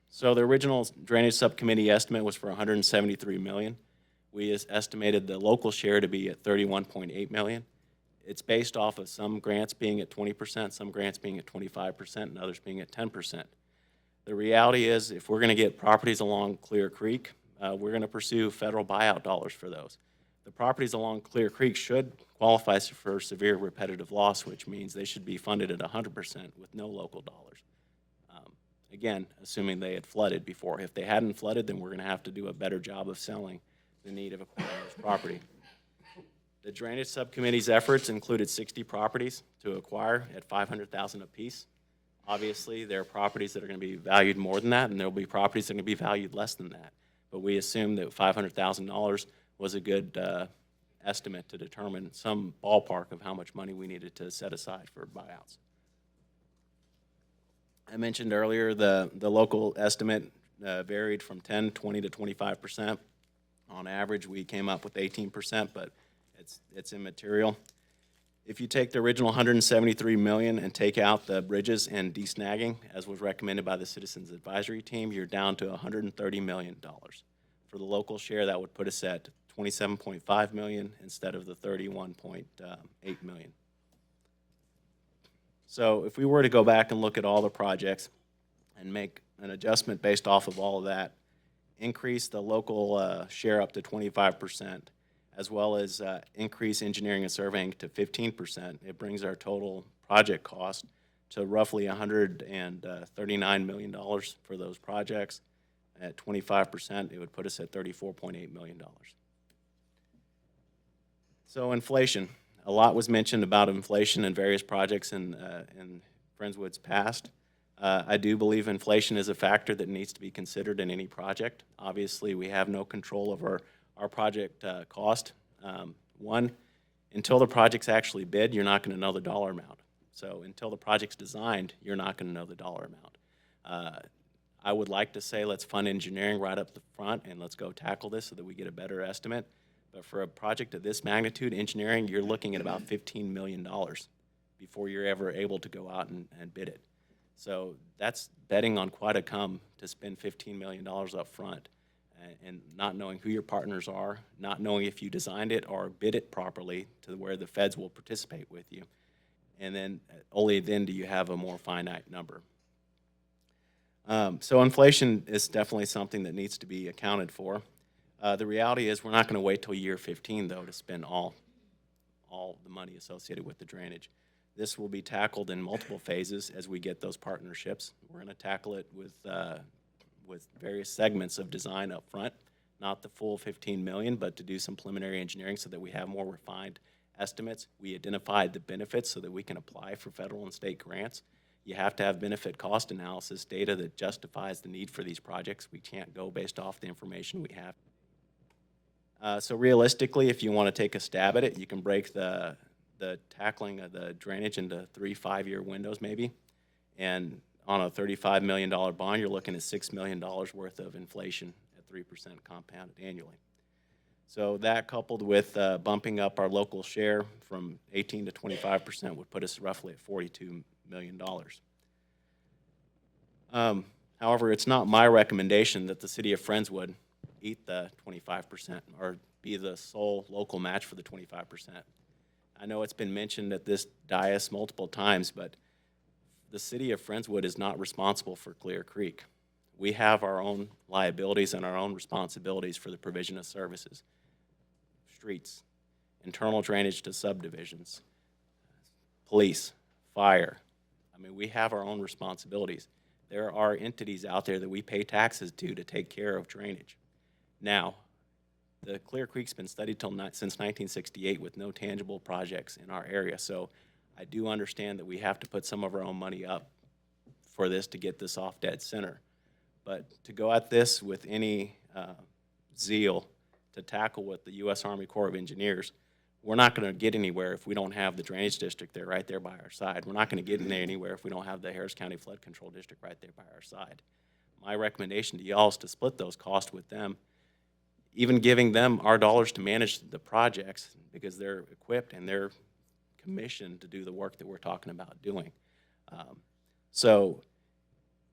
So the original drainage subcommittee estimate was for $173 million. We estimated the local share to be at $31.8 million. It's based off of some grants being at 20%, some grants being at 25%, and others being at 10%. The reality is, if we're going to get properties along Clear Creek, we're going to pursue federal buyout dollars for those. The properties along Clear Creek should qualify for severe repetitive loss, which means they should be funded at 100% with no local dollars. Again, assuming they had flooded before. If they hadn't flooded, then we're going to have to do a better job of selling the need of acquiring this property. The drainage subcommittee's efforts included 60 properties to acquire at $500,000 apiece. Obviously, there are properties that are going to be valued more than that, and there will be properties that are going to be valued less than that. But we assumed that $500,000 was a good estimate to determine some ballpark of how much money we needed to set aside for buyouts. I mentioned earlier the local estimate varied from 10, 20 to 25%. On average, we came up with 18%, but it's immaterial. If you take the original $173 million and take out the bridges and desnagging, as was recommended by the Citizens Advisory Team, you're down to $130 million. For the local share, that would put us at $27.5 million instead of the $31.8 million. So if we were to go back and look at all the projects and make an adjustment based off of all of that, increase the local share up to 25%, as well as increase engineering and surveying to 15%, it brings our total project cost to roughly $139 million for those projects. At 25%, it would put us at $34.8 million. So inflation. A lot was mentioned about inflation in various projects in Friendswood's past. I do believe inflation is a factor that needs to be considered in any project. Obviously, we have no control over our project cost. One, until the project's actually bid, you're not going to know the dollar amount. So until the project's designed, you're not going to know the dollar amount. I would like to say let's fund engineering right up the front and let's go tackle this so that we get a better estimate. But for a project of this magnitude, engineering, you're looking at about $15 million before you're ever able to go out and bid it. So that's betting on quite a come to spend $15 million up front and not knowing who your partners are, not knowing if you designed it or bid it properly to where the feds will participate with you. And then only then do you have a more finite number. So inflation is definitely something that needs to be accounted for. The reality is we're not going to wait till year 15, though, to spend all the money associated with the drainage. This will be tackled in multiple phases as we get those partnerships. We're going to tackle it with various segments of design up front, not the full $15 million, but to do some preliminary engineering so that we have more refined estimates. We identified the benefits so that we can apply for federal and state grants. You have to have benefit cost analysis data that justifies the need for these projects. We can't go based off the information we have. So realistically, if you want to take a stab at it, you can break the tackling of the drainage into 3 5-year windows maybe. And on a $35 million bond, you're looking at $6 million worth of inflation at 3% compounded annually. So that coupled with bumping up our local share from 18 to 25% would put us roughly at $42 million. However, it's not my recommendation that the city of Friendswood eat the 25% or be the sole local match for the 25%. I know it's been mentioned at this dais multiple times, but the city of Friendswood is not responsible for Clear Creek. We have our own liabilities and our own responsibilities for the provision of services. Streets, internal drainage to subdivisions, police, fire. I mean, we have our own responsibilities. There are entities out there that we pay taxes to take care of drainage. Now, the Clear Creek's been studied since 1968 with no tangible projects in our area. So I do understand that we have to put some of our own money up for this to get this off dead center. But to go at this with any zeal to tackle with the U.S. Army Corps of Engineers, we're not going to get anywhere if we don't have the drainage district there right there by our side. We're not going to get in there anywhere if we don't have the Harris County Flood Control District right there by our side. My recommendation to y'all is to split those costs with them. even giving them our dollars to manage the projects because they're equipped and they're commissioned to do the work that we're talking about doing. So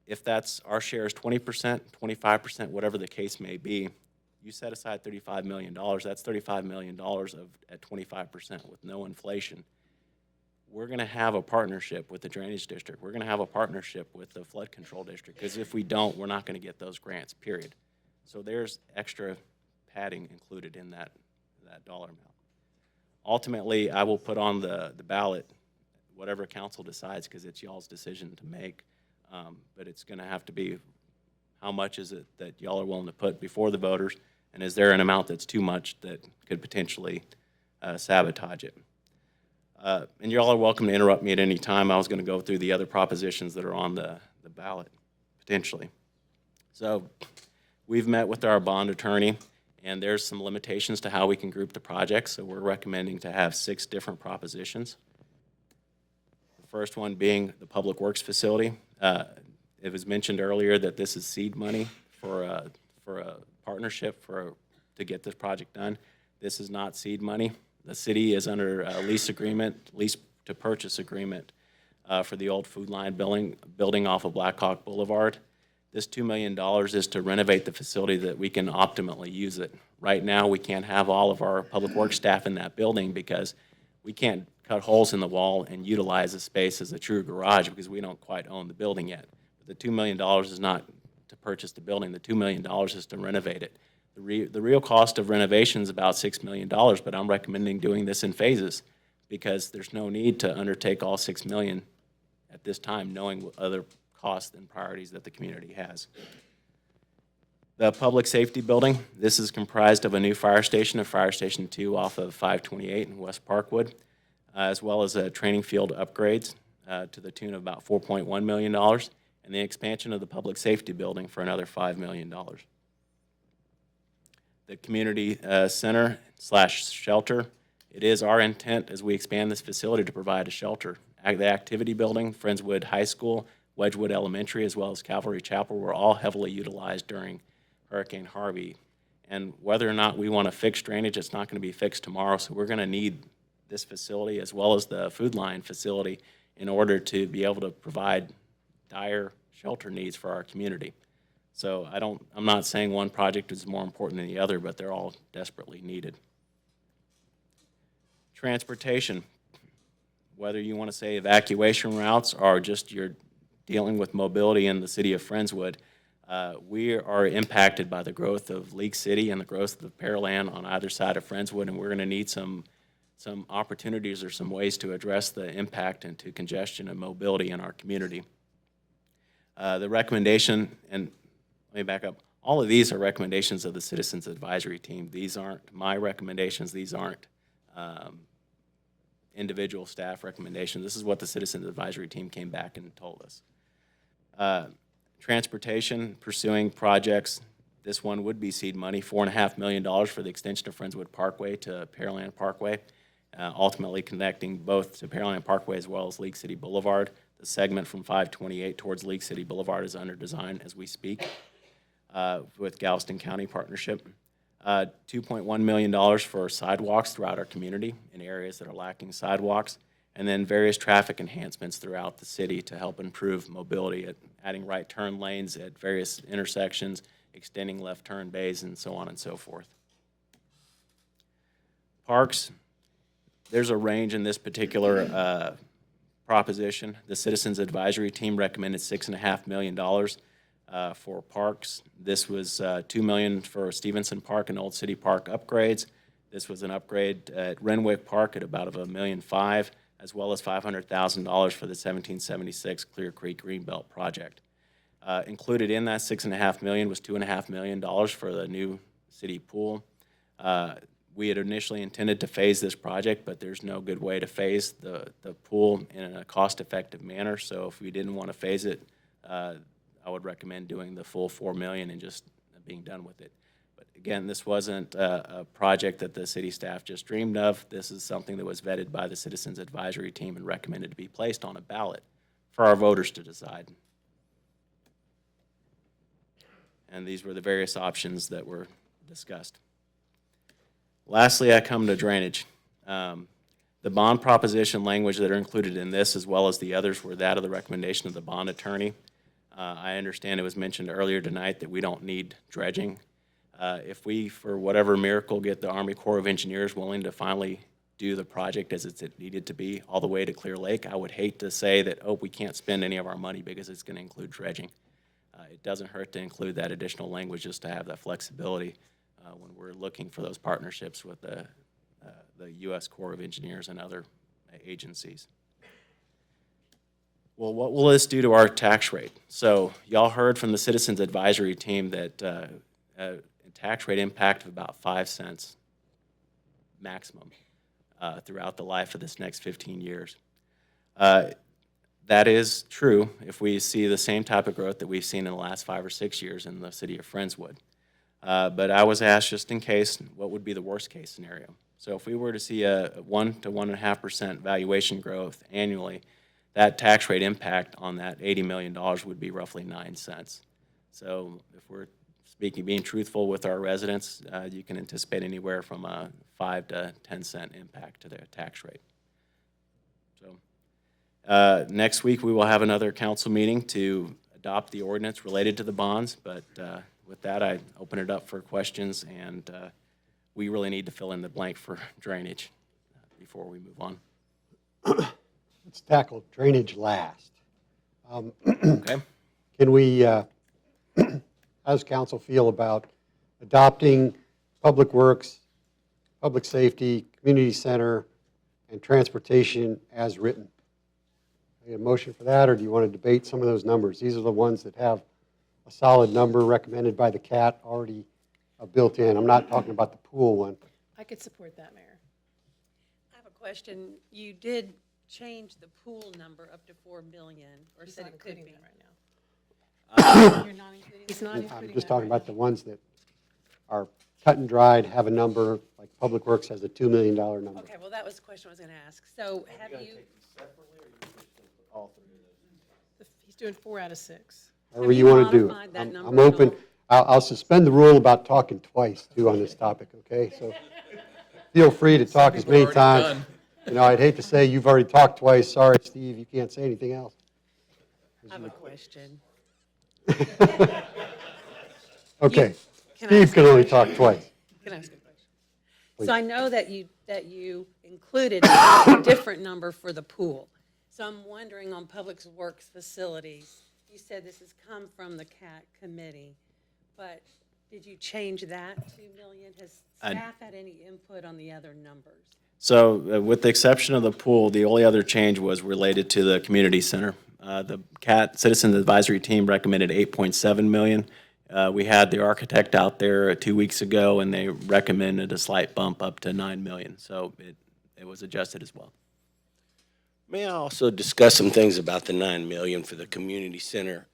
if that's, our share is 20%, 25%, whatever the case may be, you set aside $35 million, that's $35 million at 25% with no inflation. We're going to have a partnership with the drainage district. We're going to have a partnership with the flood control district, because if we don't, we're not going to get those grants, period. So there's extra padding included in that dollar amount. Ultimately, I will put on the ballot whatever council decides, because it's y'all's decision to make. But it's going to have to be, how much is it that y'all are willing to put before the voters, and is there an amount that's too much that could potentially sabotage it? And y'all are welcome to interrupt me at any time. I was going to go through the other propositions that are on the ballot, potentially. So we've met with our bond attorney, and there's some limitations to how we can group the projects, so we're recommending to have 6 different propositions. The first one being the Public Works Facility. It was mentioned earlier that this is seed money for a partnership to get this project done. This is not seed money. The city is under a lease to purchase agreement for the old Food Line building off of Blackhawk Boulevard. This $2 million is to renovate the facility that we can optimally use it. Right now, we can't have all of our public works staff in that building because we can't cut holes in the wall and utilize the space as a true garage because we don't quite own the building yet. But the $2 million is not to purchase the building. The $2 million is to renovate it. The real cost of renovation is about $6 million, but I'm recommending doing this in phases because there's no need to undertake all $6 million at this time, knowing what other costs and priorities that the community has. The public safety building, this is comprised of a new fire station, a Fire Station 2 off of 528 in West Parkwood, as well as a training field upgrades to the tune of about $4.1 million, and the expansion of the public safety building for another $5 million. The community center / shelter, it is our intent as we expand this facility to provide a shelter. The activity building, Friendswood High School, Wedgwood Elementary, as well as Calvary Chapel were all heavily utilized during Hurricane Harvey. And whether or not we want to fix drainage, it's not going to be fixed tomorrow, so we're going to need this facility as well as the Food Line facility in order to be able to provide dire shelter needs for our community. So I'm not saying one project is more important than the other, but they're all desperately needed. Transportation, whether you want to say evacuation routes or just you're dealing with mobility in the city of Friendswood, we are impacted by the growth of League City and the growth of the Pearland on either side of Friendswood, and we're going to need some opportunities or some ways to address the impact into congestion and mobility in our community. The recommendation, and let me back up, all of these are recommendations of the Citizens Advisory Team. These aren't my recommendations. These aren't individual staff recommendations. This is what the Citizens Advisory Team came back and told us. Transportation, pursuing projects, this one would be seed money, $4.5 million for the extension of Friendswood Parkway to Pearland Parkway, ultimately connecting both to Pearland Parkway as well as League City Boulevard. The segment from 528 towards League City Boulevard is under design as we speak with Galveston County Partnership. $2.1 million for sidewalks throughout our community in areas that are lacking sidewalks, and then various traffic enhancements throughout the city to help improve mobility, adding right turn lanes at various intersections, extending left turn bays, and so on and so forth. Parks, there's a range in this particular proposition. The Citizens Advisory Team recommended $6.5 million for parks. This was $2 million for Stevenson Park and Old City Park upgrades. This was an upgrade at Renwick Park at about $1.5 million, as well as $500,000 for the 1776 Clear Creek Greenbelt project. Included in that $6.5 million was $2.5 million for the new city pool. We had initially intended to phase this project, but there's no good way to phase the pool in a cost-effective manner. So if we didn't want to phase it, I would recommend doing the full $4 million and just being done with it. But again, this wasn't a project that the city staff just dreamed of. This is something that was vetted by the Citizens Advisory Team and recommended to be placed on a ballot for our voters to decide. And these were the various options that were discussed. Lastly, I come to drainage. The bond proposition language that are included in this, as well as the others, were that of the recommendation of the bond attorney. I understand it was mentioned earlier tonight that we don't need dredging. If we, for whatever miracle, get the Army Corps of Engineers willing to finally do the project as it's needed to be all the way to Clear Lake, I would hate to say that, oh, we can't spend any of our money because it's going to include dredging. It doesn't hurt to include that additional language just to have that flexibility when we're looking for those partnerships with the U.S. Corps of Engineers and other agencies. Well, what will this do to our tax rate? So y'all heard from the Citizens Advisory Team that a tax rate impact of about 5 cents maximum throughout the life of this next 15 years. That is true if we see the same type of growth that we've seen in the last 5 or 6 years in the city of Friendswood. But I was asked, just in case, what would be the worst case scenario? So if we were to see a 1 to 1.5% valuation growth annually, that tax rate impact on that $80 million would be roughly 9 cents. So if we're being truthful with our residents, you can anticipate anywhere from a 5 to 10 cent impact to their tax rate. So next week we will have another council meeting to adopt the ordinance related to the bonds, but with that I open it up for questions, and we really need to fill in the blank for drainage before we move on. Let's tackle drainage last. Okay. Can we, how does council feel about adopting Public Works, Public Safety, Community Center, and Transportation as written? Need a motion for that, or do you want to debate some of those numbers? These are the ones that have a solid number recommended by the CAT already built in. I'm not talking about the pool one. I could support that, Mayor. I have a question. You did change the pool number up to 4 million, or He's said not it could including be. that right now. You're not including. He's not I'm including just that talking right about the ones that are cut and dried, have a number, like Public Works has a $2 million number. now. Okay, well, that was the question I was going to ask. So have you? He's doing 4 out of 6. However you want to do modified it. that I'm number open. at I'll suspend the rule about talking twice, too, on this topic, okay? So feel free to talk as many times. You know, I'd hate to say you've already talked twice. Sorry, Steve, you can't say anything else. I have a question. Okay. Can I Steve ask can a only question? talk twice. Can I ask a question? Please. So I know that you included a different number for the pool. So I'm wondering on Public Works facilities, you said this has come from the CAT committee, but did you change that 2 million? Has staff had any input on the other numbers? So with the exception of the pool, the only other change was related to the community center. The CAT Citizens Advisory Team recommended 8.7 million. We had the architect out there 2 weeks ago, and they recommended a slight bump up to 9 million. So it was adjusted as well. May I also discuss some things about the $9 million for the community center?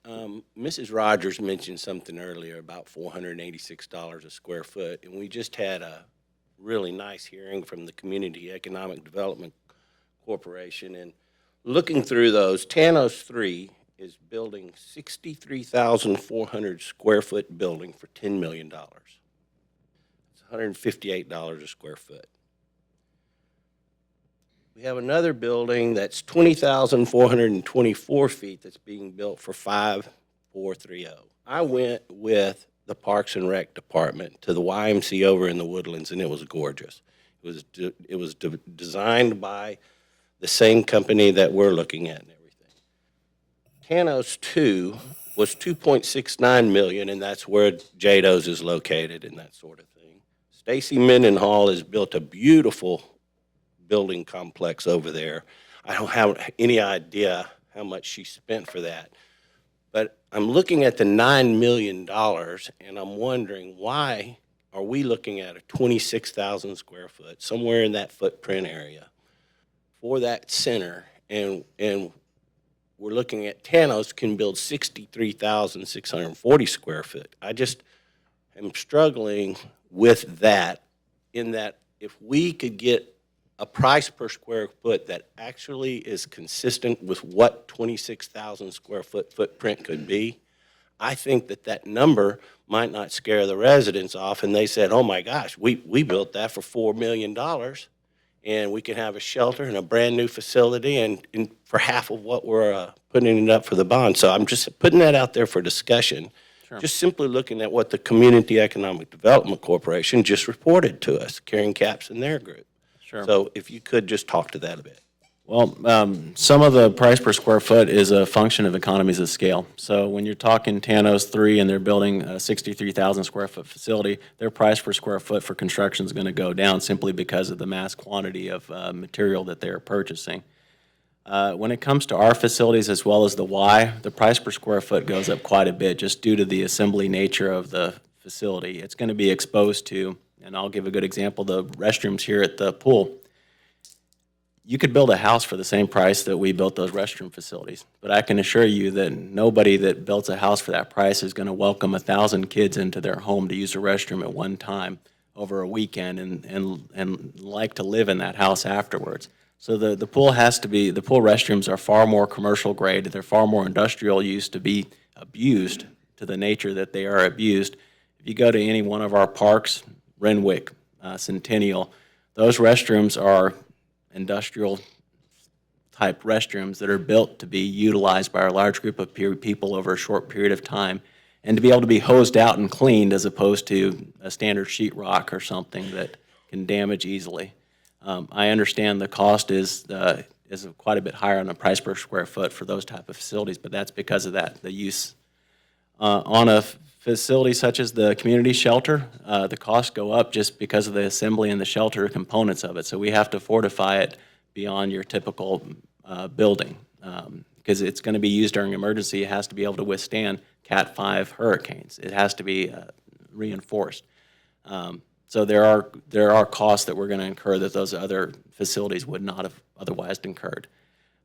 Mrs. Rogers mentioned something earlier about $486 a square foot, and we just had a really nice hearing from the Community Economic Development Corporation. And looking through those, Tanos 3 is building 63,400 square foot building for $10 million. It's $158 a square foot. We have another building that's 20,424 feet that's being built for $5,430. I went with the Parks and Rec Department to the YMCA over in the Woodlands, and it was gorgeous. It was designed by the same company that we're looking at and everything. Tanos 2 was $2.69 million, and that's where JADO's is located and that sort of thing. Stacy Mendenhall has built a beautiful building complex over there. I don't have any idea how much she spent for that. But I'm looking at the $9 million, and I'm wondering, why are we looking at a 26,000 square foot, somewhere in that footprint area, for that center, and we're looking at Tanos can build 63,640 square foot. I just am struggling with that, in that if we could get a price per square foot that actually is consistent with what 26,000 square foot footprint could be, I think that that number might not scare the residents off, and they said, oh my gosh, we built that for $4 million, and we can have a shelter and a brand-new facility and for half of what we're putting it up for the bond. So I'm just putting that out there for discussion. Sure. Just simply looking at what the Community Economic Development Corporation just reported to us, carrying caps in their group. Sure. So if you could just talk to that a bit. Well, some of the price per square foot is a function of economies of scale. So when you're talking Tanos 3 and they're building a 63,000 square foot facility, their price per square foot for construction is going to go down simply because of the mass quantity of material that they're purchasing. When it comes to our facilities as well as the Y, the price per square foot goes up quite a bit just due to the assembly nature of the facility. It's going to be exposed to, and I'll give a good example, the restrooms here at the pool. You could build a house for the same price that we built those restroom facilities, but I can assure you that nobody that builds a house for that price is going to welcome 1,000 kids into their home to use a restroom at one time over a weekend and like to live in that house afterwards. So the pool has to be, the pool restrooms are far more commercial grade, they're far more industrial use to be abused to the nature that they are abused. If you go to any one of our parks, Renwick, Centennial, those restrooms are industrial type restrooms that are built to be utilized by a large group of people over a short period of time and to be able to be hosed out and cleaned as opposed to a standard sheetrock or something that can damage easily. I understand the cost is quite a bit higher on the price per square foot for those type of facilities, but that's because of that, the use. On a facility such as the community shelter, the costs go up just because of the assembly and the shelter components of it. So we have to fortify it beyond your typical building because it's going to be used during emergency. It has to be able to withstand Cat 5 hurricanes. It has to be reinforced. So there are costs that we're going to incur that those other facilities would not have otherwise incurred.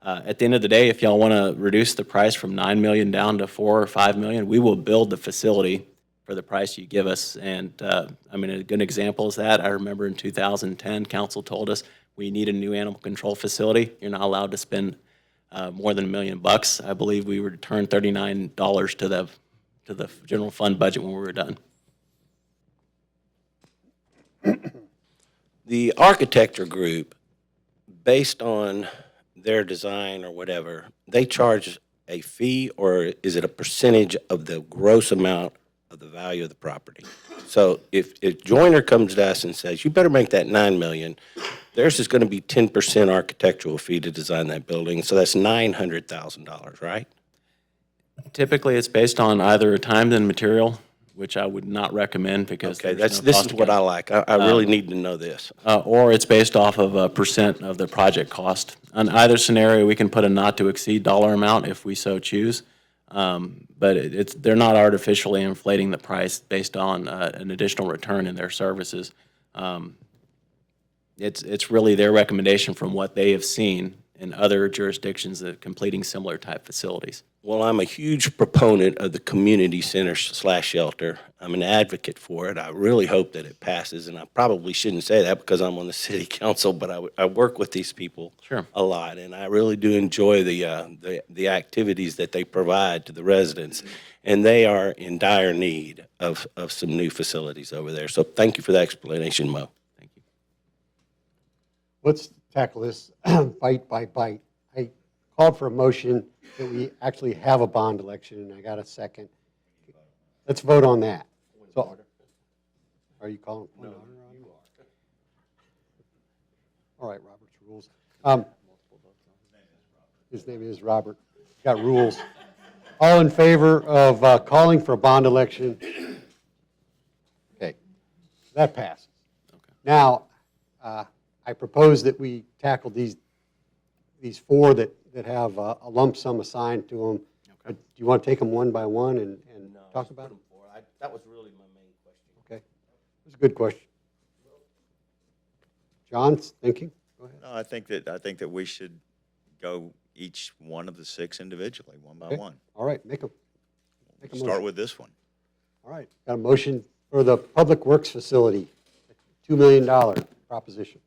At the end of the day, if y'all want to reduce the price from $9 million down to $4 or $5 million, we will build the facility for the price you give us. And I mean, a good example is that. I remember in 2010, council told us we need a new animal control facility. You're not allowed to spend more than $1 million. I believe we returned $39 to the general fund budget when we were done. The architecture group, based on their design or whatever, they charge a fee, or is it a percentage of the gross amount of the value of the property? So if Joyner comes to us and says, you better make that $9 million, theirs is going to be 10% architectural fee to design that building, so that's $900,000, right? Typically, it's based on either a time and material, which I would not recommend because Okay, there's no this cost is what I account. like. I really need to know this. Or it's based off of a percent of the project cost. On either scenario, we can put a not to exceed dollar amount if we so choose. But they're not artificially inflating the price based on an additional return in their services. It's really their recommendation from what they have seen in other jurisdictions that are completing similar type facilities. Well, I'm a huge proponent of the community center / shelter. I'm an advocate for it. I really hope that it passes, and I probably shouldn't say that because I'm on the city council, but I work with these people a lot, and I really do enjoy the activities that they provide to the residents, and they are in dire need of some new facilities over there. So thank you for the explanation, Mo. Thank you. Let's tackle this bite by bite. I called for a motion that we actually have a bond election, and I got a second. Let's vote on that. So, are you calling point of order on it? All right, Robert's rules. His name is Robert. Got rules. All in favor of calling for a bond election? Okay, that passes. Okay. Now, I propose that we tackle these four that have a lump sum assigned to them. Okay. Do you want to take them one by one and talk about them? That was really my main question. Okay. That's a good question. John's thinking? Go ahead. No, I think that we should go each one of the six individually, one by Okay. one. All right, make a Start motion. with this one. All right, got a motion for the Public Works Facility, $2 million proposition.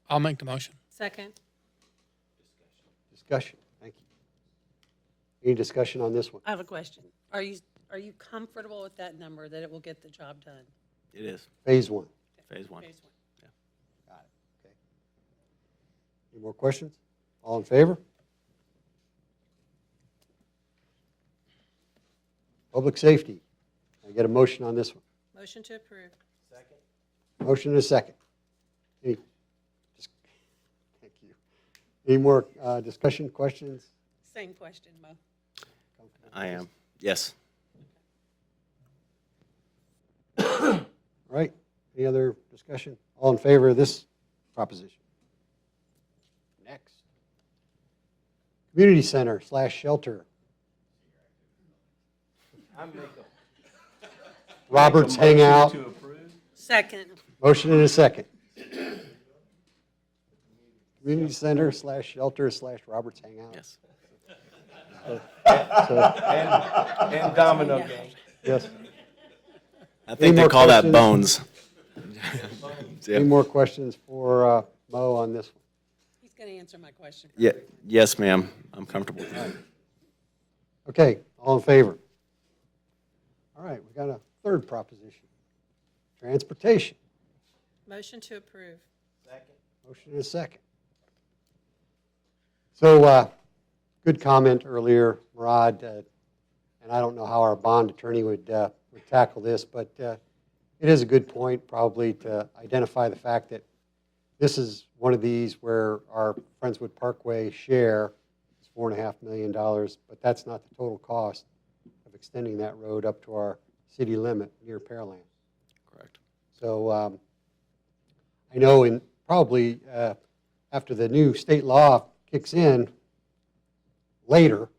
I'll make the motion. Second. Discussion, thank you. Any discussion on this one? I have a question. Are Are you comfortable with that number, that it will get the job done? It is. Phase 1. Phase 1. Phase one. Got it. Okay. Any more questions? All in favor? Public safety. Can I get a motion on this one? Motion to approve. Motion and a second. Any, thank you. Any more discussion, questions? Same question, Mo. I am. Yes. All right. Any other discussion? All in favor of this proposition? Next. Community center / shelter. Roberts Hangout. Second. Motion and a second. Community center / shelter / Roberts Hangout. Yes. And domino game. Yes. I think they more call that questions? bones. Any more questions for Mo on this one? He's going to answer my question. Yeah. Yes, ma'am. I'm comfortable with that. Okay, all in favor? All right, we got a third proposition. Transportation. Motion to approve. Motion and a second. So, good comment earlier, Murad, and I don't know how our bond attorney would tackle this, but it is a good point probably to identify the fact that this is one of these where our Friendswood Parkway share is $4.5 million, but that's not the total cost of extending that road up to our city limit near Pearland. Correct. So I know in probably after the new state law kicks in later,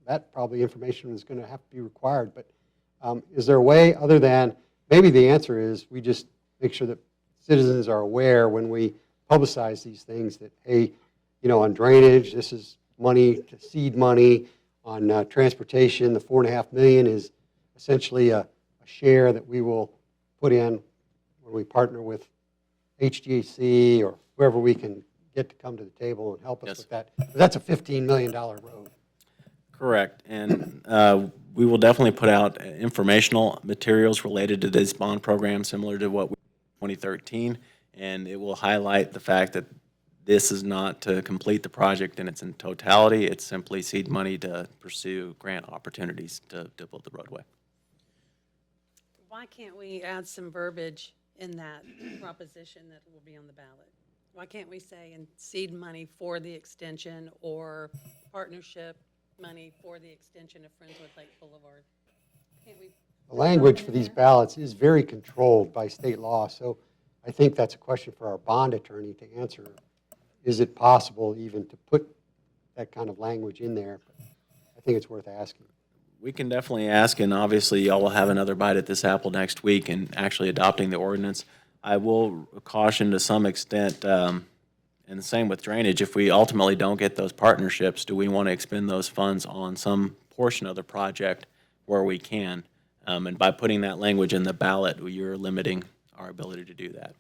that probably information is going to have to be required. But is there a way other than, maybe the answer is we just make sure that citizens are aware when we publicize these things that, hey, you know, on drainage, this is money, to seed money. On transportation, the $4.5 million is essentially a share that we will put in when we partner with HGAC or whoever we can get to come to the table and help us Yes. with that. That's a $15 million road. Correct. And we will definitely put out informational materials related to this bond program, similar to what we did in 2013. And it will highlight the fact that this is not to complete the project in its totality. It's simply seed money to pursue grant opportunities to build the roadway. Why can't we add some verbiage in that proposition that will be on the ballot? Why can't we say in seed money for the extension or partnership money for the extension of Friendswood Lake Boulevard? Can't we? The language for these ballots is very controlled by state law, so I think that's a question for our bond attorney to answer. Is it possible even to put that kind of language in there? I think it's worth asking. We can definitely ask, and obviously y'all will have another bite at this apple next week in actually adopting the ordinance. I will caution to some extent, and the same with drainage, if we ultimately don't get those partnerships, do we want to expend those funds on some portion of the project where we can? And by putting that language in the ballot, you're limiting our ability to do that.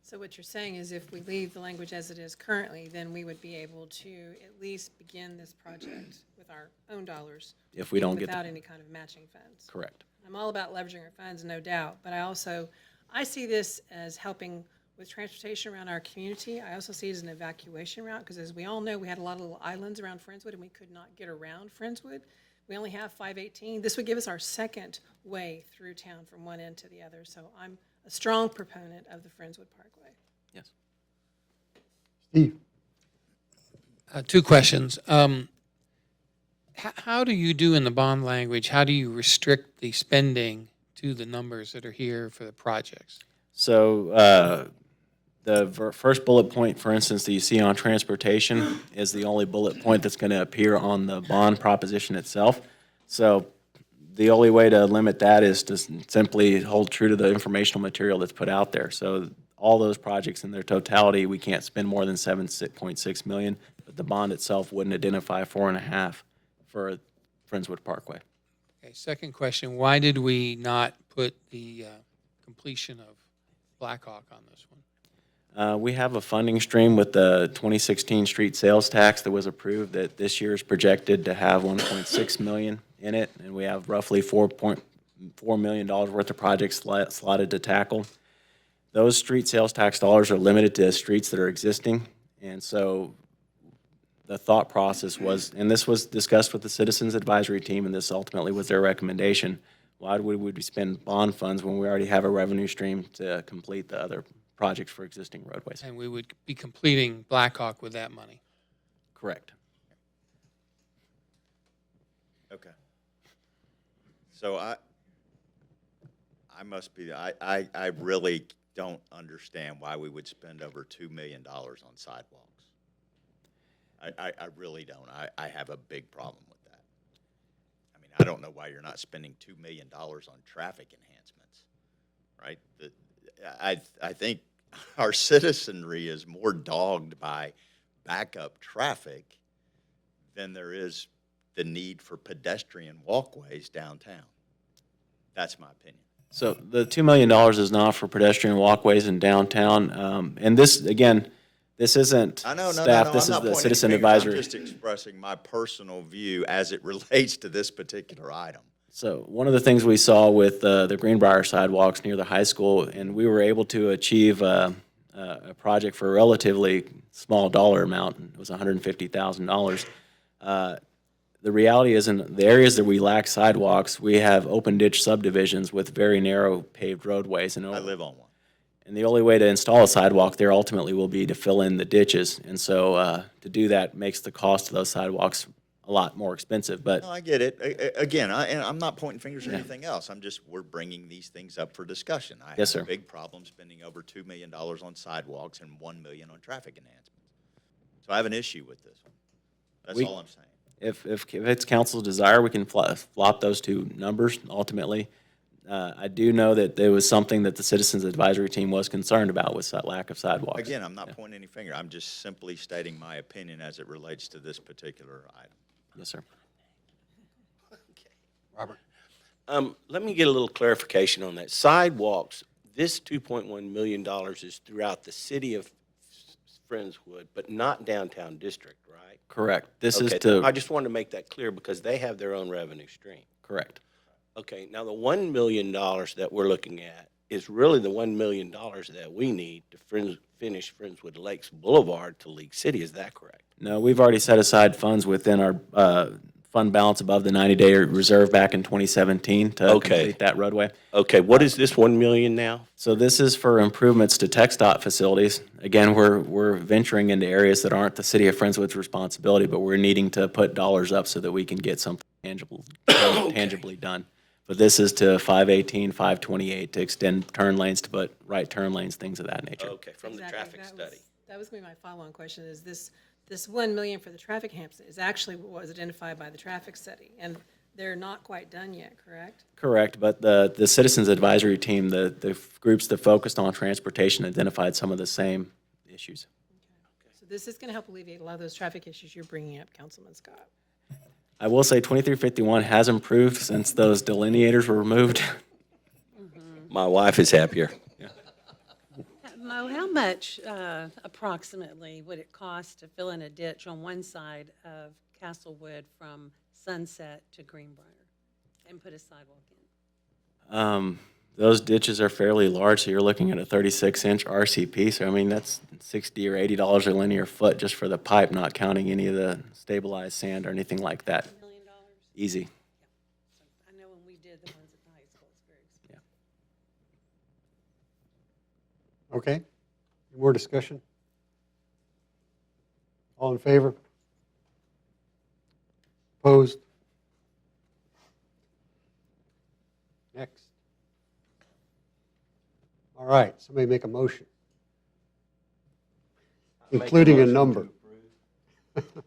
So what you're saying is if we leave the language as it is currently, then we would be able to at least begin this project with our own dollars. If we don't get without any kind of matching funds. Correct. I'm all about leveraging our funds, no doubt, but I see this as helping with transportation around our community. I also see it as an evacuation route, because as we all know, we had a lot of little islands around Friendswood, and we could not get around Friendswood. We only have 518. This would give us our second way through town from one end to the other. So I'm a strong proponent of the Friendswood Parkway. Yes. Steve? Two questions. How do you do in the bond language, how do you restrict the spending to the numbers that are here for the projects? So the first bullet point, for instance, that you see on transportation is the only bullet point that's going to appear on the bond proposition itself. So the only way to limit that is to simply hold true to the informational material that's put out there. So all those projects in their totality, we can't spend more than $7.6 million, but the bond itself wouldn't identify $4.5 million for Friendswood Parkway. Okay, second question, why did we not put the completion of Blackhawk on this one? We have a funding stream with the 2016 street sales tax that was approved that this year is projected to have 1.6 million in it, and we have roughly $4.4 million worth of projects slotted to tackle. Those street sales tax dollars are limited to streets that are existing, and so the thought process was, and this was discussed with the Citizens Advisory Team, and this ultimately was their recommendation, why would we spend bond funds when we already have a revenue stream to complete the other projects for existing roadways? And we would be completing Blackhawk with that money. Correct. Okay. So I must be, I really don't understand why we would spend over $2 million on sidewalks. I really don't. I have a big problem with that. I mean, I don't know why you're not spending $2 million on traffic enhancements, right? I think our citizenry is more dogged by backup traffic than there is the need for pedestrian walkways downtown. That's my opinion. So the $2 million is not for pedestrian walkways in downtown. And this, again, this isn't I know, no, staff, no, no. this I'm is not the pointing citizen fingers. advisory. I'm just expressing my personal view as it relates to this particular item. So one of the things we saw with the Greenbrier sidewalks near the high school, and we were able to achieve a project for a relatively small dollar amount. It was $150,000. The reality is, in the areas that we lack sidewalks, we have open ditch subdivisions with very narrow paved roadways. And I live on one. And the only way to install a sidewalk there ultimately will be to fill in the ditches. And so to do that makes the cost of those sidewalks a lot more expensive. But No, I get it. Again, and I'm not pointing fingers or anything else. We're bringing these things up for discussion. I Yes, have sir. a big problem spending over $2 million on sidewalks and $1 million on traffic enhancements. So I have an issue with this one. That's all I'm saying. If it's council's desire, we can flop those two numbers ultimately. I do know that there was something that the Citizens Advisory Team was concerned about with that lack of sidewalks. Again, I'm not pointing any finger. I'm just simply stating my opinion as it relates to this particular item. Yes, sir. Robert? Let me get a little clarification on that. Sidewalks, this $2.1 million is throughout the city of Friendswood, but not downtown district, right? Correct. This is Okay, to, I just wanted to make that clear because they have their own revenue stream. correct. Okay, now the $1 million that we're looking at is really the $1 million that we need to finish Friendswood Lakes Boulevard to League City. Is that correct? No, we've already set aside funds within our fund balance above the 90-day reserve back in 2017 to Okay. complete that roadway. Okay, what is this 1 million now? So this is for improvements to TxDOT facilities. Again, we're venturing into areas that aren't the city of Friendswood's responsibility, but we're needing to put dollars up so that we can get something tangibly done. But this is to 518, 528 to extend turn lanes, to put right turn lanes, things of that nature. Okay, from the Exactly. traffic study. That was gonna be my follow-on question, is this 1 million for the traffic enhancement is actually what was identified by the traffic study, and they're not quite done yet, correct? Correct, but the Citizens Advisory Team, the groups that focused on transportation identified some of the same issues. So this is gonna help alleviate a lot of those traffic issues you're bringing up, Councilman Scott. I will say 2351 has improved since those delineators were removed. My wife is happier. Mo, how much approximately would it cost to fill in a ditch on one side of Castlewood from Sunset to Greenbrier and put a sidewalk in? Those ditches are fairly large, so you're looking at a 36-inch RCP. So I mean, that's $60 or $80 a linear foot just for the pipe, not counting any of the stabilized sand or anything like that. $1 million? Easy. I know when we did the ones at the high school, it's very expensive. Okay. Any more discussion? All in favor? Opposed? Next. All right, somebody make a motion. Including a number.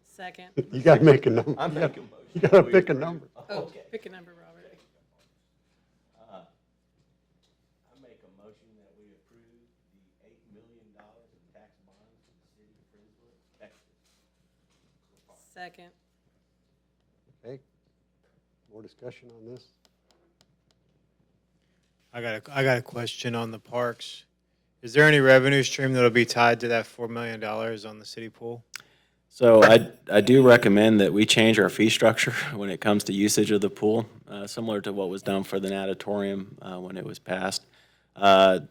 Second. You got to make a number. I'm making a motion. You got to pick a number. Oh, pick a number, Robert. I make a motion that we approve the $8 million in tax bonds for the city of Friendswood, Texas. Second. Okay. More discussion on this? I got a question on the parks. Is there any revenue stream that'll be tied to that $4 million on the city pool? So I do recommend that we change our fee structure when it comes to usage of the pool, similar to what was done for the natatorium when it was passed.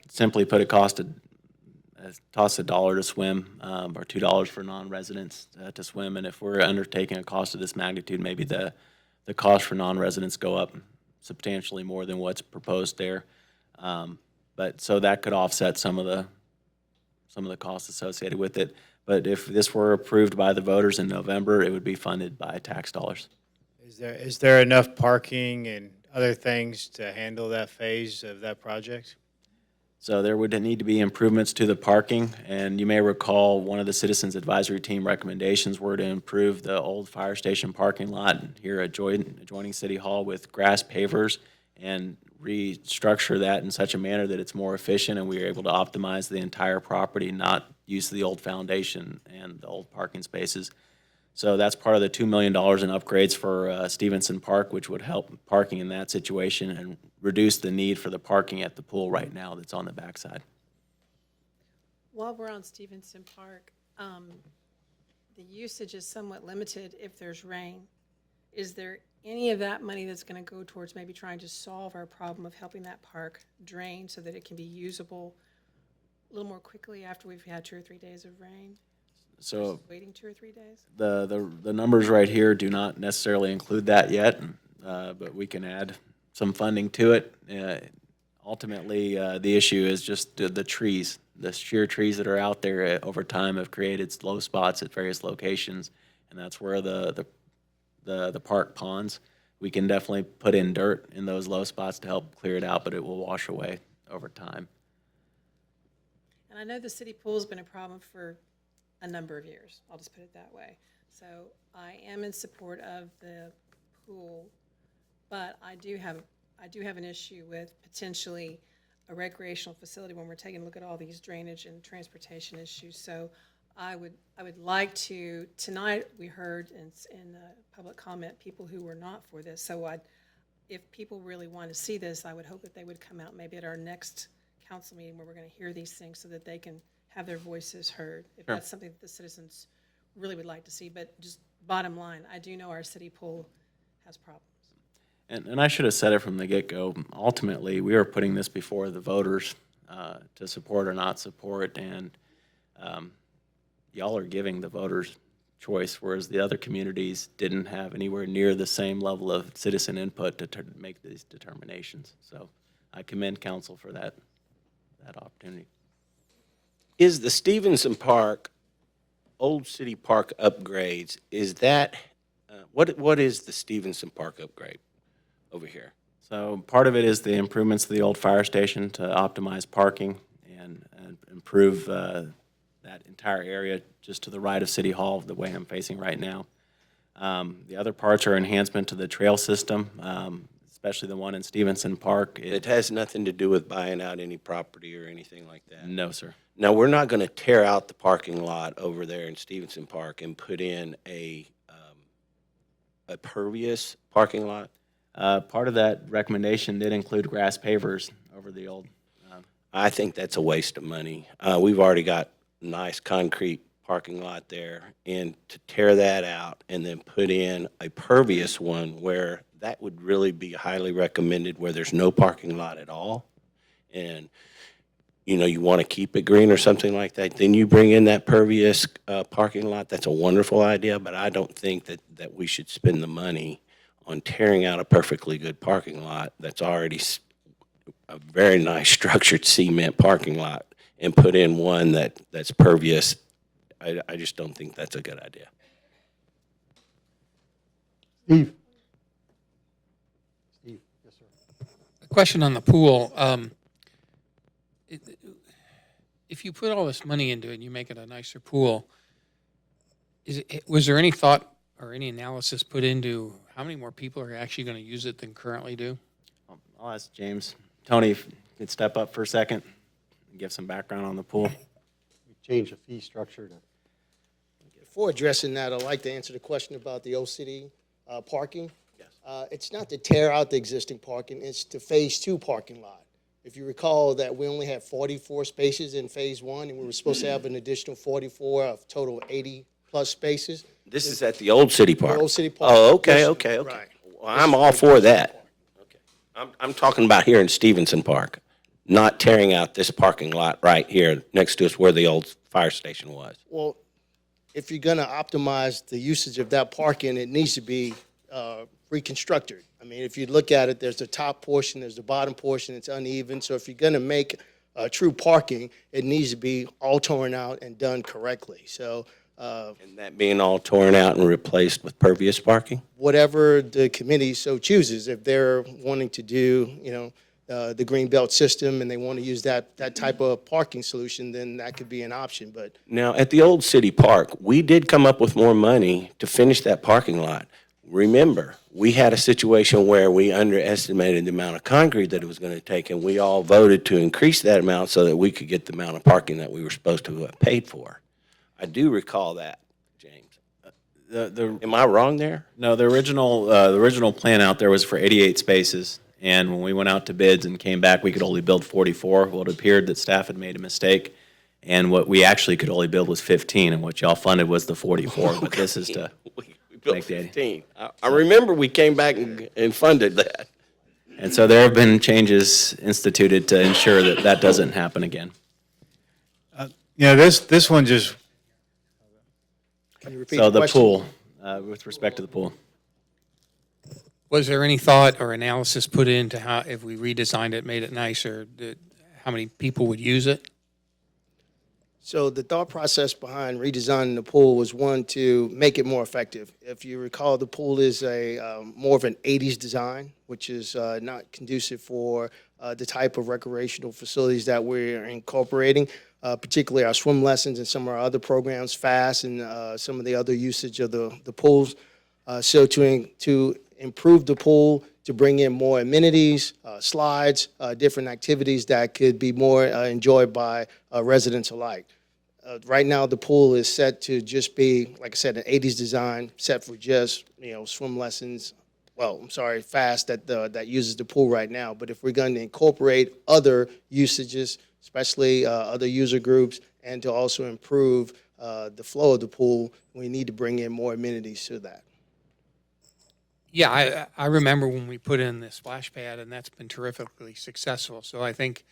Simply put, toss $1 to swim, or $2 for non-residents to swim. And if we're undertaking a cost of this magnitude, maybe the cost for non-residents go up substantially more than what's proposed there. But so that could offset some of the costs associated with it. But if this were approved by the voters in November, it would be funded by tax dollars. Is there enough parking and other things to handle that phase of that project? So there would need to be improvements to the parking, and you may recall one of the Citizens Advisory Team recommendations were to improve the old fire station parking lot here adjoining City Hall with grass pavers and restructure that in such a manner that it's more efficient and we are able to optimize the entire property, not use the old foundation and the old parking spaces. So that's part of the $2 million in upgrades for Stevenson Park, which would help parking in that situation and reduce the need for the parking at the pool right now that's on the backside. While we're on Stevenson Park, the usage is somewhat limited if there's rain. Is there any of that money that's going to go towards maybe trying to solve our problem of helping that park drain so that it can be usable a little more quickly after we've had 2 or 3 days of rain? So Waiting 2 or 3 days? the numbers right here do not necessarily include that yet, but we can add some funding to it. Ultimately, the issue is just the trees. The sheer trees that are out there over time have created low spots at various locations, and that's where the park ponds. We can definitely put in dirt in those low spots to help clear it out, but it will wash away over time. And I know the city pool's been a problem for a number of years. I'll just put it that way. So I am in support of the pool, but I do have an issue with potentially a recreational facility when we're taking a look at all these drainage and transportation issues. So I would like to, tonight we heard in public comment people who were not for this. So if people really want to see this, I would hope that they would come out maybe at our next council meeting where we're going to hear these things so that they can have their voices heard, if Sure. that's something that the citizens really would like to see. But just bottom line, I do know our city pool has problems. And I should have said it from the get-go. Ultimately, we are putting this before the voters to support or not support, and y'all are giving the voters choice, whereas the other communities didn't have anywhere near the same level of citizen input to make these determinations. So I commend council for that opportunity. Is the Stevenson Park, Old City Park upgrades, is that, what is the Stevenson Park upgrade over here? So part of it is the improvements to the old fire station to optimize parking and improve that entire area just to the right of City Hall, the way I'm facing right now. The other parts are enhancement to the trail system, especially the one in Stevenson Park. It has nothing to do with buying out any property or anything like that? No, sir. Now, we're not going to tear out the parking lot over there in Stevenson Park and put in a pervious parking lot? Part of that recommendation did include grass pavers over the old. I think that's a waste of money. We've already got nice concrete parking lot there, and to tear that out and then put in a pervious one where that would really be highly recommended where there's no parking lot at all, and you want to keep it green or something like that, then you bring in that pervious parking lot. That's a wonderful idea, but I don't think that we should spend the money on tearing out a perfectly good parking lot that's already a very nice structured cement parking lot and put in one that's pervious. I just don't think that's a good idea. Steve? Steve, yes, sir. A question on the pool. If you put all this money into it and you make it a nicer pool, was there any thought or any analysis put into how many more people are actually going to use it than currently do? I'll ask James. Tony, if you could step up for a second and give some background on the pool. We changed the fee structure to. Before addressing that, I'd like to answer the question about the Old City parking. Yes. It's not to tear out the existing parking, it's the Phase 2 parking lot. If you recall that we only had 44 spaces in phase one, and we were supposed to have an additional 44 of total 80-plus spaces. This is at the old city park? The old city park. Oh, okay, Yes, okay, okay. right. Well, I'm all for that. Okay. I'm talking about here in Stevenson Park, not tearing out this parking lot right here next to us where the old fire station was. Well, if you're going to optimize the usage of that parking, it needs to be reconstructed. I mean, if you look at it, there's the top portion, there's the bottom portion, it's uneven. So if you're going to make true parking, it needs to be all torn out and done correctly. So And that being all torn out and replaced with pervious parking? whatever the committee so chooses, if they're wanting to do, the green belt system and they want to use that type of parking solution, then that could be an option. But Now, at the old city park, we did come up with more money to finish that parking lot. Remember, we had a situation where we underestimated the amount of concrete that it was going to take, and we all voted to increase that amount so that we could get the amount of parking that we were supposed to have paid for. I do recall that, James. Am I wrong there? No, the original plan out there was for 88 spaces, and when we went out to bids and came back, we could only build 44. Well, it appeared that staff had made a mistake, and what we actually could only build was 15, and what y'all funded was the 44, but this is to We built make the 15. I remember we came back and funded that. And so there have been changes instituted to ensure that that doesn't happen again. This one just, can you repeat So the the question? pool, with respect to the pool. Was there any thought or analysis put into how, if we redesigned it, made it nicer, how many people would use it? So the thought process behind redesigning the pool was, one, to make it more effective. If you recall, the pool is more of an 80s design, which is not conducive for the type of recreational facilities that we're incorporating, particularly our swim lessons and some of our other programs, FAST, and some of the other usage of the pools. So to improve the pool, to bring in more amenities, slides, different activities that could be more enjoyed by residents alike. Right now, the pool is set to just be, like I said, an 80s design, set for just, swim lessons. Well, I'm sorry, FAST that uses the pool right now. But if we're going to incorporate other usages, especially other user groups, and to also improve the flow of the pool, we need to bring in more amenities to that. Yeah, I remember when we put in the splash pad, and that's been terrifically successful. So I think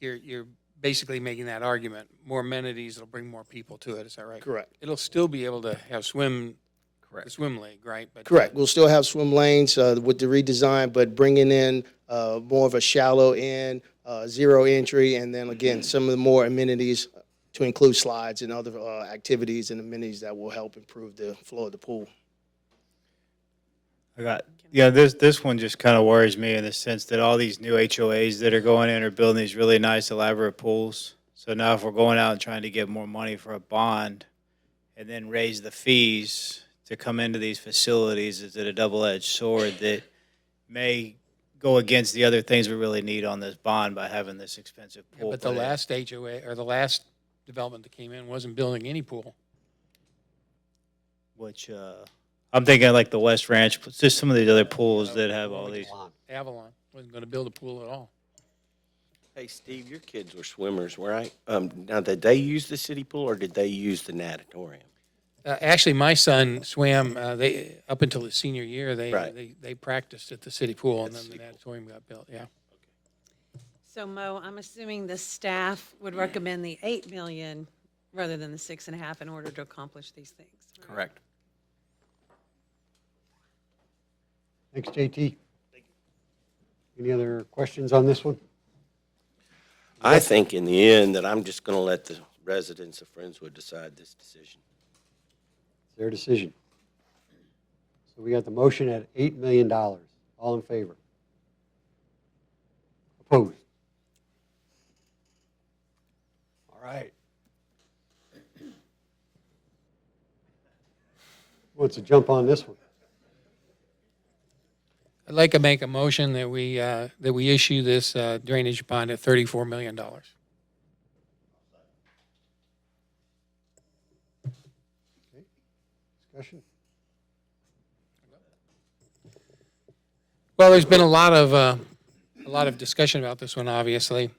you're basically making that argument. More amenities, it'll bring more people to it. Is that right? Correct. It'll still be able to have the swim league, right? But Correct. We'll still have swim lanes with the redesign, but bringing in more of a shallow end, zero entry, and then again, some of the more amenities to include slides and other activities and amenities that will help improve the flow of the pool. this one just kind of worries me in the sense that all these new HOAs that are going in are building these really nice elaborate pools. So now if we're going out and trying to get more money for a bond and then raise the fees to come into these facilities, is it a double-edged sword that may go against the other things we really need on this bond by having this expensive pool? but the last HOA, or the last development that came in, wasn't building any pool. Which, I'm thinking like the West Ranch, just some of these other pools that have all these. Avalon wasn't going to build a pool at all. Hey, Steve, your kids were swimmers, right? Now, did they use the city pool, or did they use the natatorium? Actually, my son swam. They up until his senior year. Right. They practiced at the city pool, and then the natatorium got built. Yeah. So Mo, I'm assuming the staff would recommend the 8 million rather than the 6.5 in order to accomplish these things. Correct. Thanks, JT. Any other questions on this one? I think in the end that I'm just going to let the residents of Friendswood decide this decision. It's their decision. So we got the motion at $8 million. All in favor? Opposed? All right. Who wants to jump on this one? I'd like to make a motion that we issue this drainage bond at $34 million. Discussion? Well, there's been a lot of a lot of discussion about this one, obviously.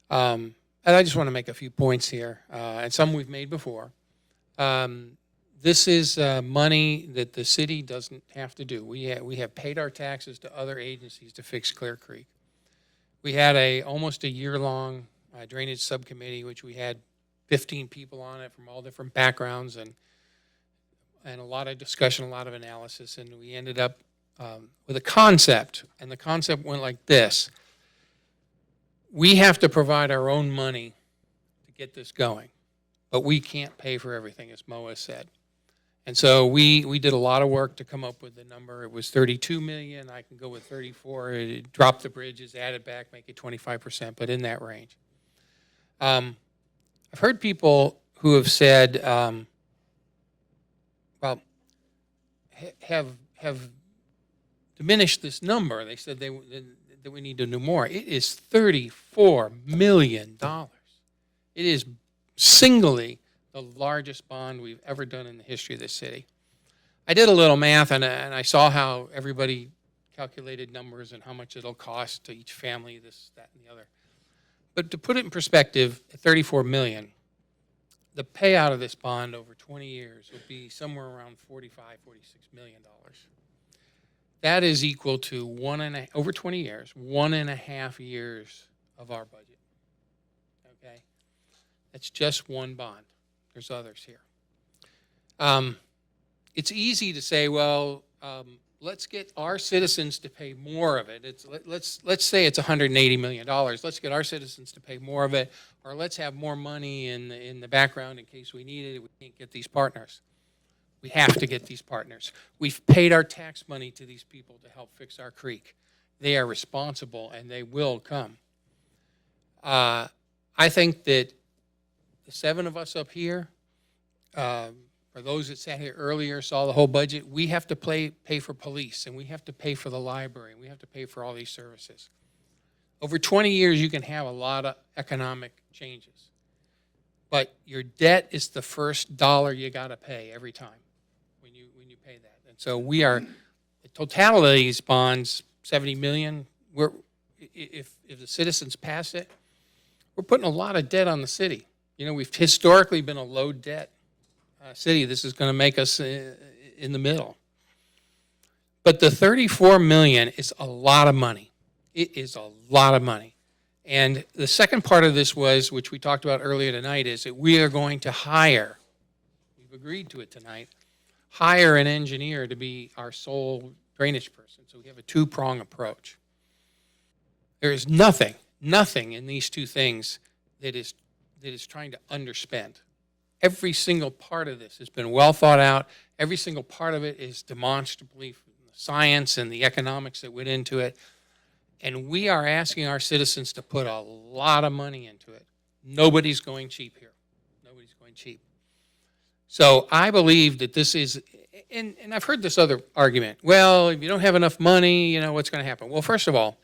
And I just want to make a few points here, and some we've made before. This is money that the city doesn't have to do. We have paid our taxes to other agencies to fix Clear Creek. We had almost a year-long drainage subcommittee, which we had 15 people on it from all different backgrounds and a lot of discussion, a lot of analysis, and we ended up with a concept, and the concept went like this. We have to provide our own money to get this going, but we can't pay for everything, as Mo has said. And so we did a lot of work to come up with the number. It was 32 million. I can go with 34. Drop the bridges, add it back, make it 25%, but in that range. I've heard people who have said, well, have diminished this number. They said that we need to do more. It is $34 million. It is singly the largest bond we've ever done in the history of this city. I did a little math, and I saw how everybody calculated numbers and how much it'll cost to each family, this, that, and the other. But to put it in perspective, at $34 million, the payout of this bond over 20 years will be somewhere around $45, $46 million. That is equal to over 20 years, 1.5 years of our budget. Okay? That's just one bond. There's others here. It's easy to say, well, let's get our citizens to pay more of it. Let's say it's $180 million. Let's get our citizens to pay more of it, or let's have more money in the background in case we need it. We can't get these partners. We have to get these partners. We've paid our tax money to these people to help fix our creek. They are responsible, and they will come. I think that the 7 of us up here, for those that sat here earlier, saw the whole budget, we have to pay for police, and we have to pay for the library, and we have to pay for all these services. Over 20 years, you can have a lot of economic changes. But your debt is the first dollar you got to pay every time when you pay that. And so we are, the totality of these bonds, $70 million, if the citizens pass it, we're putting a lot of debt on the city. You know, we've historically been a low debt city. This is going to make us in the middle. But the $34 million is a lot of money. It is a lot of money. And the second part of this was, which we talked about earlier tonight, is that we are going to hire, we've agreed to it tonight, hire an engineer to be our sole drainage person. So we have a two-prong approach. There is nothing in these two things that is trying to underspend. Every single part of this has been well thought out. Every single part of it is demonstrably from the science and the economics that went into it. And we are asking our citizens to put a lot of money into it. Nobody's going cheap here. Nobody's going cheap. So I believe that this is, and I've heard this other argument, well, if you don't have enough money, you know, what's going to happen? Well, first of all,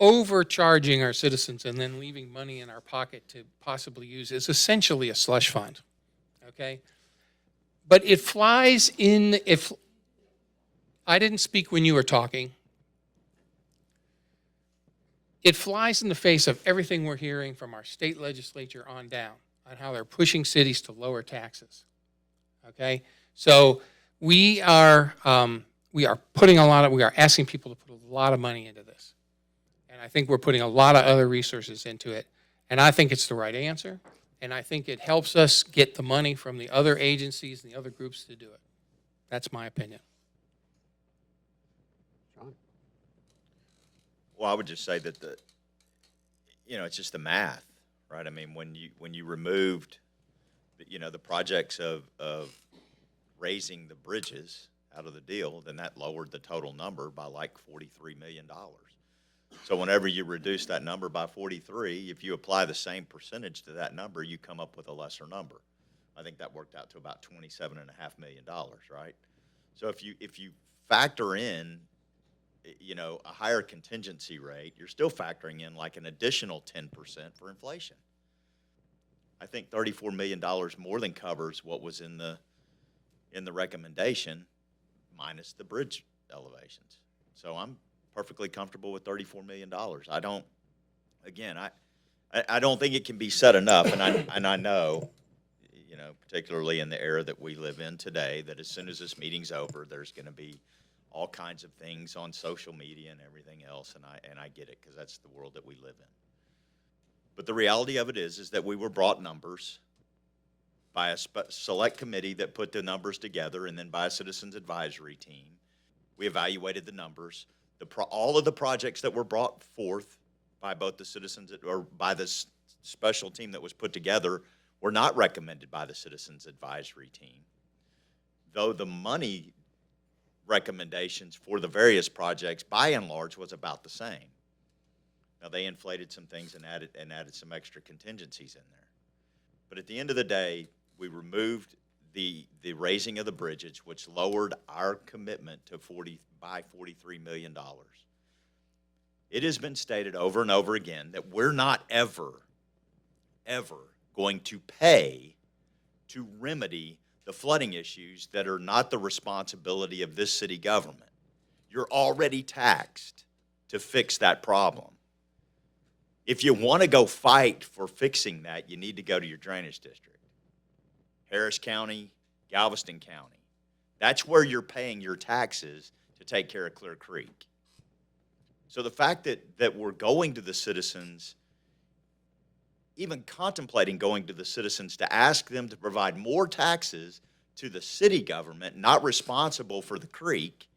overcharging our citizens and then leaving money in our pocket to possibly use is essentially a slush fund, okay? But it flies in, if I didn't speak when you were talking, it flies in the face of everything we're hearing from our state legislature on down on how they're pushing cities to lower taxes, okay? So we are asking people to put a lot of money into this. And I think we're putting a lot of other resources into it. And I think it's the right answer. And I think it helps us get the money from the other agencies and the other groups to do it. That's my opinion. John? Well, I would just say that it's just the math, right? I mean, when you removed, the projects of raising the bridges out of the deal, then that lowered the total number by like $43 million. So whenever you reduce that number by 43, if you apply the same percentage to that number, you come up with a lesser number. I think that worked out to about $27.5 million, right? So if you factor in, a higher contingency rate, you're still factoring in like an additional 10% for inflation. I think $34 million more than covers what was in the recommendation minus the bridge elevations. So I'm perfectly comfortable with $34 million. I don't, again, I don't think it can be said enough, and I know, you know, particularly in the era that we live in today, that as soon as this meeting's over, there's going to be all kinds of things on social media and everything else, and I get it, because that's the world that we live in. But the reality of it is that we were brought numbers by a select committee that put the numbers together, and then by a citizens advisory team. We evaluated the numbers. All of the projects that were brought forth by both the citizens, or by this special team that was put together, were not recommended by the citizens advisory team. Though the money recommendations for the various projects, by and large, was about the same. Now, they inflated some things and added some extra contingencies in there. But at the end of the day, we removed the raising of the bridges, which lowered our commitment to $43 million. It has been stated over and over again that we're not ever going to pay to remedy the flooding issues that are not the responsibility of this city government. You're already taxed to fix that problem. If you want to go fight for fixing that, you need to go to your drainage district. Harris County, Galveston County. That's where you're paying your taxes to take care of Clear Creek. So the fact that we're going to the citizens, even contemplating going to the citizens to ask them to provide more taxes to the city government, not responsible for the creek,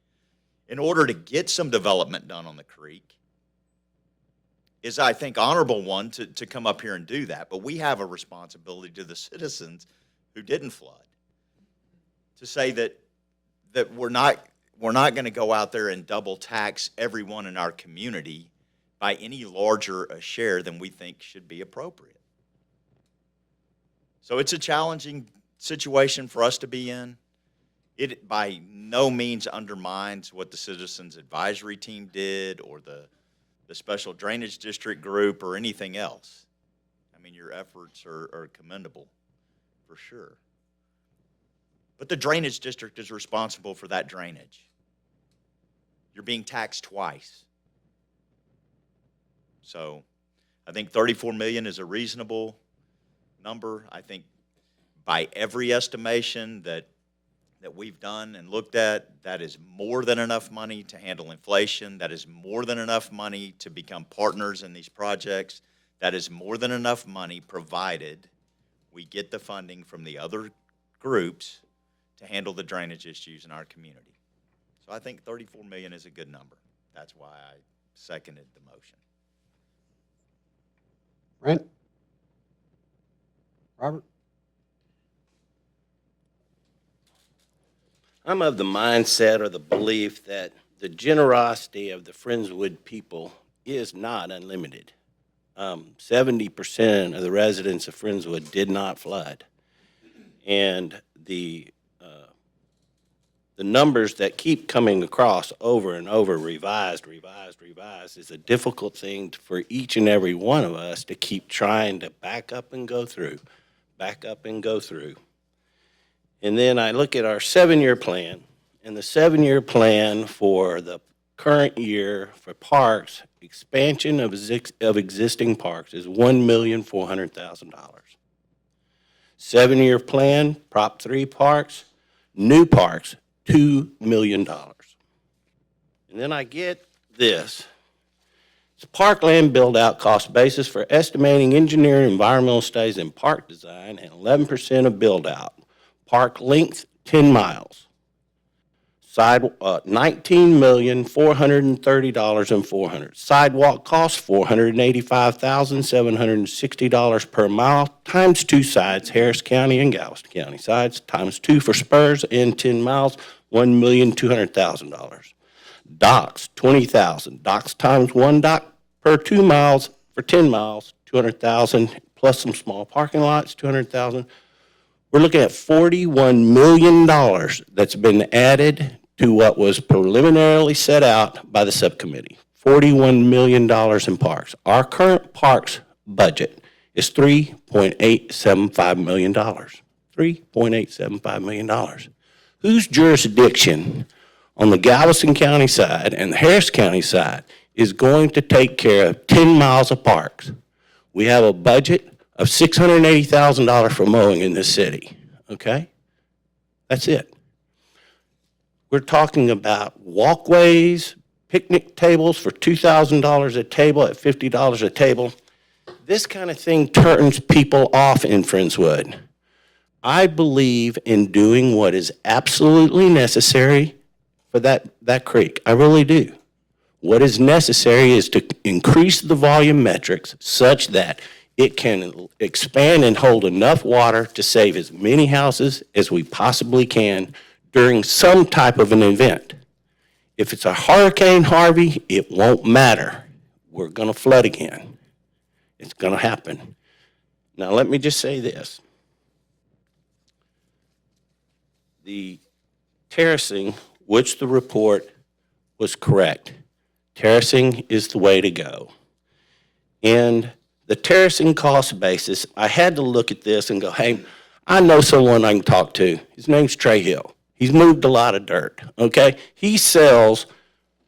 in order to get some development done on the creek, is, I think, honorable one to come up here and do that. But we have a responsibility to the citizens who didn't flood to say that we're not going to go out there and double tax everyone in our community by any larger a share than we think should be appropriate. So it's a challenging situation for us to be in. It by no means undermines what the Citizens Advisory Team did, or the Special Drainage District Group, or anything else. I mean, your efforts are commendable, for sure. But the Drainage District is responsible for that drainage. You're being taxed twice. So I think $34 million is a reasonable number. I think by every estimation that we've done and looked at, that is more than enough money to handle inflation. That is more than enough money to become partners in these projects. That is more than enough money, provided we get the funding from the other groups to handle the drainage issues in our community. So I think $34 million is a good number. That's why I seconded the motion. Brent? Robert? I'm of the mindset or the belief that the generosity of the Friendswood people is not unlimited. 70% of the residents of Friendswood did not flood. And the numbers that keep coming across over and over, revised, is a difficult thing for each and every one of us to keep trying to back up and go through. And then I look at our 7-year plan, and the 7-year plan for the current year for parks, expansion of existing parks, is $1,400,000. 7-year plan, Prop 3 parks, new parks, $2 million. And then I get this. It's parkland build-out cost basis for estimating engineering environmental studies and park design, and 11% of build-out. Park length, 10 miles. $19,430,400. Sidewalk cost, $485,760 per mile, times 2 sides, Harris County and Galveston County sides, times 2 for spurs and 10 miles, $1,200,000. Docks, 20,000. Docks times 1 dock per 2 miles for 10 miles, 200,000, plus some small parking lots, 200,000. We're looking at $41 million that's been added to what was preliminarily set out by the subcommittee. $41 million in parks. Our current parks budget is $3.875 million. $3.875 million. Whose jurisdiction on the Galveston County side and the Harris County side is going to take care of 10 miles of parks. We have a budget of $680,000 for mowing in this city, okay? That's it. We're talking about walkways, picnic tables for $2,000 a table at $50 a table. This kind of thing turns people off in Friendswood. I believe in doing what is absolutely necessary for that creek. I really do. What is necessary is to increase the volume metrics such that it can expand and hold enough water to save as many houses as we possibly can during some type of an event. If it's a Hurricane Harvey, it won't matter. We're going to flood again. It's going to happen. Now, let me just say this. The terracing, which the report was correct. Terracing is the way to go. And the terracing cost basis, I had to look at this and go, hey, I know someone I can talk to. His name's Trey Hill. He's moved a lot of dirt, okay? He sells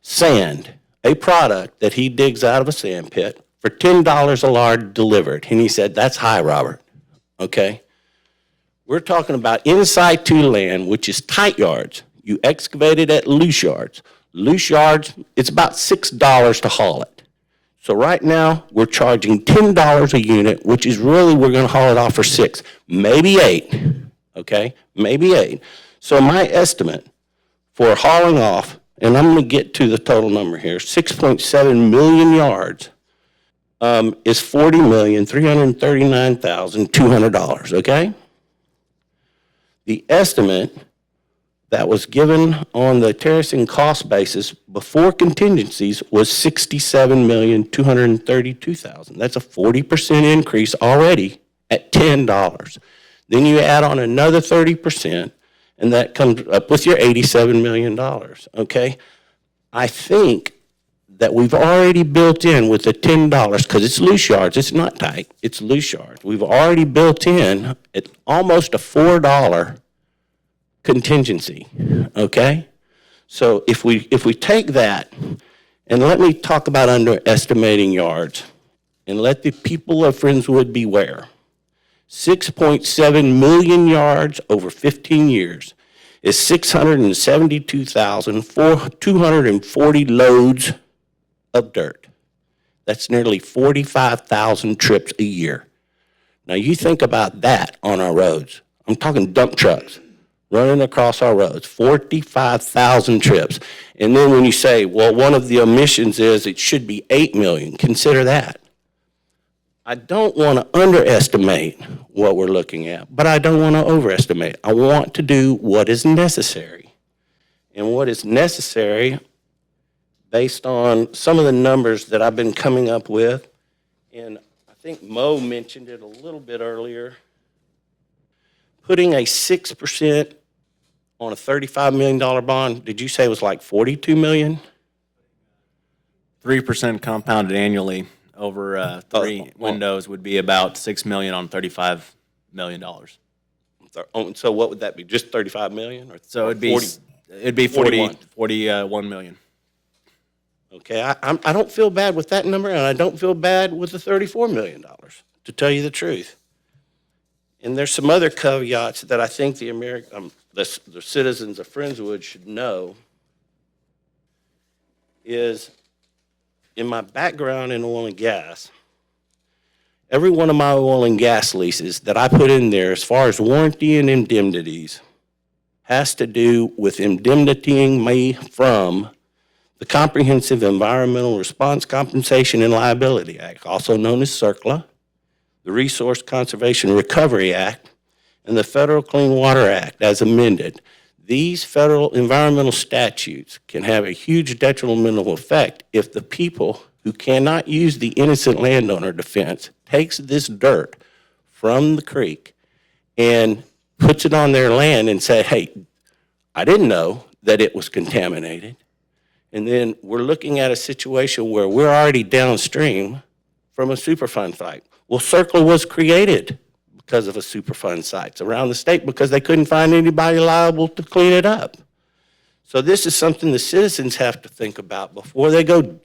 sand, a product that he digs out of a sand pit for $10 a yard delivered. And he said, that's high, Robert, okay? We're talking about inside to land, which is tight yards. You excavate it at loose yards. Loose yards, it's about $6 to haul it. So right now, we're charging $10 a unit, which is really, we're gonna haul it off for 6, maybe 8, okay? Maybe 8. So my estimate for hauling off, and I'm gonna get to the total number here, 6.7 million yards is $40,339,200, okay? The estimate that was given on the terracing cost basis before contingencies was $67,232,000. That's a 40% increase already at $10. Then you add on another 30%, and that comes up with your $87 million, okay? I think that we've already built in with the $10, because it's loose yards, it's not tight, it's loose yards. We've already built in at almost a $4 contingency, okay? So if we take that, and let me talk about underestimating yards, and let the people of Friendswood beware. 6.7 million yards over 15 years is 672,240 loads of dirt. That's nearly 45,000 trips a year. Now you think about that on our roads. I'm talking dump trucks running across our roads, 45,000 trips. And then when you say, well, one of the omissions is it should be 8 million, consider that. I don't want to underestimate what we're looking at, but I don't want to overestimate. I want to do what is necessary. And what is necessary, based on some of the numbers that I've been coming up with, and I think Mo mentioned it a little bit earlier, putting a 6% on a $35 million bond, did you say it was like $42 million? 3% compounded annually over three windows would be about $6 million on $35 million. So what would that be, just 35 million? Or So it'd be 41 million. Okay, I don't feel bad with that number, and I don't feel bad with the $34 million, to tell you the truth. And there's some other caveats that I think the citizens of Friendswood should know is, in my background in oil and gas, every one of my oil and gas leases that I put in there as far as warranty and indemnities has to do with indemnitying me from the Comprehensive Environmental Response Compensation and Liability Act, also known as CERCLA, the Resource Conservation Recovery Act, and the Federal Clean Water Act as amended. These federal environmental statutes can have a huge detrimental effect if the people who cannot use the innocent landowner defense takes this dirt from the creek and puts it on their land and say, hey, I didn't know that it was contaminated. And then we're looking at a situation where we're already downstream from a Superfund site. Well, CERCLA was created because of a Superfund sites around the state because they couldn't find anybody liable to clean it up. So this is something the citizens have to think about before they go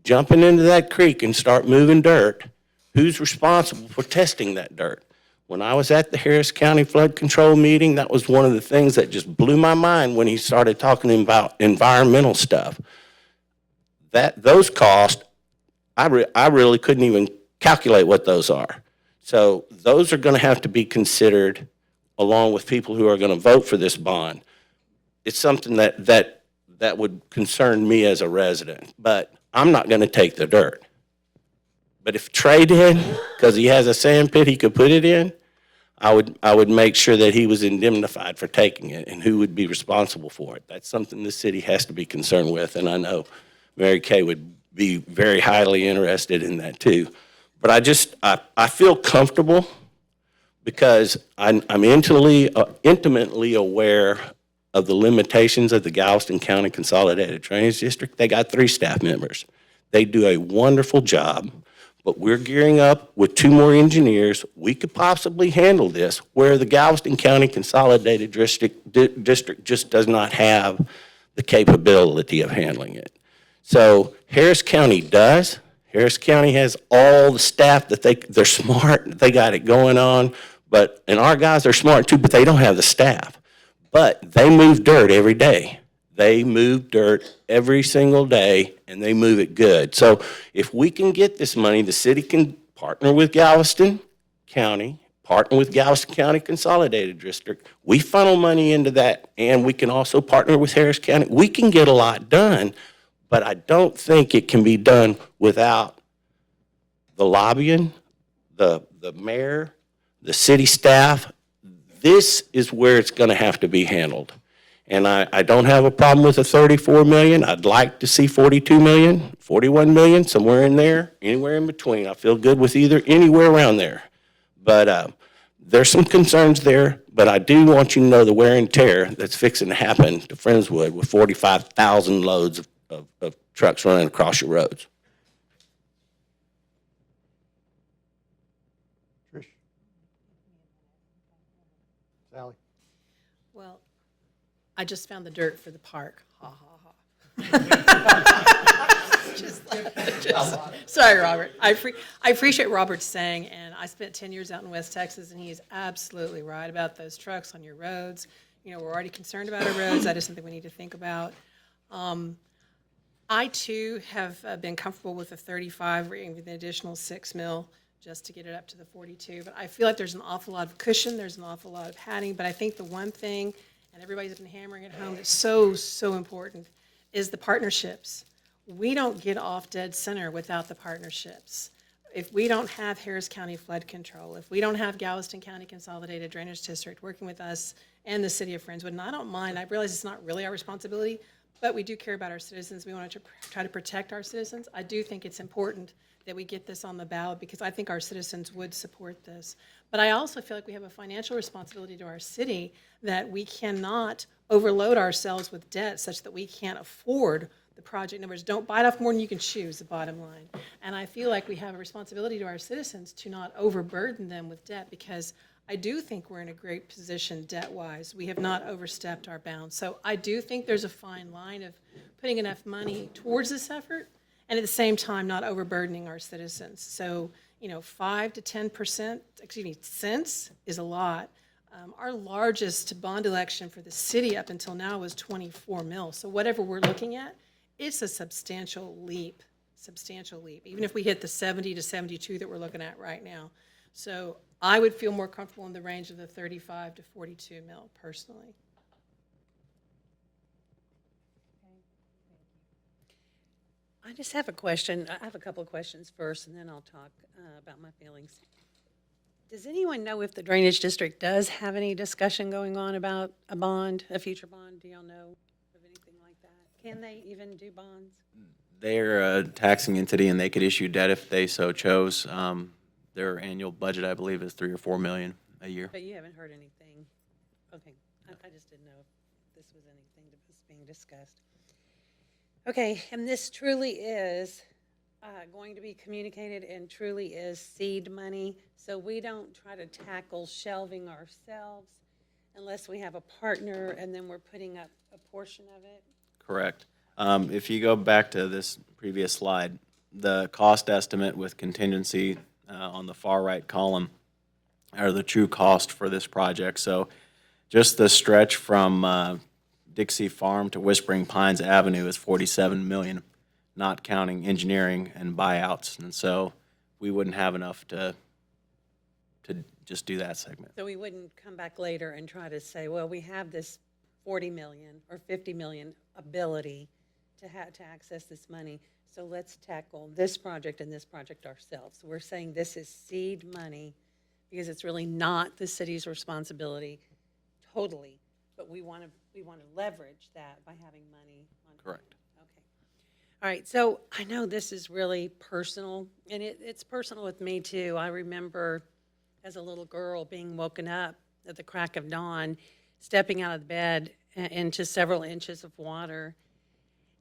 jumping into that creek and start moving dirt. Who's responsible for testing that dirt? When I was at the Harris County Flood Control meeting, that was one of the things that just blew my mind when he started talking about environmental stuff. Those costs, I really couldn't even calculate what those are. So those are going to have to be considered along with people who are going to vote for this bond. It's something that would concern me as a resident, but I'm not going to take the dirt. But if Trey did, because he has a sand pit he could put it in, I would make sure that he was indemnified for taking it and who would be responsible for it. That's something the city has to be concerned with, and I know Mary Kay would be very highly interested in that too. But I feel comfortable because I'm intimately aware of the limitations of the Galveston County Consolidated Drainage District. They got 3 staff members. They do a wonderful job, but we're gearing up with 2 more engineers. We could possibly handle this where the Galveston County Consolidated District just does not have the capability of handling it. So Harris County does. Harris County has all the staff that they're smart, they got it going on, and our guys are smart too, but they don't have the staff. But they move dirt every day. They move dirt every single day, and they move it good. So if we can get this money, the city can partner with Galveston County, partner with Galveston County Consolidated District. We funnel money into that, and we can also partner with Harris County. We can get a lot done, but I don't think it can be done without the lobbying, the mayor, the city staff. This is where it's going to have to be handled. And I don't have a problem with the 34 million. I'd like to see 42 million, 41 million, somewhere in there, anywhere in between. I feel good with anywhere around there. But there's some concerns there, but I do want you to know the wear and tear that's fixing to happen to Friendswood with 45,000 loads of trucks running across your roads. Trish? Sally? Well, I just found the dirt for the park. Ha, ha, ha. Sorry, Robert. I appreciate Robert's saying, and I spent 10 years out in West Texas, and he is absolutely right about those trucks on your roads. You know, we're already concerned about our roads. That is something we need to think about. I, too, have been comfortable with the 35 or even the additional 6 mil just to get it up to the 42. But I feel like there's an awful lot of cushion. There's an awful lot of padding. But I think the one thing, and everybody's been hammering it home, that's so, so important is the partnerships. We don't get off dead center without the partnerships. If we don't have Harris County Flood Control, if we don't have Galveston County Consolidated Drainage District working with us and the city of Friendswood, and I don't mind, I realize it's not really our responsibility, but we do care about our citizens. We want to try to protect our citizens. I do think it's important that we get this on the ballot because I think our citizens would support this. But I also feel like we have a financial responsibility to our city that we cannot overload ourselves with debt such that we can't afford the project. In other words, don't bite off more than you can chew is the bottom line. And I feel like we have a responsibility to our citizens to not overburden them with debt because I do think we're in a great position debt-wise. We have not overstepped our bounds. So I do think there's a fine line of putting enough money towards this effort and at the same time not overburdening our citizens. So, 5 to 10%, cents is a lot. Our largest bond election for the city up until now was 24 mil. So whatever we're looking at, it's a substantial leap, even if we hit the 70 to 72 that we're looking at right now. So I would feel more comfortable in the range of the 35 to 42 mil personally. I just have a question. I have a couple of questions first, and then I'll talk about my feelings. Does anyone know if the Drainage District does have any discussion going on about a bond, a future bond? Do y'all know of anything like that? Can they even do bonds? They're a taxing entity, and they could issue debt if they so chose. Their annual budget, I believe, is $3 or $4 million a year. But you haven't heard anything. Okay, I just didn't know if this was anything that was being discussed. Okay, and this truly is going to be communicated and truly is seed money, so we don't try to tackle shelving ourselves unless we have a partner and then we're putting up a portion of it? Correct. If you go back to this previous slide, the cost estimate with contingency on the far right column are the true cost for this project. So just the stretch from Dixie Farm to Whispering Pines Avenue is 47 million, not counting engineering and buyouts. And so we wouldn't have enough to just do that segment. So we wouldn't come back later and try to say, well, we have this 40 million or 50 million ability to access this money, so let's tackle this project and this project ourselves. We're saying this is seed money because it's really not the city's responsibility totally, but we want to leverage that by having money on. Correct. Okay. All right, so I know this is really personal, and it's personal with me too. I remember as a little girl being woken up at the crack of dawn, stepping out of the bed into several inches of water,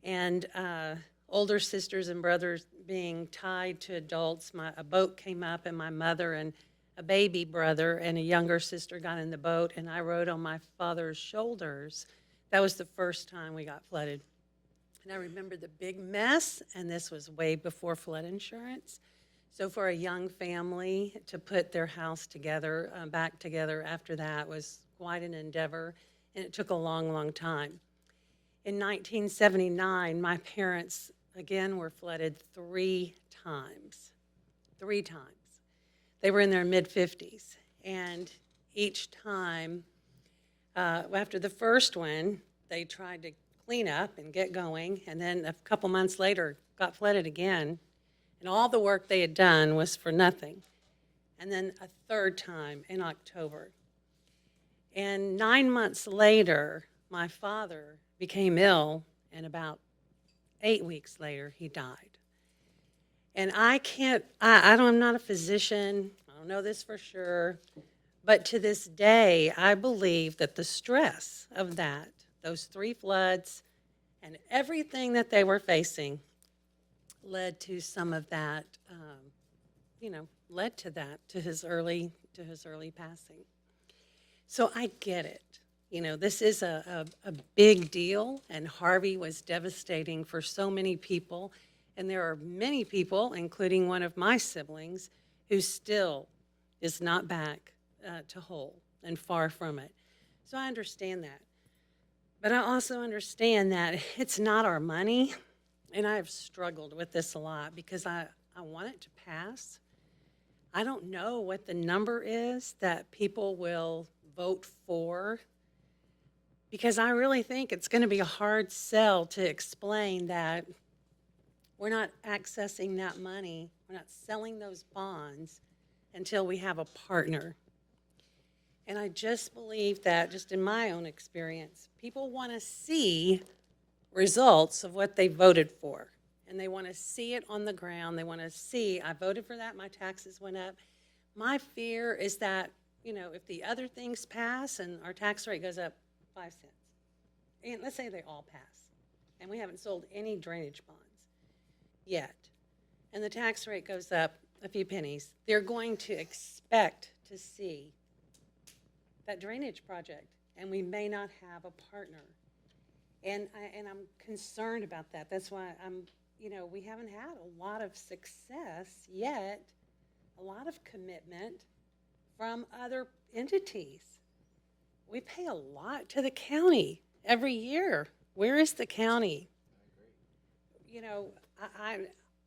and older sisters and brothers being tied to adults. A boat came up, and my mother and a baby brother and a younger sister got in the boat, and I rode on my father's shoulders. That was the first time we got flooded. And I remember the big mess, and this was way before flood insurance. So for a young family to put their house together, back together after that was quite an endeavor, and it took a long, long time. In 1979, my parents, again, were flooded 3 times. 3 times. They were in their mid-50s, and each time, after the first one, they tried to clean up and get going, and then a couple months later, got flooded again, and all the work they had done was for nothing. And then a third time in October. And 9 months later, my father became ill, and about 8 weeks later, he died. And I'm not a physician, I don't know this for sure, but to this day, I believe that the stress of that, those 3 floods, and everything that they were facing led to some of that, led to that, to his early passing. So I get it. This is a big deal, and Harvey was devastating for so many people. And there are many people, including one of my siblings, who still is not back to whole and far from it. So I understand that. But I also understand that it's not our money, and I have struggled with this a lot because I want it to pass. I don't know what the number is that people will vote for, because I really think it's going to be a hard sell to explain that we're not accessing that money, we're not selling those bonds until we have a partner. And I just believe that, just in my own experience, people want to see results of what they voted for. And they want to see it on the ground. They want to see, I voted for that, my taxes went up. My fear is that, if the other things pass and our tax rate goes up 5 cents, and let's say they all pass, and we haven't sold any drainage bonds yet, and the tax rate goes up a few pennies, they're going to expect to see that drainage project, and we may not have a partner. And I'm concerned about that. That's why we haven't had a lot of success yet, a lot of commitment from other entities. We pay a lot to the county every year. Where is the county?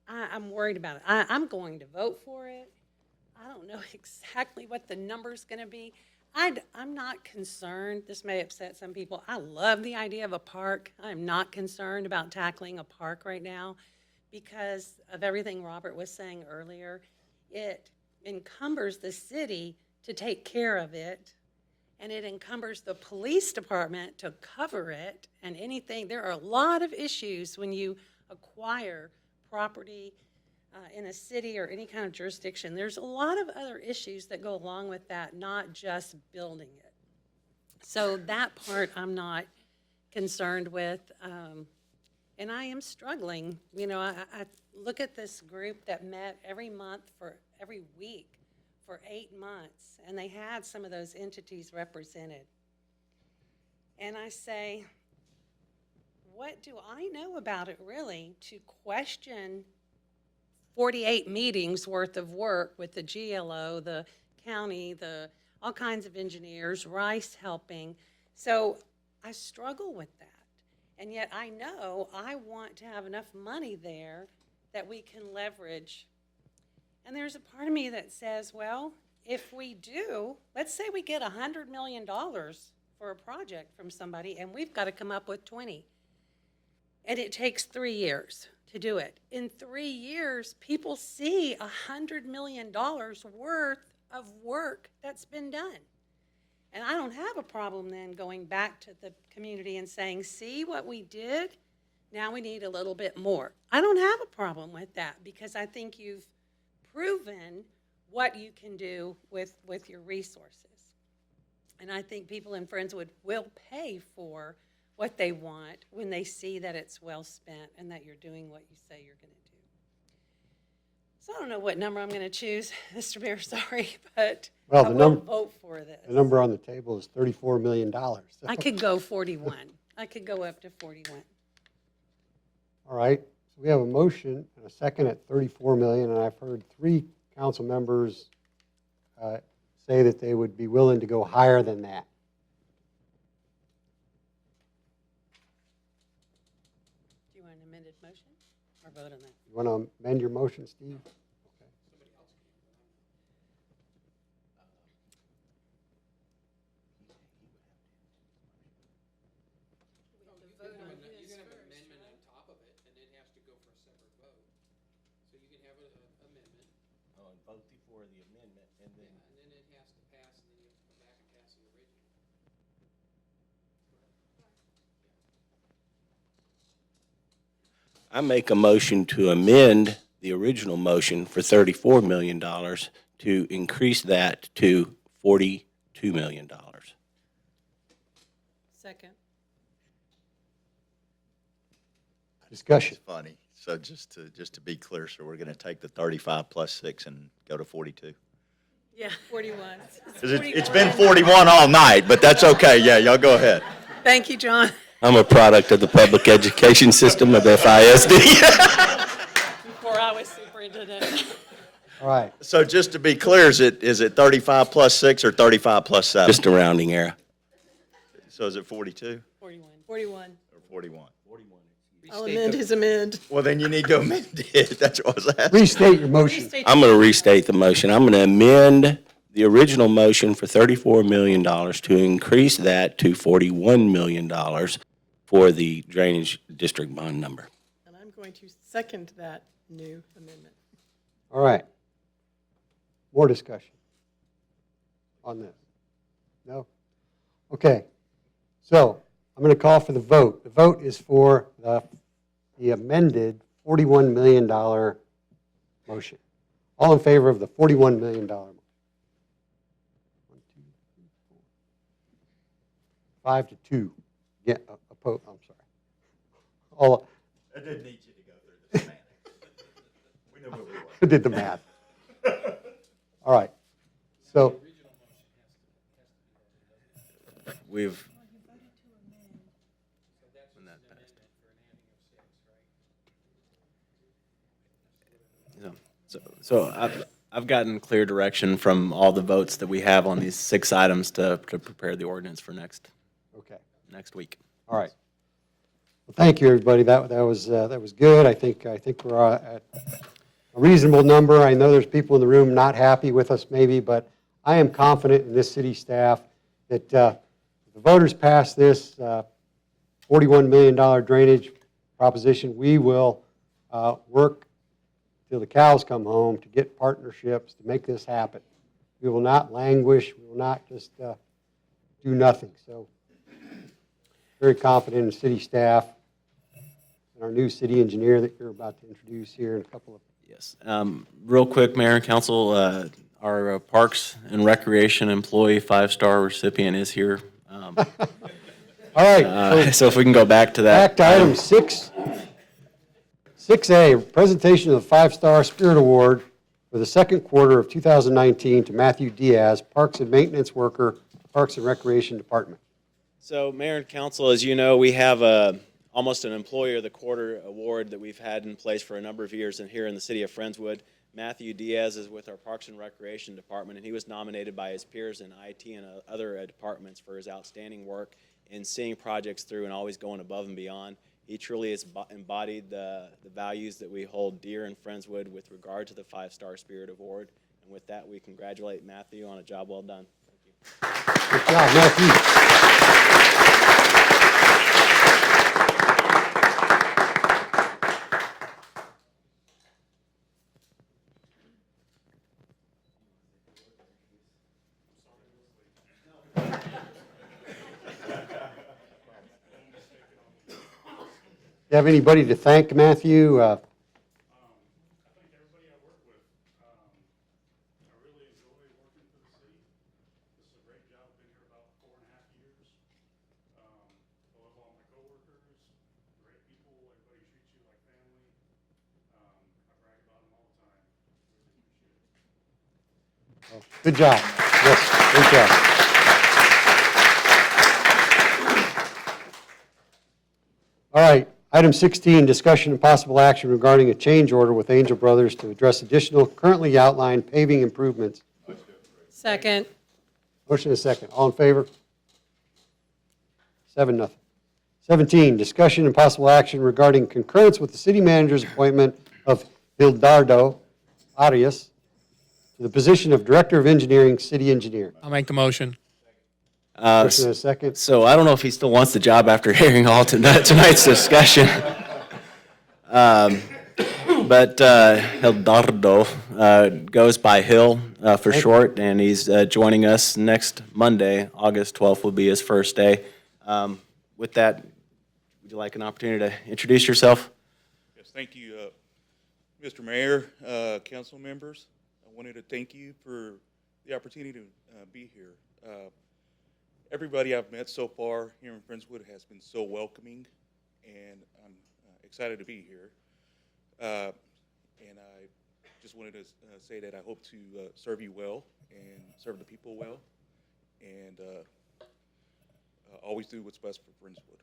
I'm worried about it. I'm going to vote for it. I don't know exactly what the number's going to be. I'm not concerned. This may upset some people. I love the idea of a park. I'm not concerned about tackling a park right now because of everything Robert was saying earlier. It encumbers the city to take care of it, and it encumbers the police department to cover it and anything. There are a lot of issues when you acquire property in a city or any kind of jurisdiction. There's a lot of other issues that go along with that, not just building it. So that part I'm not concerned with, and I am struggling. I look at this group that met every week for 8 months, and they had some of those entities represented. And I say, what do I know about it really to question 48 meetings worth of work with the GLO, the county, all kinds of engineers, Rice helping. So I struggle with that. And yet I know I want to have enough money there that we can leverage. And there's a part of me that says, well, if we do, let's say we get $100 million for a project from somebody and we've got to come up with 20. And it takes 3 years to do it. In 3 years, people see $100 million worth of work that's been done. And I don't have a problem then going back to the community and saying, see what we did? Now we need a little bit more. I don't have a problem with that because I think you've proven what you can do with your resources. And I think people in Friendswood will pay for what they want when they see that it's well spent and that you're doing what you say you're going to do. So I don't know what number I'm going to choose, Mr. Mayor, sorry, but Well, I the will number- vote for this. The number on the table is $34 million. I could go 41. I could go up to 41. All right, so we have a motion and a second at 34 million, and I've heard 3 council members say that they would be willing to go higher than that. Do you want an amended motion or vote on that? You want to amend your motion, Steve? You're going to have an amendment on top of it, and it has to go for a separate vote. So you can have an amendment. Oh, and vote before the amendment, and then. And then it has to pass, and then you have to come back and pass the original. I make a motion to amend the original motion for $34 million to increase that to $42 million. Second. Discussion. It's funny. So just to be clear, so we're going to take the 35 plus 6 and go to 42? Yeah, 41. 'Cause it's been 41 all night, but that's okay. Yeah, y'all go ahead. Thank you, John. I'm a product of the public education system of FISD. Before I was superintendent. All right. So just to be clear, is it 35 plus 6 or 35 plus 7? Just a rounding error. So is it 42 41. or 41? I'll amend his amend. Well, then you need to amend it. That's what I was asking. Restate your motion. I'm going to restate the motion. I'm going to amend the original motion for $34 million to increase that to $41 million for the drainage district bond number. And I'm going to second that new amendment. All right. More discussion on this? No? Okay. So I'm going to call for the vote. The vote is for the amended $41 million motion. All in favor of the $41 million motion? 1, 2, 3, 4. 5 to 2. Yeah, opposed. I'm sorry. All. I didn't need you to go through the semantics. We know where we were. I did the math. All right. So We've. So I've gotten clear direction from all the votes that we have on these 6 items to prepare the ordinance for next week. all right. Well, thank you, everybody. That was good. I think we're at a reasonable number. I know there's people in the room not happy with us maybe, but I am confident in this city staff that if the voters pass this $41 million drainage proposition, we will work till the cows come home to get partnerships to make this happen. We will not languish. We will not just do nothing. So very confident in the city staff and our new city engineer that you're about to introduce here in a couple of. Yes. Real quick, Mayor and Council, our Parks and Recreation employee 5-star recipient is here. All right. So if we can go back to that. Back to item 6A, presentation of the 5-star Spirit Award for the second quarter of 2019 to Matthew Diaz, Parks and Maintenance Worker, Parks and Recreation Department. So, Mayor and Council, as you know, we have almost an Employer of the Quarter award that we've had in place for a number of years and here in the city of Friendswood. Matthew Diaz is with our Parks and Recreation Department, and he was nominated by his peers in IT and other departments for his outstanding work in seeing projects through and always going above and beyond. He truly has embodied the values that we hold dear in Friendswood with regard to the 5-Star Spirit Award. And with that, we congratulate Matthew on a job well done. Thank you. Good job, Matthew. You have anybody to thank, Matthew? I thank everybody I work with. I really enjoy working for the city. This is a great job. Been here about 4.5 years. I love all my coworkers, great people. Everybody treats you like family. I brag about them all the time. Really appreciate it. Good job. Yes, good job. All right, item 16, discussion and possible action regarding a change order with Angel Brothers to address additional currently outlined paving improvements. Second. Motion is second. All in favor? 7-0. 17, discussion and possible action regarding concurrence with the city manager's appointment of Hildardo Arias to the position of Director of Engineering, City Engineer. I'll make the motion. Motion is second. So I don't know if he still wants the job after hearing all tonight's discussion. But Hildardo goes by Hill for short, and he's joining us next Monday. August 12th will be his first day. With that, would you like an opportunity to introduce yourself? Yes, thank you, Mr. Mayor, council members. I wanted to thank you for the opportunity to be here. Everybody I've met so far here in Friendswood has been so welcoming, and I'm excited to be here. And I just wanted to say that I hope to serve you well and serve the people well, and always do what's best for Friendswood.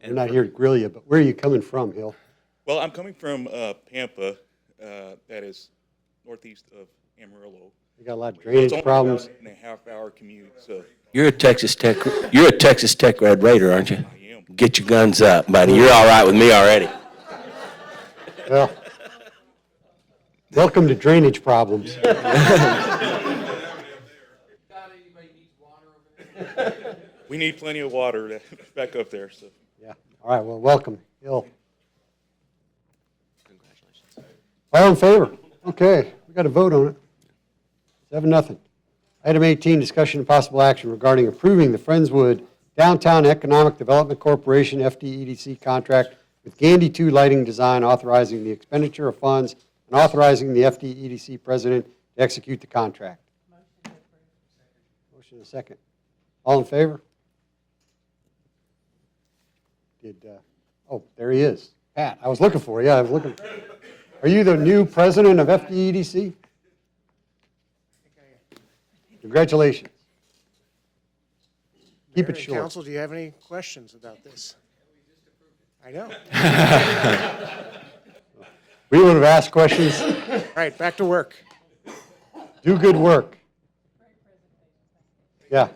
We're not here to grill you, but where are you coming from, Hill? Well, I'm coming from Pampa, that is northeast of Amarillo. You got a lot of drainage problems. It's only about an 8.5-hour commute, so. You're a Texas Tech Red Raider, aren't you? I am. Get your guns up, buddy. You're all right with me already. Well, welcome to drainage problems. We need plenty of water back up there, so. Yeah, all right, well, welcome, Hill. All in favor? Okay, we got a vote on it. 7-0. Item 18, discussion and possible action regarding approving the Friendswood Downtown Economic Development Corporation, FDEDC contract with Gandy 2 Lighting Design, authorizing the expenditure of funds and authorizing the FDEDC president to execute the contract. Motion is second. All in favor? Oh, there he is. Pat, I was looking for you. I was looking. Are you the new president of FDEDC? Congratulations. Keep it short. Council, do you have any questions about this? I know. We would have asked questions. All right, back to work. Do good work. Yeah.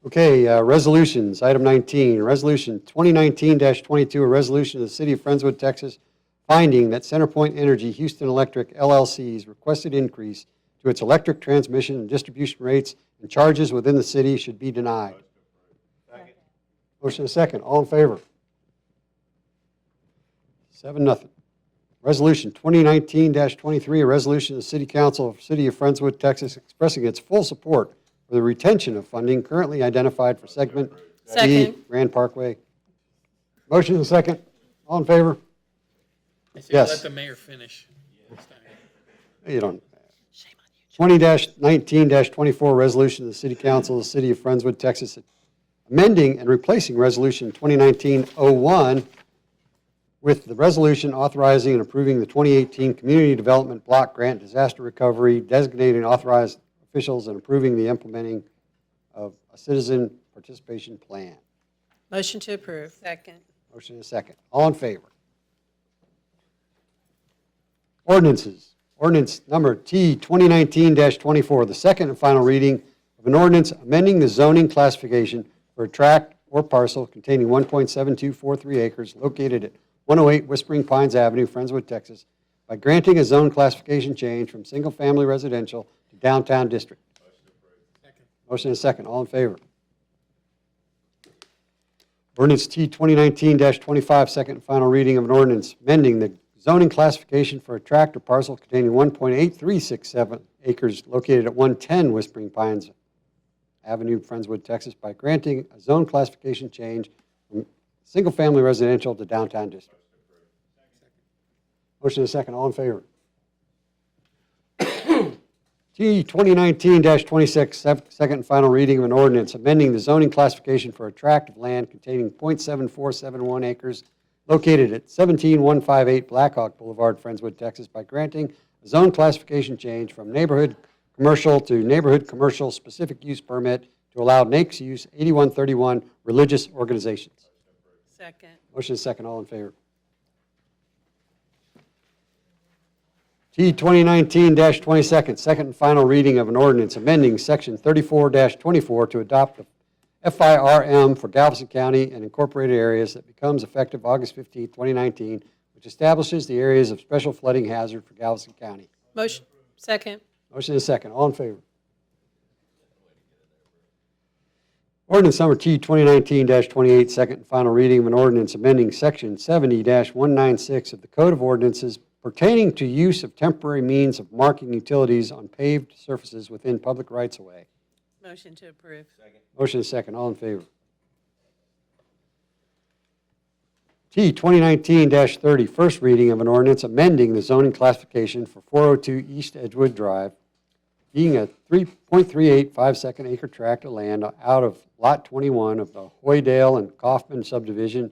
Okay, resolutions, item 19, resolution 2019-22, a resolution of the City of Friendswood, Texas, finding that CenterPoint Energy Houston Electric LLC's requested increase to its electric transmission and distribution rates and charges within the city should be denied. Second. Motion is second. All in favor? 7-0. Resolution 2019-23, a resolution of the City Council of the City of Friendswood, Texas, expressing its full support for the retention of funding currently identified for segment B, Grand Parkway. Motion is second. All in favor? Yes. Let the mayor finish. You don't. 20-19-24, resolution of the City Council of the City of Friendswood, Texas, amending and replacing Resolution 2019-01 with the resolution authorizing and approving the 2018 Community Development Block Grant Disaster Recovery, designating authorized officials and approving the implementing of a citizen participation plan. Motion to approve. Second. Motion and a second. All in favor? Ordinances. Ordinance number T 2019-24, the second and final reading of an ordinance amending the zoning classification for a tract or parcel containing 1.7243 acres located at 108 Whispering Pines Avenue, Friendswood, Texas, by granting a zone classification change from single-family residential to downtown district. Motion and a second. All in favor? Ordinance T 2019-25, second and final reading of an ordinance amending the zoning classification for a tract or parcel containing 1.8367 acres located at 110 Whispering Pines Avenue, Friendswood, Texas, by granting a zone classification change from single-family residential to downtown district. Motion and a second. All in favor? T 2019-26, second and final reading of an ordinance amending the zoning classification for a tract of land containing .7471 acres located at 17158 Blackhawk Boulevard, Friendswood, Texas, by granting a zone classification change from neighborhood commercial to neighborhood commercial specific use permit to allow NAICS use 8131 religious organizations. Second. Motion is second. All in favor? T 2019-22, second and final reading of an ordinance amending Section 34-24 to adopt the FIRM for Galveston County and incorporated areas that becomes effective August 15, 2019, which establishes the areas of special flooding hazard for Galveston County. Motion. Second. Motion is second. All in favor? Ordinance number T 2019-28, second and final reading of an ordinance amending Section 70-196 of the Code of Ordinances pertaining to use of temporary means of marking utilities on paved surfaces within public rights-of-way. Motion to approve. Second. Motion is second. All in favor? T 2019-30, first reading of an ordinance amending the zoning classification for 402 East Edgewood Drive, being a 3.385 acre tract of land out of Lot 21 of the Hoydale and Kaufman subdivision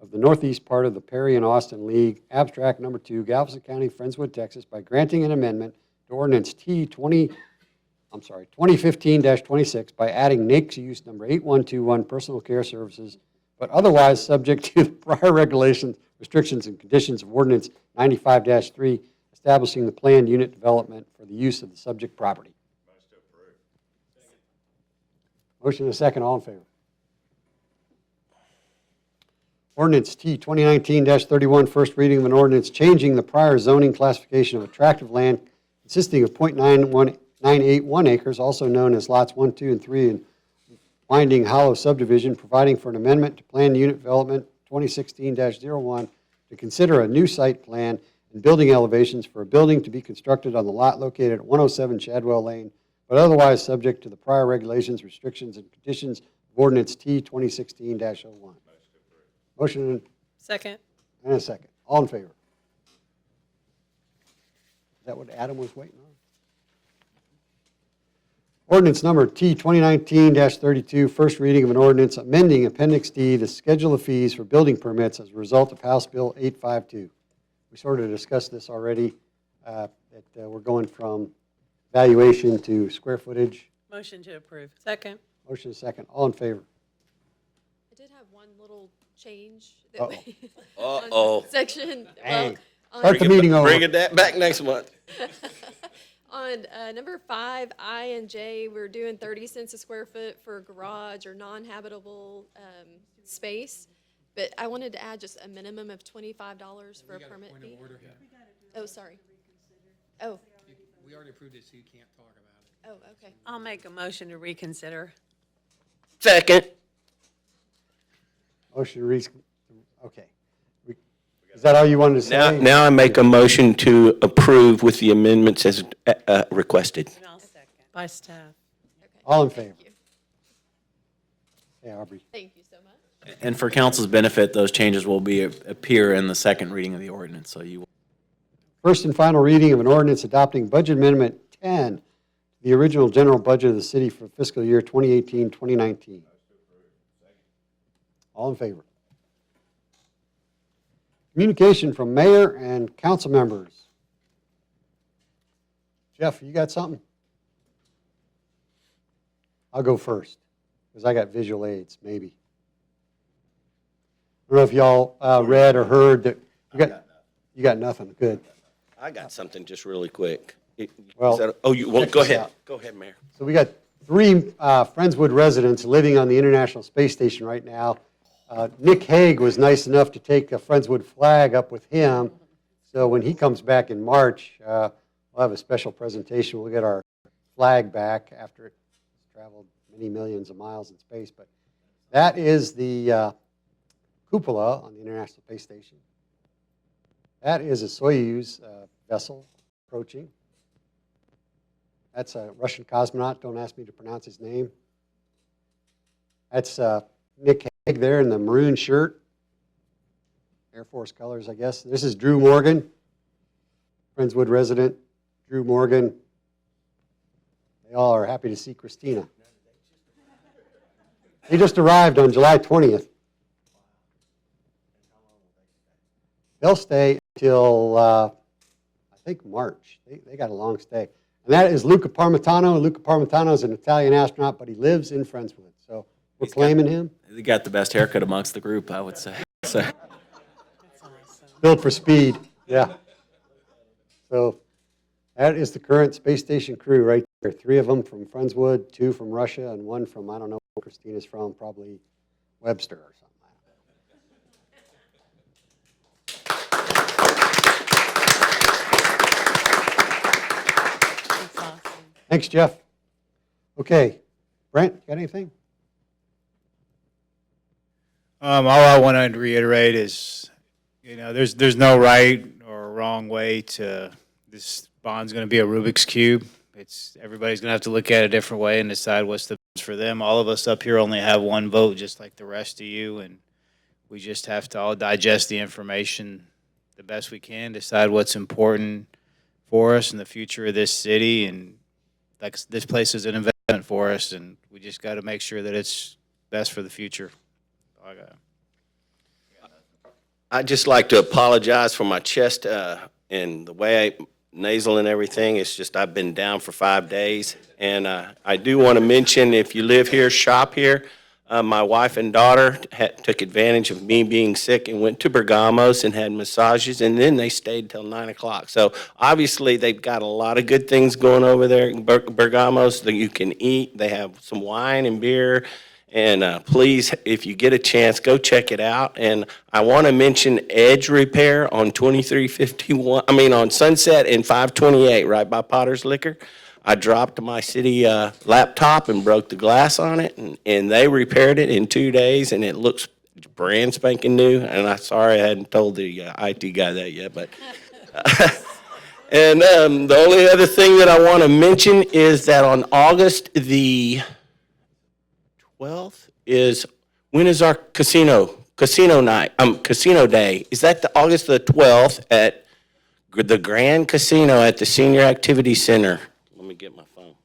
of the northeast part of the Perry and Austin League, abstract number 2, Galveston County, Friendswood, Texas, by granting an amendment to ordinance T 2015-26 by adding NAICS use number 8121 personal care services, but otherwise subject to the prior regulations, restrictions, and conditions of ordinance 95-3, establishing the planned unit development for the use of the subject property. Motion is second. All in favor? Ordinance T 2019-31, first reading of an ordinance changing the prior zoning classification of a tract of land consisting of .981 acres, also known as lots 1, 2, and 3 in Winding Hollow subdivision, providing for an amendment to Plan Unit Development 2016-01 to consider a new site plan and building elevations for a building to be constructed on the lot located at 107 Shadwell Lane, but otherwise subject to the prior regulations, restrictions, and conditions of Ordinance T 2016-01. Motion Second. and a second. All in favor? Is that what Adam was waiting on? Ordinance number T 2019-32, first reading of an ordinance amending Appendix D, the schedule of fees for building permits as a result of House Bill 852. We sort of discussed this already, that we're going from valuation to square footage. Motion to approve. Second. Motion is second. All in favor? I did have one little change that we, Uh-oh. on section, Dang. well, Start the meeting over. Bring it back next month. on number 5, I and J, we're doing 30 cents a square foot for garage or non-habitable space. But I wanted to add just a minimum of $25 for a permit fee. Oh, sorry. Oh, We already approved it, so you can't talk about it. oh, okay. I'll make a motion to reconsider. Second. Motion to okay. Is that all you wanted to say? Now I make a motion to approve with the amendments as requested. And I'll second. By staff. Okay. All in favor? Thank you. Hey, Aubrey. Thank you so much. And for council's benefit, those changes will appear in the second reading of the ordinance, so you will. First and final reading of an ordinance adopting Budget Amendment 10, the original general budget of the city for fiscal year 2018-2019. All in favor? Communication from mayor and council members. Jeff, you got something? I'll go first, because I got visual aids, maybe. I don't know if y'all read or heard that, you got nothing, good. I got something just really quick. Well, check Go this ahead. out. Go ahead, Mayor. So we got 3 Friendswood residents living on the International Space Station right now. Nick Hague was nice enough to take a Friendswood flag up with him. So when he comes back in March, we'll have a special presentation. We'll get our flag back after it's traveled many millions of miles in space. But that is the cupola on the International Space Station. That is a Soyuz vessel approaching. That's a Russian cosmonaut. Don't ask me to pronounce his name. That's Nick Hague there in the maroon shirt. Air Force colors, I guess. This is Drew Morgan, Friendswood resident. Drew Morgan. They all are happy to see Christina. They just arrived on July 20th. They'll stay till, I think, March. They got a long stay. And that is Luca Parmitano. Luca Parmitano is an Italian astronaut, but he lives in Friendswood. So we're claiming him. He got the best haircut amongst the group, I would say. So. Built for speed, yeah. So that is the current space station crew right there. 3 of them from Friendswood, 2 from Russia, and 1 from, I don't know where Christina's from, probably Webster or something. Thanks, Jeff. Okay, Brent, you got anything? All I want to reiterate is, there's no right or wrong way to, this bond's going to be a Rubik's Cube. Everybody's going to have to look at it a different way and decide what's the best for them. All of us up here only have one vote, just like the rest of you, and we just have to all digest the information the best we can, decide what's important for us in the future of this city, and like this place is an investment for us, and we just got to make sure that it's best for the future. All I got. I'd just like to apologize for my chest and the way nasal and everything. It's just I've been down for 5 days. And I do want to mention, if you live here, shop here. My wife and daughter took advantage of me being sick and went to Bergamo's and had massages, and then they stayed till 9 o'clock. So obviously they've got a lot of good things going over there in Bergamo's that you can eat. They have some wine and beer. And please, if you get a chance, go check it out. And I want to mention Edge Repair on 2351, on Sunset and 528, right by Potter's Liquor. I dropped my city laptop and broke the glass on it, and they repaired it in 2 days, and it looks brand spanking new. And I'm sorry I hadn't told the IT guy that yet, but. And the only other thing that I want to mention is that on August the 12th when is our casino night? Casino day. Is that August the 12th at the Grand Casino at the Senior Activity Center? Let me get my phone.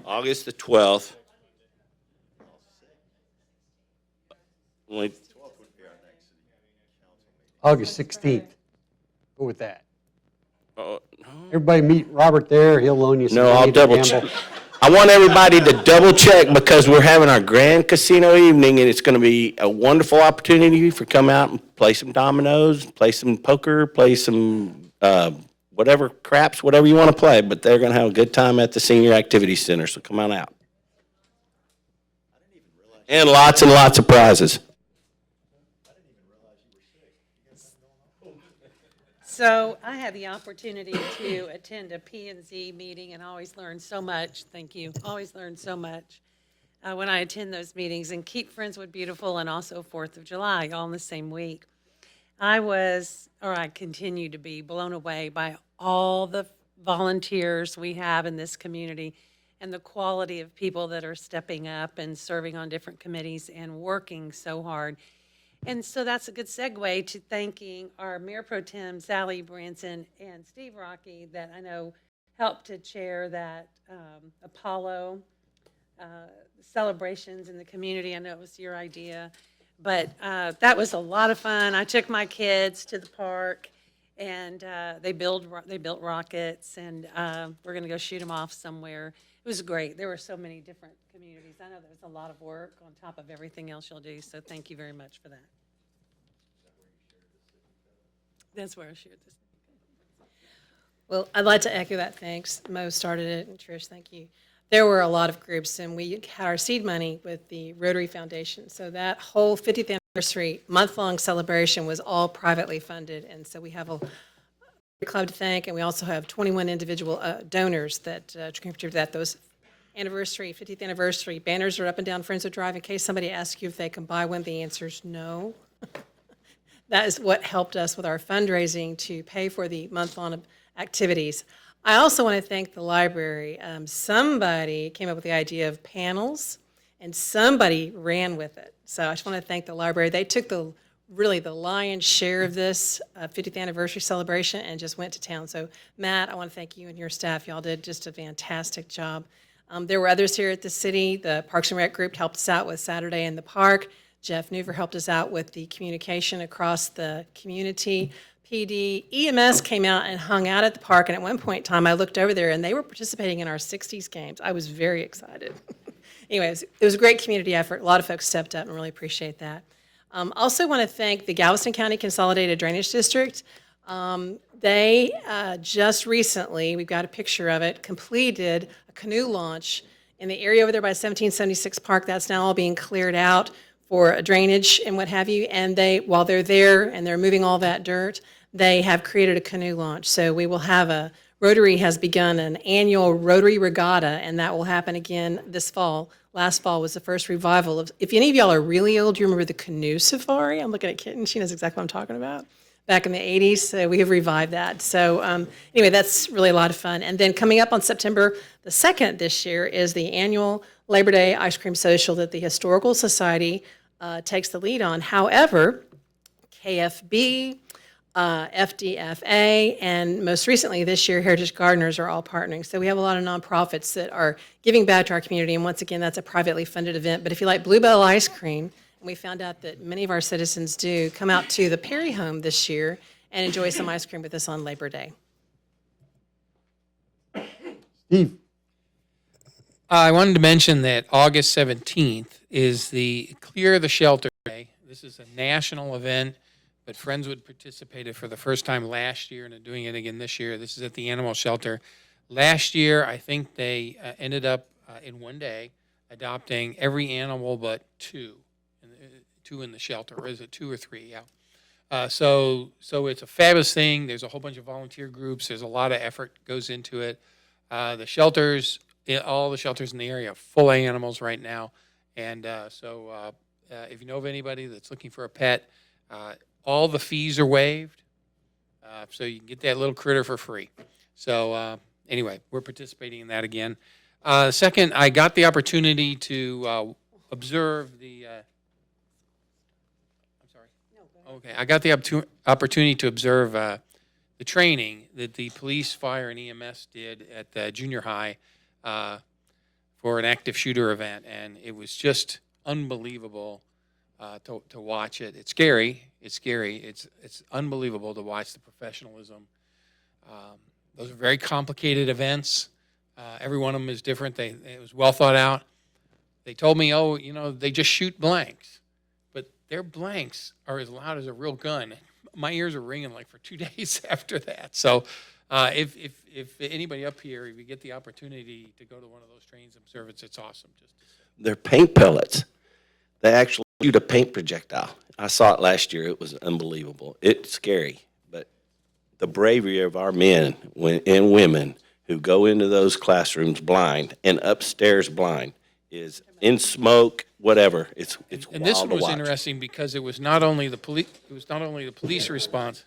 August the 12th. August 16th. Go with that. Everybody meet Robert there. He'll loan you some No, money I'll to double gamble. check. I want everybody to double check because we're having our grand casino evening, and it's going to be a wonderful opportunity for come out and play some dominoes, play some poker, play some whatever craps, whatever you want to play. But they're going to have a good time at the Senior Activity Center, so come on out. And lots of prizes. So I had the opportunity to attend a P&Z meeting and always learn so much. Thank you. Always learn so much when I attend those meetings, and Keep Friendswood Beautiful and also 4th of July, all in the same week. I continue to be blown away by all the volunteers we have in this community and the quality of people that are stepping up and serving on different committees and working so hard. And so that's a good segue to thanking our Mayor Pro Tem, Sally Branson, and Steve Rocky, that I know helped to chair that Apollo celebrations in the community. I know it was your idea, but that was a lot of fun. I took my kids to the park, and they built rockets, and we're going to go shoot them off somewhere. It was great. There were so many different communities. I know there's a lot of work on top of everything else you'll do, so thank you very much for that. That's where I shared this. Well, I'd like to echo that thanks. Mo started it, and Trish, thank you. There were a lot of groups, and we had our seed money with the Rotary Foundation. So that whole 50th anniversary month-long celebration was all privately funded, and so we have a club to thank, and we also have 21 individual donors that contributed to that. Those 50th anniversary banners are up and down Friendswood Drive. In case somebody asks you if they can buy one, the answer is no. That is what helped us with our fundraising to pay for the month-long activities. I also want to thank the library. Somebody came up with the idea of panels, and somebody ran with it. So I just want to thank the library. They took really the lion's share of this 50th anniversary celebration and just went to town. So Matt, I want to thank you and your staff. Y'all did just a fantastic job. There were others here at the city. The Parks and Rec group helped us out with Saturday in the Park. Jeff Newver helped us out with the communication across the community. PD, EMS came out and hung out at the park, and at one point in time, I looked over there, and they were participating in our 60s games. I was very excited. Anyways, it was a great community effort. A lot of folks stepped up, and really appreciate that. Also want to thank the Galveston County Consolidated Drainage District. They just recently, we've got a picture of it, completed a canoe launch in the area over there by 1776 Park. That's now all being cleared out for drainage and what have you. And while they're there and they're moving all that dirt, they have created a canoe launch. So we will have Rotary has begun an annual Rotary Regatta, and that will happen again this fall. Last fall was the first revival of, if any of y'all are really old, you remember the canoe safari? I'm looking at Kitten, she knows exactly what I'm talking about. Back in the 80s, so we have revived that. So anyway, that's really a lot of fun. And then coming up on September the 2nd this year is the annual Labor Day Ice Cream Social that the Historical Society takes the lead on. However, KFB, FDFA, and most recently this year, Heritage Gardeners are all partnering. So we have a lot of nonprofits that are giving back to our community. And once again, that's a privately funded event. But if you like Bluebell ice cream, and we found out that many of our citizens do, come out to the Perry Home this year and enjoy some ice cream with us on Labor Day. Steve? I wanted to mention that August 17th is the Clear the Shelter Day. This is a national event, but Friendswood participated for the first time last year and are doing it again this year. This is at the animal shelter. Last year, I think they ended up in one day adopting every animal but two in the shelter. Or is it 2 or 3? Yeah. So it's a fabulous thing. There's a whole bunch of volunteer groups. There's a lot of effort goes into it. The shelters, all the shelters in the area are full of animals right now. And if you know of anybody that's looking for a pet, all the fees are waived. So you can get that little critter for free. So anyway, we're participating in that again. Second, I got the opportunity to observe the Okay, I got the opportunity to observe the training that the police, fire, and EMS did at the junior high for an active shooter event, and it was just unbelievable to watch it. It's scary. It's scary. It's unbelievable to watch the professionalism. Those are very complicated events. Every one of them is different. It was well thought out. They told me, they just shoot blanks. Their blanks are as loud as a real gun. My ears are ringing like for 2 days after that. So if anybody up here, if you get the opportunity to go to one of those trainings and observe it, it's awesome. They're paint pellets. They actually shoot a paint projectile. I saw it last year. It was unbelievable. It's scary. But the bravery of our men and women who go into those classrooms blind and upstairs blind is in smoke, whatever. It's And wild this one to was watch. interesting because it was not only the police response,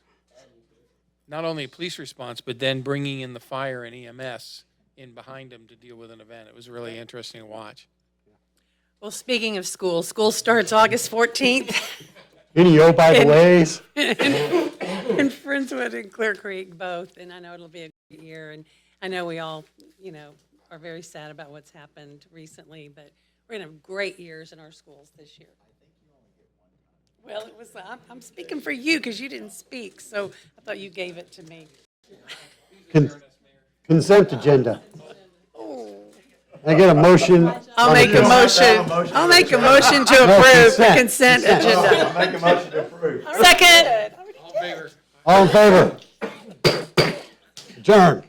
but then bringing in the fire and EMS in behind them to deal with an event. It was really interesting to watch. Well, speaking of school starts August 14th. Any by the ways? in Friendswood and Clear Creek both, and I know it'll be a great year. And I know we all, are very sad about what's happened recently, but we're going to have great years in our schools this year. Well, it was. I'm speaking for you because you didn't speak, so I thought you gave it to me. Consent agenda. Oh, I get a motion? I'll make a motion. I'll make a motion to No, approve the consent. consent agenda. Make a motion to approve. Second. All in favor? Adjourn.